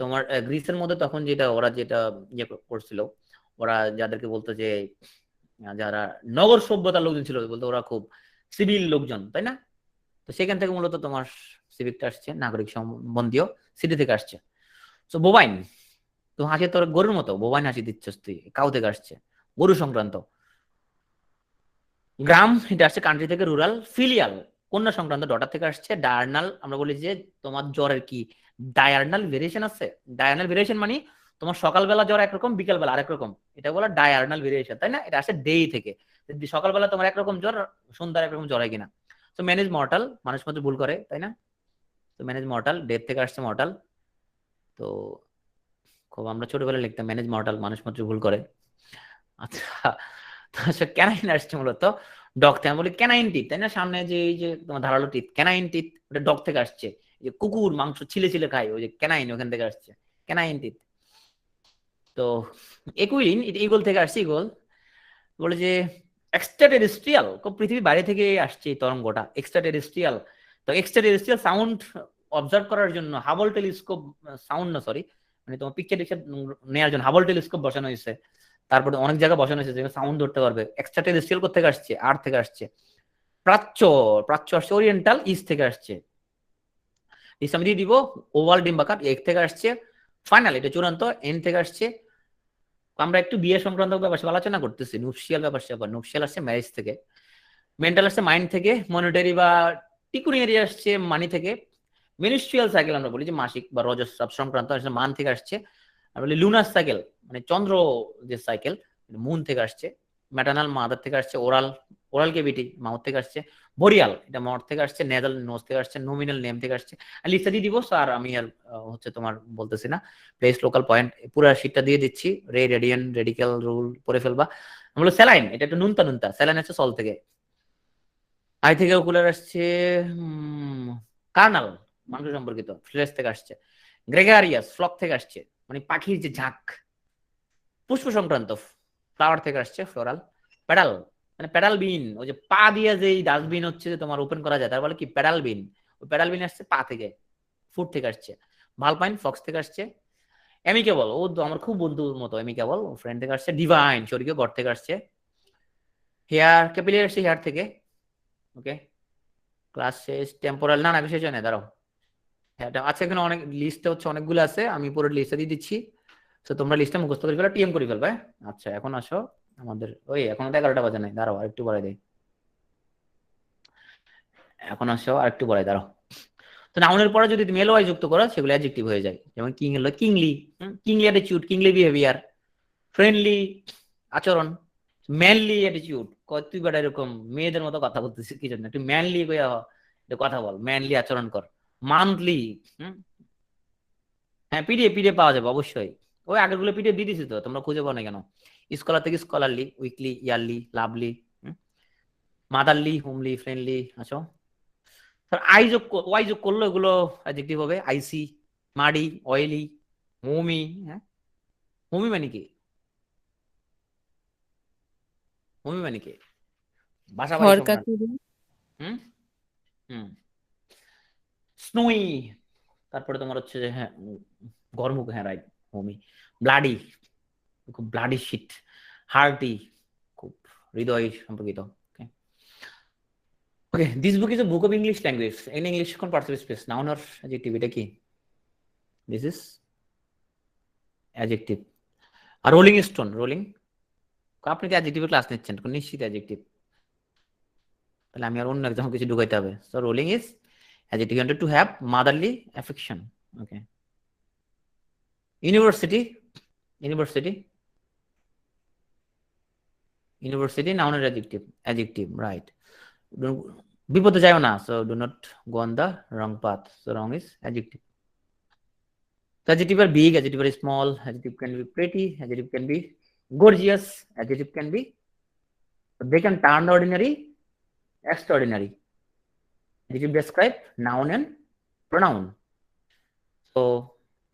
তোমার গ্রিসের মধ্যে তখন যেটা ওরা যেটা ইয়ে করছিল, ওরা যাদেরকে বলতো যে যারা নগর সভ্যতার লোকজন ছিল, বলতো ওরা খুব সিভিল লোকজন, তাই না? তো সেখান থেকে মূলত তোমার সিভিকটা আসছে, নাগরিক সম্বন্ধীয়, সিটি থেকে আসছে। তো বোবাইন, তো হাসি তোর গরুর মতো, বোবাইন হাসি দিচ্ছস তুই, কাউ থেকে আসছে, গরু সংক্রান্ত। গ্রাম, এটা আসছে কান্ট্রি থেকে। রুরাল, ফিলিয়াল, কন্যা সংক্রান্ত, ডটার থেকে আসছে। ডায়ারনাল, আমরা বলি যে তোমার জ্বরের কি ডায়ারনাল ভেরিয়েশন আছে। ডায়ারনাল ভেরিয়েশন মানে তোমার সকালবেলা জ্বর একরকম, বিকালবেলা আরেক রকম, এটা বলা ডায়ারনাল ভেরিয়েশন, তাই না? এটা আসে ডে থেকে। সকালবেলা তোমার একরকম জ্বর, সন্ধ্যার একরকম জ্বর হয় কিনা। তো ম্যানেজ মর্টাল, মানুষ মাত্র ভুল করে, তাই না? তো ম্যানেজ মর্টাল, ডেথ থেকে আসছে মর্টাল। তো খুব আমরা ছোটবেলায় লিখতাম ম্যানেজ মর্টাল, মানুষ মাত্র ভুল করে। আচ্ছা, ক্যানাইন আসছে মূলত ডগ থেকে। আমি বলি ক্যানাইন টিথ, তাই না? সামনে যে এই যে তোমার ধারালো টিথ, ক্যানাইন টিথ, ওটা ডগ থেকে আসছে। যে কুকুর মাংস ছিলে ছিলে খায়, ওই যে ক্যানাইন, ওখান থেকে আসছে ক্যানাইন টিথ। তো একুইন, এটা ইগল থেকে আসছে। ইগল বলে যে এক্সট্রা টেরেস্ট্রিয়াল, পৃথিবীর বাইরে থেকে আসছে এই তরঙ্গটা, এক্সট্রা টেরেস্ট্রিয়াল। তো এক্সট্রা টেরেস্ট্রিয়াল সাউন্ড অবজার্ভ করার জন্য হাবল টেলিস্কোপ, সাউন্ড না সরি, মানে তোমার পিকচার টিকচার নেওয়ার জন্য হাবল টেলিস্কোপ বসানো হয়েছে। তারপরে অনেক জায়গায় বসানো হয়েছে যেখানে সাউন্ড ধরতে পারবে। এক্সট্রা টেরেস্ট্রিয়াল কোথেকে আসছে? আর্থ থেকে আসছে। প্রাচ্য, প্রাচ্য আসছে ওরিয়েন্টাল, ইস্ট থেকে আসছে। ইস্ট আমি দিয়ে দিব ওভাল ডিম্বাকার, এক থেকে আসছে। ফাইনাল, এটা চূড়ান্ত, এন থেকে আসছে। আমরা একটু বিয়ে সংক্রান্ত ব্যাপার আলোচনা করতেছি, নুপশিয়াল ব্যাপার স্যাপার। নুপশিয়াল আসছে ম্যারেজ থেকে। মেন্টাল আসছে মাইন্ড থেকে। মনিটারি বা টিকুনিয়ারি আসছে মানি থেকে। মিনিস্ট্রিয়াল সাইকেল আমরা বলি যে মাসিক বা রজস্রাব সংক্রান্ত, আসলে মান থেকে আসছে। আমরা বলি লুনার সাইকেল, মানে চন্দ্র যে সাইকেল, মুন থেকে আসছে। ম্যাটার্নাল, মাদার থেকে আসছে। ওরাল, ওরাল কেভিটি, মাউথ থেকে আসছে। বরিয়াল, এটা মর থেকে আসছে। নেজাল, নোজ থেকে আসছে। নমিনাল, নেম থেকে আসছে। লিস্টটা দিয়ে দিব স্যার, আমি আর হচ্ছে তোমার বলতেছি না। প্লেস, লোকাল পয়েন্ট, পুরো শীটটা দিয়ে দিচ্ছি। রে, রেডিয়ান, রেডিক্যাল, রুল পড়ে ফেলবা। আমরা স্যালাইন, এটা একটু নুনতা নুনতা। স্যালাইন আসছে সল থেকে। আই থেকে ওকুলার আসছে। কার্নাল, মাংস সম্পর্কিত, ফ্লেশ থেকে আসছে। গ্রেগারিয়াস, ফ্লক থেকে আসছে, মানে পাখির যে ঝাঁক। পুষ্প সংক্রান্ত, ফ্লাওয়ার থেকে আসছে, ফ্লোরাল। প্যাডাল, মানে প্যাডাল বিন, ওই যে পা দিয়ে যে ডাস্টবিন হচ্ছে যে তোমার ওপেন করা যায়, তার বলে কি প্যাডাল বিন। ওই প্যাডাল বিন আসছে পা থেকে, ফুট থেকে আসছে। ভালপাইন, ফক্স থেকে আসছে। এমিকেবল, ও তো আমার খুব বন্ধুর মতো, এমিকেবল, ফ্রেন্ড থেকে আসছে। ডিভাইন, স্বর্গীয়, গড থেকে আসছে। হেয়ার, ক্যাপিলারি আসছে হেয়ার থেকে। ওকে, ক্লাস শেষ। টেম্পোরাল, না না শেষ হয় না, দাঁড়াও। হ্যাঁ, আচ্ছা, এখানে অনেক লিস্টে হচ্ছে, অনেকগুলো আছে, আমি পুরো লিস্টটা দিয়ে দিচ্ছি। তো তোমরা লিস্টটা মুখস্থ করে ফেলো, টিএম করে ফেলবে। আচ্ছা, এখন আসো আমাদের, ওই এখন তো 11টা বাজে নাই, দাঁড়াও আরেকটু বড়াই দেয়। এখন আসো আরেকটু বড়াই, দাঁড়াও। তো নাউনের পরে যদি তুমি এলওয়াই যুক্ত করো, সেগুলো অ্যাডজেক্টিভ হয়ে যায়। যেমন কিং হলো কিংলি, কিংলি অ্যাটিটিউড, কিংলি বিহেভিয়ার। ফ্রেন্ডলি, আচরণ। ম্যানলি অ্যাটিটিউড, তুই বেটা এরকম মেয়েদের মতো কথা বলতেছিস কি জন্য, তুই ম্যানলি কথা বল, ম্যানলি আচরণ কর। মান্থলি, হ্যাঁ, পিডিএফ পিডিএফ পাওয়া যাবে অবশ্যই। ওই আগের গুলো পিডিএফ দিয়ে দিছি তো, তোমরা খুঁজে পাও না কেন? স্কলার থেকে scholarly, weekly, yearly, lovely, motherly, homely, friendly. আচ্ছা, আই যোগ ওয়াই যোগ করলো, এগুলো অ্যাডজেক্টিভ হবে। আইসি, মাডি, অয়েলি, মোমি। হ্যাঁ, মোমি মানে কি? মোমি মানে কি? বাসা বাড়ি সম্রাট। হরকাতুরি। হুম হুম স্নোই। তারপরে তোমার হচ্ছে যে হ্যাঁ গরমুখ, হ্যাঁ রাইট, হোমি। ব্লাডি, খুব ব্লাডি শিট। হার্টি, খুব হৃদয় সম্পর্কিত। Okay, this book is a book of English language. In English কোন participate space, noun or adjective? এটা কি? This is adjective. আর রোলিং স্টোন, রোলিং, আপনি তো অ্যাডজেক্টিভের ক্লাস নিচ্ছেন, নিশ্চিত অ্যাডজেক্টিভ। তাহলে আমি আর অন্য একজন কিছু ঢুকাইতে হবে। So rolling is adjective, wanted to have motherly affection. Okay. University, university, university নাউনের অ্যাডজেক্টিভ, অ্যাডজেক্টিভ রাইট। বিপদে যাও না, so do not go on the wrong path, so wrong is adjective. Adjective are big, adjective are small, adjective can be pretty, adjective can be gorgeous, adjective can be, they can turn the ordinary extraordinary. Adjective describe noun and pronoun. So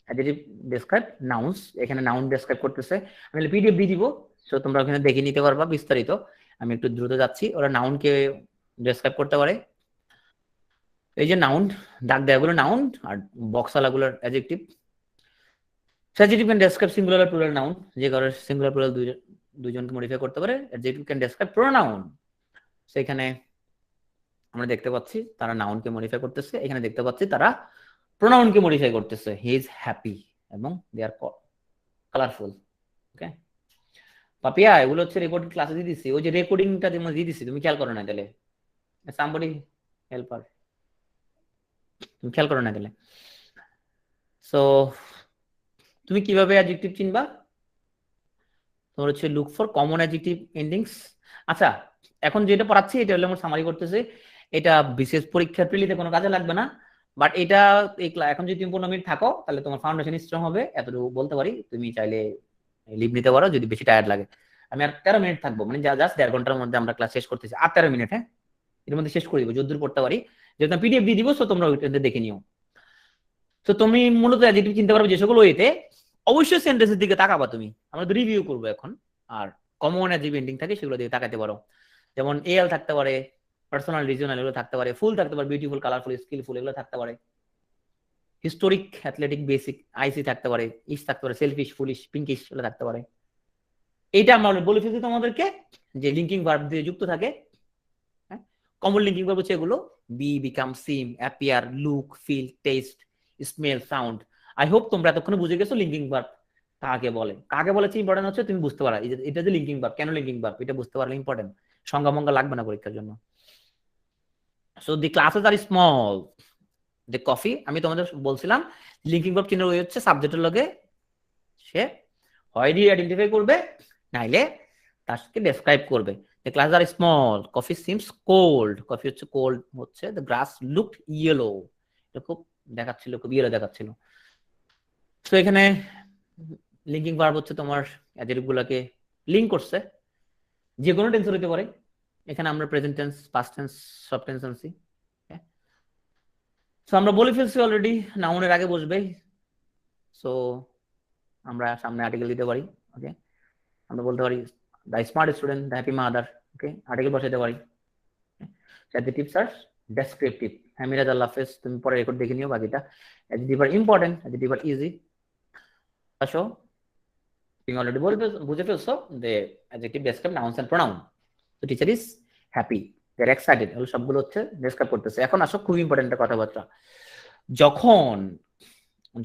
adjective describe nouns, এখানে noun describe করতেছে। আমি PDF দিয়ে দিব, so তোমরা ওখানে দেখে নিতে পারবা বিস্তারিত। আমি একটু দ্রুত যাচ্ছি। ওরা নাউনকে ডেসক্রাইব করতে পারে। এই যে নাউন, দাগ দেওয়াগুলো নাউন, আর বক্সালাগুলোর adjective. Adjective can describe singular or plural noun, যে কারণে সিঙ্গুলার প্লুরাল দুইজনকে মডিফাই করতে পারে। Adjective can describe pronoun, সেখানে আমরা দেখতে পাচ্ছি তারা নাউনকে মডিফাই করতেছে, এখানে দেখতে পাচ্ছি তারা প্রোনাউনকে মডিফাই করতেছে। হি ইজ হ্যাপি এবং দে আর কালারফুল। ওকে পাপিয়া, এগুলো হচ্ছে রেকর্ডিং ক্লাসে দিয়ে দিছি। ওই যে রেকর্ডিংটা দিয়ে দিছি, তুমি খেয়াল করো না তাহলে? সামবডি হেল্পার, তুমি খেয়াল করো না তাহলে? সো তুমি কিভাবে অ্যাডজেক্টিভ চিনবা? তোমার হচ্ছে look for common adjective endings. আচ্ছা, এখন যেটা পড়াচ্ছি এটা হলো আমার সামারি করতেছে। এটা বিশেষ পরীক্ষার প্রিলিতে কোনো কাজে লাগবে না, বাট এটা এখন যদি তুমি 15 মিনিট থাকো তাহলে তোমার ফাউন্ডেশন স্ট্রং হবে, এতটুকু বলতে পারি। তুমি চাইলে লিভ নিতে পারো যদি বেশি টায়ার্ড লাগে। আমি আর 13 মিনিট থাকবো, মানে জাস্ট 1.5 ঘন্টার মধ্যে আমরা ক্লাস শেষ করতেছি। আর 13 মিনিট, হ্যাঁ, এর মধ্যে শেষ করে দিব যতদূর পড়তে পারি। যেহেতু পিডিএফ দিয়ে দিব, সো তোমরা ওইটাতে দেখে নিও। তো তুমি মূলত অ্যাডজেক্টিভ চিনতে পারবে যে সকল ওয়েতে। অবশ্যই সেন্টেন্সের দিকে তাকাবা তুমি, আমরা তো রিভিউ করবো এখন। আর কমন অ্যাডজেক্টিভ এন্ডিং থাকে সেগুলো দিকে তাকাতে পারো। যেমন এল থাকতে পারে, পার্সোনাল, রিজিওনাল, এগুলো থাকতে পারে। ফুল থাকতে পারে, বিউটিফুল, কালারফুল, স্কিলফুল, এগুলো থাকতে পারে। হিস্টোরিক, অ্যাথলেটিক, বেসিক, আইসি থাকতে পারে। ইস থাকতে পারে, সেলফিশ, ফুলিশ, পিঙ্কিশ, এগুলো থাকতে পারে। এইটা আমরা বলে ফেলছি তোমাদেরকে যে লিঙ্কিং ভার্ব দিয়ে যুক্ত থাকে। কমন লিঙ্কিং ভার্ব হচ্ছে এগুলো: be, become, seem, appear, look, feel, taste, smell, sound. I hope তোমরা এতক্ষণ বুঝে গেছো লিঙ্কিং ভার্ব কাকে বলে। কাকে বলে ইম্পর্টেন্ট হচ্ছে তুমি বুঝতে পারো এটা যে লিঙ্কিং ভার্ব, কেন লিঙ্কিং ভার্ব, এটা বুঝতে পারলে ইম্পর্টেন্ট। সংজ্ঞা মঙ্গা লাগবে না পরীক্ষার জন্য। So the classes are small, the coffee. আমি তোমাদের বলছিলাম লিঙ্কিং ভার্ব চিহ্ন হচ্ছে সাবজেক্টের লগে সে হয় আইডেন্টিফাই করবে, নাইলে তার সাথে ডেসক্রাইব করবে। The clouds are small. Coffee seems cold. Coffee হচ্ছে cold হচ্ছে। The grass looked yellow. এটা খুব দেখাচ্ছিল, খুব ইয়েলো দেখাচ্ছিল। তো এখানে লিঙ্কিং ভার্ব হচ্ছে তোমার অ্যাডজেক্টিভ গুলোকে লিঙ্ক করছে, যে কোনো টেন্সর হতে পারে। এখানে আমরা প্রেজেন্ট টেন্স, পাস্ট টেন্স, সব টেন্স আনছি। সো আমরা বলে ফেলছি অলরেডি নাউনের আগে বসবে। সো আমরা সামনে আর্টিকেল দিতে পারি। ওকে, আমরা বলতে পারি the smart student, the happy mother. Okay, article বসাইতে পারি। অ্যাডজেক্টিভস আর ডেসক্রিপটিভ। হ্যাঁ মিরাজ, আল্লাহ হাফেজ, তুমি পরে রেকর্ড দেখে নিও বাকিটা। অ্যাডজেক্টিভ আর ইম্পর্টেন্ট, অ্যাডজেক্টিভ আর ইজি। আসো, তুমি অলরেডি বুঝে ফেলছো যে adjective describe nouns and pronoun. তো teacher is happy, they are excited, এগুলো সবগুলো হচ্ছে ডেসক্রাইব করতেছে। এখন আসো খুব ইম্পর্টেন্ট একটা কথাবার্তা। যখন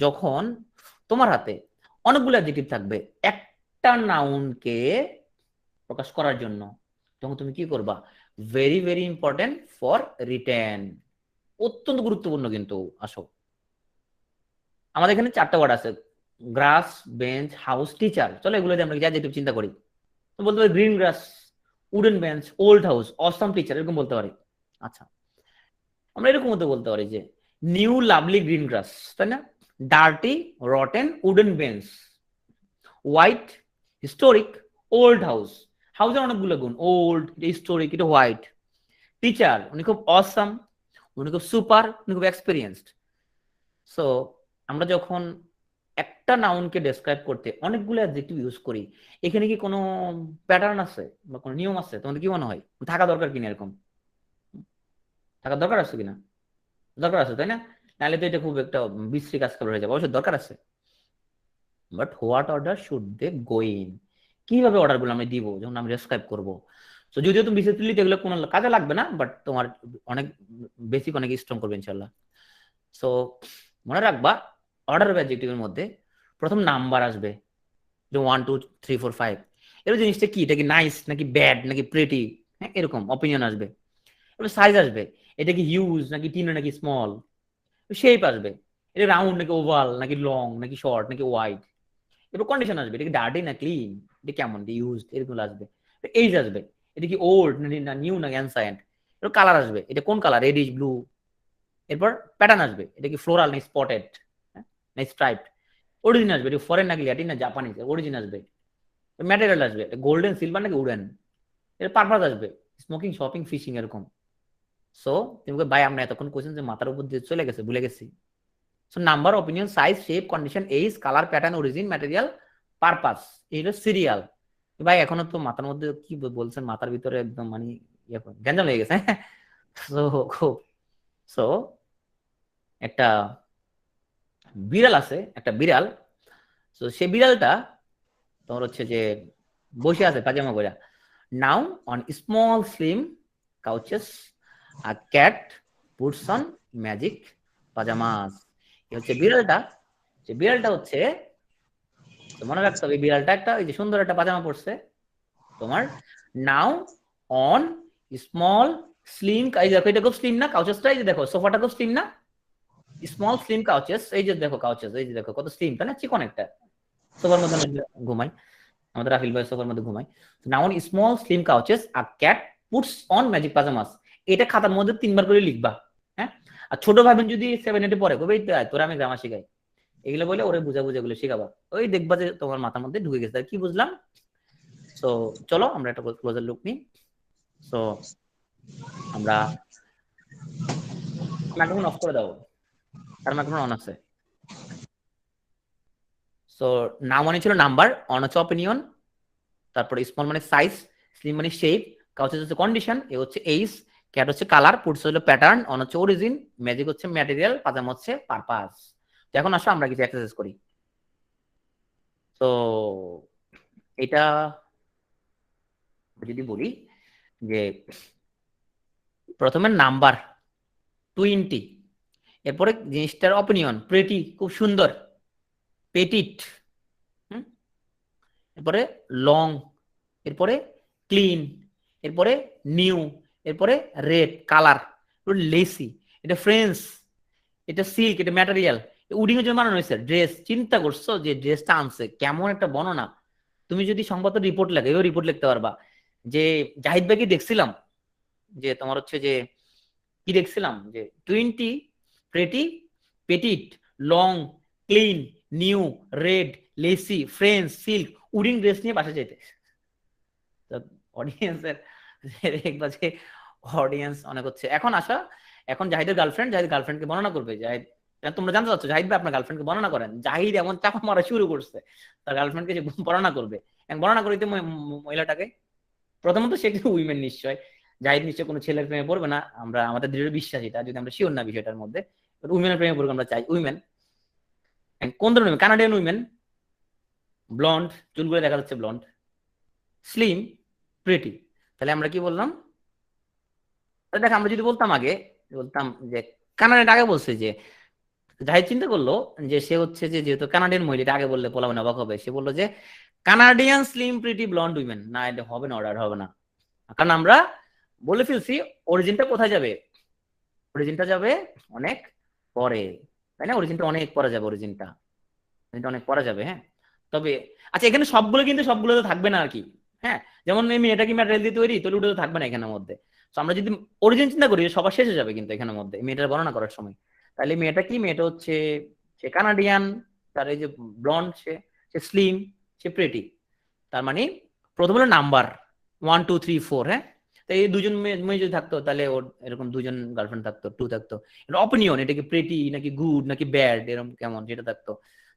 যখন তোমার হাতে অনেকগুলো অ্যাডজেক্টিভ থাকবে একটা নাউনকে প্রকাশ করার জন্য, তখন তুমি কি করবা? Very very important for written, অত্যন্ত গুরুত্বপূর্ণ কিন্তু। আসো, আমাদের এখানে 4টা ওয়ার্ড আছে: গ্রাস, বেঞ্চ, হাউস, টিচার। চলো এগুলো দিয়ে আমরা অ্যাডজেক্টিভ চিন্তা করি। তো বলতে পারি green grass, wooden bench, old house, awesome teacher, এরকম বলতে পারি। আচ্ছা, আমরা এরকম মতো বলতে পারি যে নিউ লাভলি গ্রিন গ্রাস, তাই না? Dirty, rotten wooden bench, white, historic, old house, হাউসের অনেকগুলো গুণ, ওল্ড, হিস্টোরিক, এটা হোয়াইট। টিচার, উনি খুব অসাম, উনি খুব সুপার, উনি খুব এক্সপিরিয়েন্সড। সো আমরা যখন একটা নাউনকে ডেসক্রাইব করতে অনেকগুলো অ্যাডজেক্টিভ ইউজ করি, এখানে কি কোনো প্যাটার্ন আছে বা কোনো নিয়ম আছে? তোমাদের কি মনে হয় থাকা দরকার কিনা? এরকম থাকার দরকার আছে কিনা? দরকার আছে, তাই না? নাহলে তো এটা খুব একটা বিশ্রী কাজ হয়ে যাবে। অবশ্যই দরকার আছে। But what order should they go in, কিভাবে অর্ডার গুলো আমি দিব যখন আমি ডেসক্রাইব করবো? তো যদিও তুমি বিসিএস এগুলো কোনো কাজে লাগবে না, বাট তোমার অনেক বেসিক অনেক স্ট্রং করবে ইনশাল্লাহ। সো মনে রাখবা, অর্ডার অফ অ্যাডজেক্টিভের মধ্যে প্রথম নাম্বার আসবে, যে 1 2 3 4 5। এর জিনিসটা কি? এটা কি নাইস নাকি ব্যাড নাকি প্রিটি, হ্যাঁ এরকম অপিনিয়ন আসবে। এবার সাইজ আসবে, এটা কি হিউজ নাকি টিন নাকি স্মল। শেপ আসবে, এটা রাউন্ড নাকি ওভাল নাকি লং নাকি শর্ট নাকি ওয়াইড। এবার কন্ডিশন আসবে, এটা কি ডার্টি না ক্লিন, এটা কেমন ইউজড, এরকম আসবে। এইজ আসবে, এটা কি ওল্ড না নিউ না অ্যানসায়েন্ট। এবার কালার আসবে, এটা কোন কালার, রেডিশ ব্লু। এরপর প্যাটার্ন আসবে, এটা কি ফ্লোরাল না স্পটেড না স্ট্রাইপড। অরিজিন আসবে, এটা ফরেন নাকি ল্যাটিন না জাপানিজ, অরিজিন আসবে। ম্যাটেরিয়াল আসবে, গোল্ডেন সিলভার নাকি উডেন। এর পারপাস আসবে, স্মোকিং শপিং ফিশিং এরকম। সো তুমি ভাই আমরা এতক্ষণ কোশ্চেন যে মাথার উপর দিয়ে চলে গেছে, ভুলে গেছি। So number, opinion, size, shape, condition, age, colour, pattern, origin, material, purpose, এই হলো সিরিয়াল। ভাই এখনো তো মাথার মধ্যে কি বলছেন, মাথার ভিতরে একদম মানে গ্যাঞ্জাম লেগে গেছে। সো সো একটা বিড়াল আছে, একটা বিড়াল। তো সেই বিড়ালটা তোমার হচ্ছে যে বসে আছে পাজামা পরা। Now on small slim couches a cat puts on magic pyjamas. হচ্ছে বিড়ালটা, যে বিড়ালটা হচ্ছে, মনে রাখতে হবে বিড়ালটা একটা ওই যে সুন্দর একটা পাজামা পড়ছে তোমার। নাও অন স্মল স্লিম, এই দেখো এটা খুব স্লিম না কাউচেসটা, এই যে দেখো সোফাটা খুব স্লিম না, স্মল স্লিম কাউচেস, এই যে দেখো কাউচেস, এই যে দেখো কত স্লিম, তাই না? চিকন একটা সোফার মধ্যে ঘুমাই, আমাদের রাফিল ভাই সোফার মধ্যে ঘুমাই। Now on small slim couches a cat puts on magic pyjamas. এটা খাতার মধ্যে 3 বার করে লিখবা, হ্যাঁ? আর ছোট ভাবেন যদি 7 8 পড়ে কবে তোরা আমি গ্রামার শিখাই, এগুলো বলে ওরে বুঝা বুঝা গুলো শিখাবা, ওই দেখবা যে তোমার মাথার মধ্যে ঢুকে গেছে। কি বুঝলাম? সো চলো আমরা একটা ক্লোজার লুক নিই। সো আমরা মাইক্রোফোন অফ করে দাও, তার মাইক্রোফোন অন আছে। সো নাম মানে ছিল নাম্বার, অন হচ্ছে অপিনিয়ন, তারপরে স্মল মানে সাইজ, স্লিম মানে শেপ, কাউচেস হচ্ছে কন্ডিশন, এ হচ্ছে এইজ, ক্যাট হচ্ছে কালার, পুটস হলো প্যাটার্ন, অন হচ্ছে অরিজিন, ম্যাজিক হচ্ছে ম্যাটেরিয়াল, পাজামা হচ্ছে পারপাস। এখন আসো আমরা কিছু এক্সারসাইজ করি। তো এটা যদি বলি যে প্রথমে নাম্বার 20, এরপরে জিনিসটার অপিনিয়ন প্রেটি খুব সুন্দর, পেটিট, এরপরে লং, এরপরে ক্লিন, এরপরে নিউ, এরপরে রেড কালার, লেসি, এটা ফ্রেন্স, এটা সিল্ক, এটা ম্যাটেরিয়াল। উডিং এর জন্য বানানো হয়েছে ড্রেস। চিন্তা করছো যে ড্রেসটা আনছে কেমন একটা বর্ণনা। তুমি যদি সংবাদ রিপোর্ট লেখো, এও রিপোর্ট লিখতে পারবা যে জাহিদ ভাইকে দেখছিলাম, যে তোমার হচ্ছে যে কি দেখছিলাম, যে 20 pretty petite long clean new red lacy French silk wedding dress নিয়ে বাসা যেতে। অডিয়েন্সের দেখবা যে অডিয়েন্স অনেক হচ্ছে। এখন আসা, এখন জাহিদের গার্লফ্রেন্ড, জাহিদ গার্লফ্রেন্ডকে বর্ণনা করবে। জাহিদ, তোমরা জানতে চাচ্ছ জাহিদ ভাই আপনার গার্লফ্রেন্ডকে বর্ণনা করেন, জাহিদ এমন চাপা মারা শুরু করছে তার গার্লফ্রেন্ডকে যে বর্ণনা করবে। বর্ণনা করিতে মহিলাটাকে প্রথমত সে কিন্তু উইমেন নিশ্চয়, জাহিদ নিশ্চয় কোনো ছেলের প্রেমে পড়বে না, আমরা আমাদের দৃঢ় বিশ্বাস এটা, যদি আমরা শিওর না বিষয়টার মধ্যে। উইমেনের প্রেমে পড়বে আমরা চাই, উইমেন। কোন ধরনের উইমেন? কানাডিয়ান উইমেন, ব্লন্ড, চুলগুলো দেখা যাচ্ছে ব্লন্ড, স্লিম, প্রিটি। তাহলে আমরা কি বললাম? দেখ আমরা যদি বলতাম আগে, বলতাম যে কানাডিয়ান, আগে বলছে যে জাহিদ চিন্তা করলো যে সে হচ্ছে যে যেহেতু কানাডিয়ান মহিলা, আগে বললে পোলাবেন অবাক হবে, সে বললো যে Canadian slim pretty blonde women. না এটা হবে না, অর্ডার হবে না, কারণ আমরা বলে ফেলছি অরিজিনটা কোথায় যাবে, অরিজিনটা যাবে অনেক পরে, তাই না? অরিজিনটা অনেক পরে যাবে, অরিজিনটা অনেক পরে যাবে, হ্যাঁ। তবে আচ্ছা এখানে সবগুলো কিন্তু সবগুলো তো থাকবে না আর কি, হ্যাঁ। যেমন মেয়েটা কি ম্যাটেরিয়াল দিয়ে তৈরি, তাহলে ওটা তো থাকবে না এখানের মধ্যে। তো আমরা যদি অরিজিন চিন্তা করি সবার শেষে যাবে কিন্তু এখানের মধ্যে মেয়েটার বর্ণনা করার সময়। তাহলে মেয়েটা কি, মেয়েটা হচ্ছে সে কানাডিয়ান, তার এই যে ব্লন্ড, সে স্লিম, সে প্রেটি। তার মানে প্রথম হলো নাম্বার 1 2 3 4, হ্যাঁ। তো এই দুজন মেয়ে যদি থাকতো তাহলে ওর এরকম দুজন গার্লফ্রেন্ড থাকতো, 2 থাকতো। এটা অপিনিয়ন, এটা কি প্রেটি নাকি গুড নাকি ব্যাড এরকম কেমন সেটা থাকতো।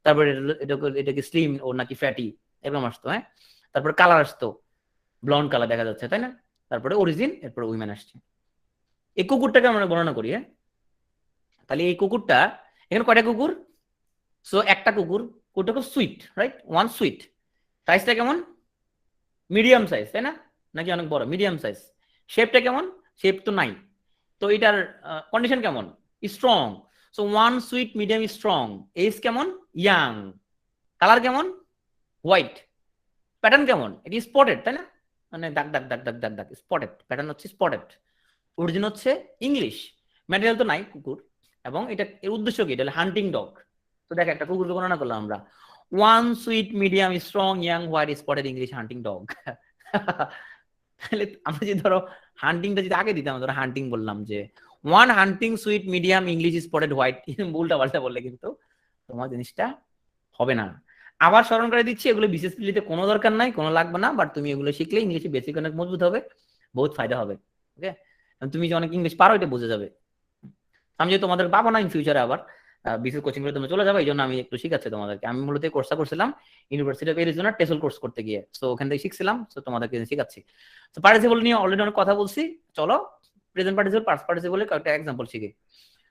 তারপরে এটা কি স্লিম ও নাকি ফ্যাটি এরকম আসতো, হ্যাঁ। তারপরে কালার আসতো, ব্লন্ড কালার দেখা যাচ্ছে, তাই না। তারপরে অরিজিন, এরপরে উইমেন আসছে। এই কুকুরটাকে আমরা বর্ণনা করি, হ্যাঁ। তাহলে এই কুকুরটা, এখানে কয়টা কুকুর? সো একটা কুকুর, কুকুরটা খুব সুইট, রাইট, ওয়ান সুইট। সাইজটা কেমন? মিডিয়াম সাইজ, তাই না, নাকি অনেক বড়? Medium size. শেপটা কেমন? শেপ তো নাই। তো এটার কন্ডিশন কেমন? Strong. So one sweet medium strong. Age কেমন? ইয়াং। কালার কেমন? হোয়াইট। প্যাটার্ন কেমন? এটি স্পটেড, তাই না, মানে দাগ দাগ দাগ দাগ দাগ দাগ, স্পটেড। প্যাটার্ন হচ্ছে স্পটেড। অরিজিন হচ্ছে ইংলিশ। ম্যাটেরিয়াল তো নাই কুকুর। এবং এটা এর উদ্দেশ্য কি? এটা হলো হান্টিং ডগ। তো দেখ, একটা কুকুরকে গণনা করলাম আমরা, one sweet medium strong young white spotted English hunting dog. তাহলে আমরা যদি ধরো হান্টিংটা যদি আগে দিতাম, ধরো হান্টিং বললাম যে one hunting sweet medium English spotted white, উল্টা পাল্টা বললে কিন্তু তোমার জিনিসটা হবে না। আবার স্মরণ করে দিচ্ছি, এগুলো বিশেষ প্লিতে কোনো দরকার নাই, কোনো লাগবে না, বাট তুমি এগুলো শিখলে ইংলিশে বেসিক অনেক মজবুত হবে, বহুত ফায়দা হবে। ওকে, তুমি যে অনেক ইংলিশ পারো এটা বুঝে যাবে। আমি যে তোমাদের পাবো না ইন ফিউচারে আবার বিশেষ কোচিং করে তুমি চলে যাবে, এই জন্য আমি একটু শিখাচ্ছি তোমাদেরকে। আমি মূলত কোর্সটা করছিলাম ইউনিভার্সিটি অফ এরিজোনা টেসল কোর্স করতে গিয়ে, সো ওখান থেকে শিখছিলাম, সো তোমাদেরকে শিখাচ্ছি। তো পার্টিসিপল নিয়ে অলরেডি অনেক কথা বলছি, চলো প্রেজেন্ট পার্টিসিপল পাস্ট পার্টিসিপলের কয়েকটা এক্সাম্পল শিখি।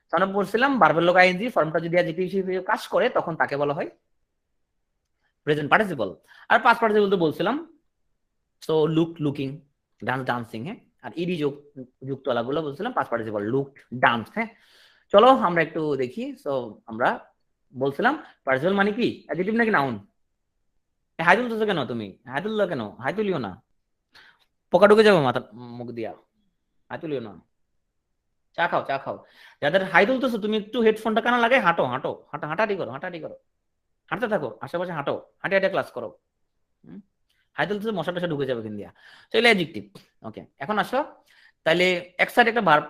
তো আমরা বলছিলাম ভার্বের লগ আইএনজি ফর্মটা যদি অ্যাডজেক্টিভ হিসেবে কাজ করে তখন তাকে বলা হয় প্রেজেন্ট পার্টিসিপল। আর পাস্ট পার্টিসিপল তো বলছিলাম, so look looking, dance dancing, হ্যাঁ। আর ইডি যুক্ত গুলো বলছিলাম পাস্ট পার্টিসিপল, লুক ডান্স, হ্যাঁ। চলো আমরা একটু দেখি। সো আমরা বলছিলাম পার্টিসিপল মানে কি, অ্যাডজেক্টিভ নাকি নাউন? হাই তুলতেছো কেন তুমি? হাই তুললো কেন? হাই তুলিও না, পোকা ঢুকে যাবো মাথা মুখ দিয়া। হাই তুলিও না, চা খাও চা খাও। যাদের হাই তুলতেছো তুমি একটু হেডফোনটা কানা লাগাই হাঁটো হাঁটো হাঁটা হাঁটাহাঁটি করো, হাঁটাহাঁটি করো, হাঁটতে থাকো, আশেপাশে হাঁটো, হাঁটে হাঁটে ক্লাস করো। হাই তুলতেছো, মশা টশা ঢুকে যাবে কিন্তু দিয়া। তো এগুলো অ্যাডজেক্টিভ। ওকে, এখন আসো তাহলে এক্সাইট একটা ভার্ব,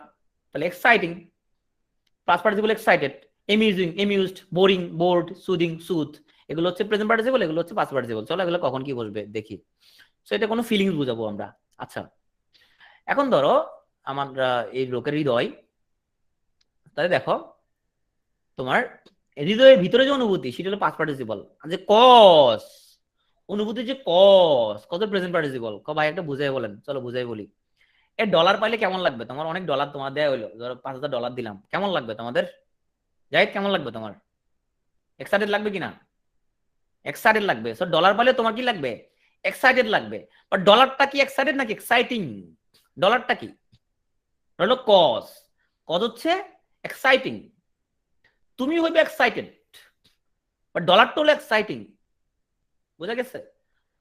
তাহলে exciting past participle excited, amusing amused, boring bored, soothing soothe, এগুলো হচ্ছে প্রেজেন্ট পার্টিসিপল, এগুলো হচ্ছে পাস্ট পার্টিসিপল। চলো এগুলো কখন কি বসবে দেখি। সো এটা কোনো ফিলিংস বুঝাবো আমরা। আচ্ছা, এখন ধরো আমরা এই লোকের হৃদয়, তাহলে দেখো তোমার হৃদয়ের ভিতরে যে অনুভূতি সেটা হলো পাস্ট পার্টিসিপল। যে কস, অনুভূতি যে কস, কত প্রেজেন্ট পার্টিসিপল। ভাই একটা বুঝাই বলেন, চলো বুঝাই বলি। এ ডলার পাইলে কেমন লাগবে তোমার? অনেক ডলার তোমার দেওয়া হলো, ধরো 5,000 ডলার দিলাম, কেমন লাগবে তোমাদের? যাই কেমন লাগবে তোমার? এক্সাইটেড লাগবে কিনা? এক্সাইটেড লাগবে। সো ডলার পাইলে তোমার কি লাগবে? এক্সাইটেড লাগবে। বাট ডলারটা কি এক্সাইটেড নাকি এক্সাইটিং? ডলারটা কি? হলো কজ, কজ হচ্ছে এক্সাইটিং। তুমি হইবে এক্সাইটেড, বাট ডলারটা হলো এক্সাইটিং। বুঝা গেছে?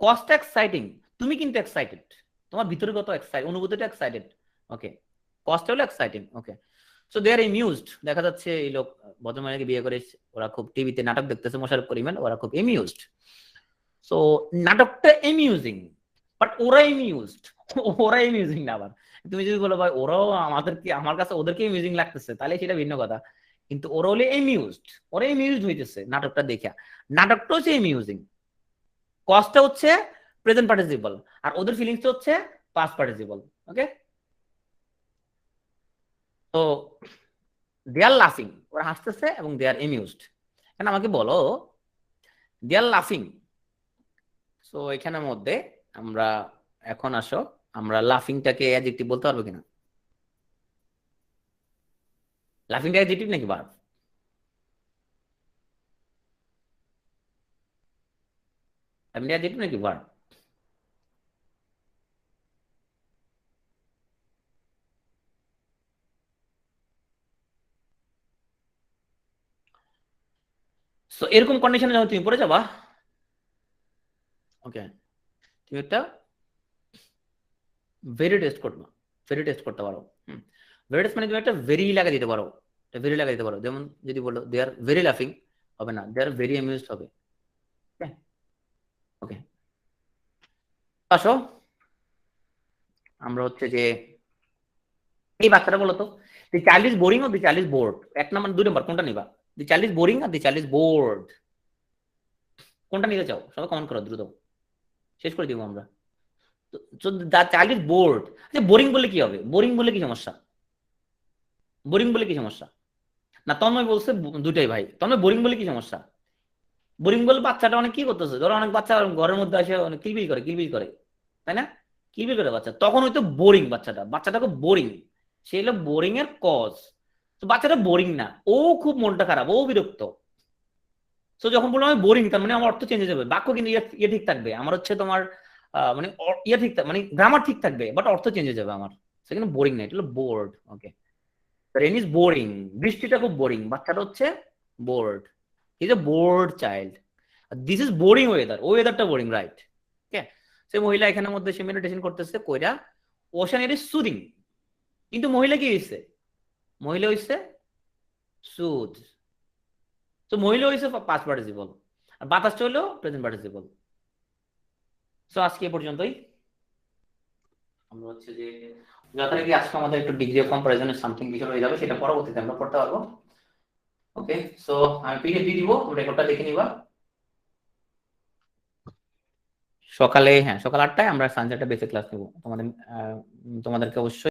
কজটা এক্সাইটিং, তুমি কিন্তু এক্সাইটেড, তোমার ভিতরগত অনুভূতিটা এক্সাইটেড। ওকে, কজটা হলো এক্সাইটিং। ওকে, সো দে আর এমিউজড, দেখা যাচ্ছে এই লোক ভদ্রমহিলাকে বিয়ে করে ওরা খুব টিভিতে নাটক দেখতেছে, মোশাররফ করিমের, ওরা খুব এমিউজড। সো নাটকটা এমিউজিং, বাট ওরা এমিউজড, ওরা এমিউজিং না। আবার তুমি যদি বলো ভাই ওরাও আমাদেরকে, আমার কাছে ওদেরকে এমিউজিং লাগতেছে, তাহলে সেটা ভিন্ন কথা। কিন্তু ওরা হলে এমিউজড, ওরা এমিউজড হইতেছে নাটকটা দেখা, নাটকটা হচ্ছে এমিউজিং। কজটা হচ্ছে প্রেজেন্ট পার্টিসিপল, আর ওদের ফিলিংসটা হচ্ছে পাস্ট পার্টিসিপল। ওকে, তো দে আর লাফিং, ওরা হাসতেছে, এবং দে আর এমিউজড। এখন আমাকে বলো দে আর লাফিং। সো এখানের মধ্যে আমরা এখন আসো, আমরা লাফিংটাকে অ্যাডজেক্টিভ বলতে পারবো কিনা? লাফিংটা অ্যাডজেক্টিভ নাকি ভার্ব? লাফিংটা অ্যাডজেক্টিভ নাকি ভার্ব? সো এরকম কন্ডিশনে যখন তুমি পড়ে যাবা, ওকে, তুমি একটা ভেরি টেস্ট করবা, ভেরি টেস্ট করতে পারো। ভেরি টেস্ট মানে তুমি একটা ভেরি লাগা দিতে পারো, ভেরি লাগা দিতে পারো। যেমন যদি বলো দে আর ভেরি লাফিং, হবে না, দে আর ভেরি অ্যামিউজড হবে। ওকে, আসো আমরা হচ্ছে যে এই বাচ্চাটা বলো তো, দি চাইল্ড ইজ বোরিং ও দি চাইল্ড ইজ বোর্ড, 1 নম্বর 2 নম্বর কোনটা নিবা? দি চাইল্ড ইজ বোরিং আর দি চাইল্ড ইজ বোর্ড, কোনটা নিতে চাও? সবাই কমেন্ট করো দ্রুত, শেষ করে দিব আমরা। The child is board. আচ্ছা বোরিং বলে কি হবে? বোরিং বলে কি সমস্যা? বোরিং বলে কি সমস্যা? না তন্ময় বলছে দুটাই ভাই। তন্ময় বোরিং বলে কি সমস্যা? বোরিং বলে বাচ্চাটা অনেক কি করতেছে, ধরো অনেক বাচ্চা ঘরের মধ্যে আসে অনেক কিলবিল করে, কিলবিল করে, তাই না? কিলবিল করে বাচ্চা, তখন হয়তো বোরিং বাচ্চাটা, বাচ্চাটাকে বোরিং, সে হলো বোরিং এর কজ। তো বাচ্চাটা বোরিং না, ও খুব মনটা খারাপ, ও বিরক্ত। তো যখন বললাম আমি বোরিং, তার মানে আমার অর্থ চেঞ্জ হয়ে যাবে, বাক্য কিন্তু ইয়ে ঠিক থাকবে আমার, হচ্ছে তোমার মানে ইয়ে ঠিক থাকবে, মানে গ্রামার ঠিক থাকবে, বাট অর্থ চেঞ্জ হয়ে যাবে আমার। সেখানে বোরিং না, এটা হলো bored. Okay, rain is boring, বৃষ্টিটা খুব বোরিং, বাচ্চাটা হচ্ছে bored, is a bored child. This is boring weather, ওয়েদারটা বোরিং, রাইট? ওকে, সে মহিলা এখানের মধ্যে সে মেডিটেশন করতেছে কইরা, ওশান এর সুদিং, কিন্তু মহিলা কি হইছে? মহিলা হইছে সুদ। তো মহিলা হইছে পাস্ট পার্টিসিপল, আর বাতাসটা হলো প্রেজেন্ট পার্টিসিপল। সো আজকে এ পর্যন্তই। আমরা হচ্ছে যে যথারীতি আজকে আমাদের একটু ডিগ্রি অফ কম্পারিজনের সামথিং বিষয় হয়ে যাবে, সেটা পরবর্তীতে আমরা করতে পারবো। ওকে, সো আমি পিডিএফ দিয়ে দিব, তুমি রেকর্ডটা দেখে নিবা। সকালে, হ্যাঁ সকাল 8টায় আমরা সানসেটটা বেসিক ক্লাস নেবো তোমাদের, তোমাদেরকে অবশ্যই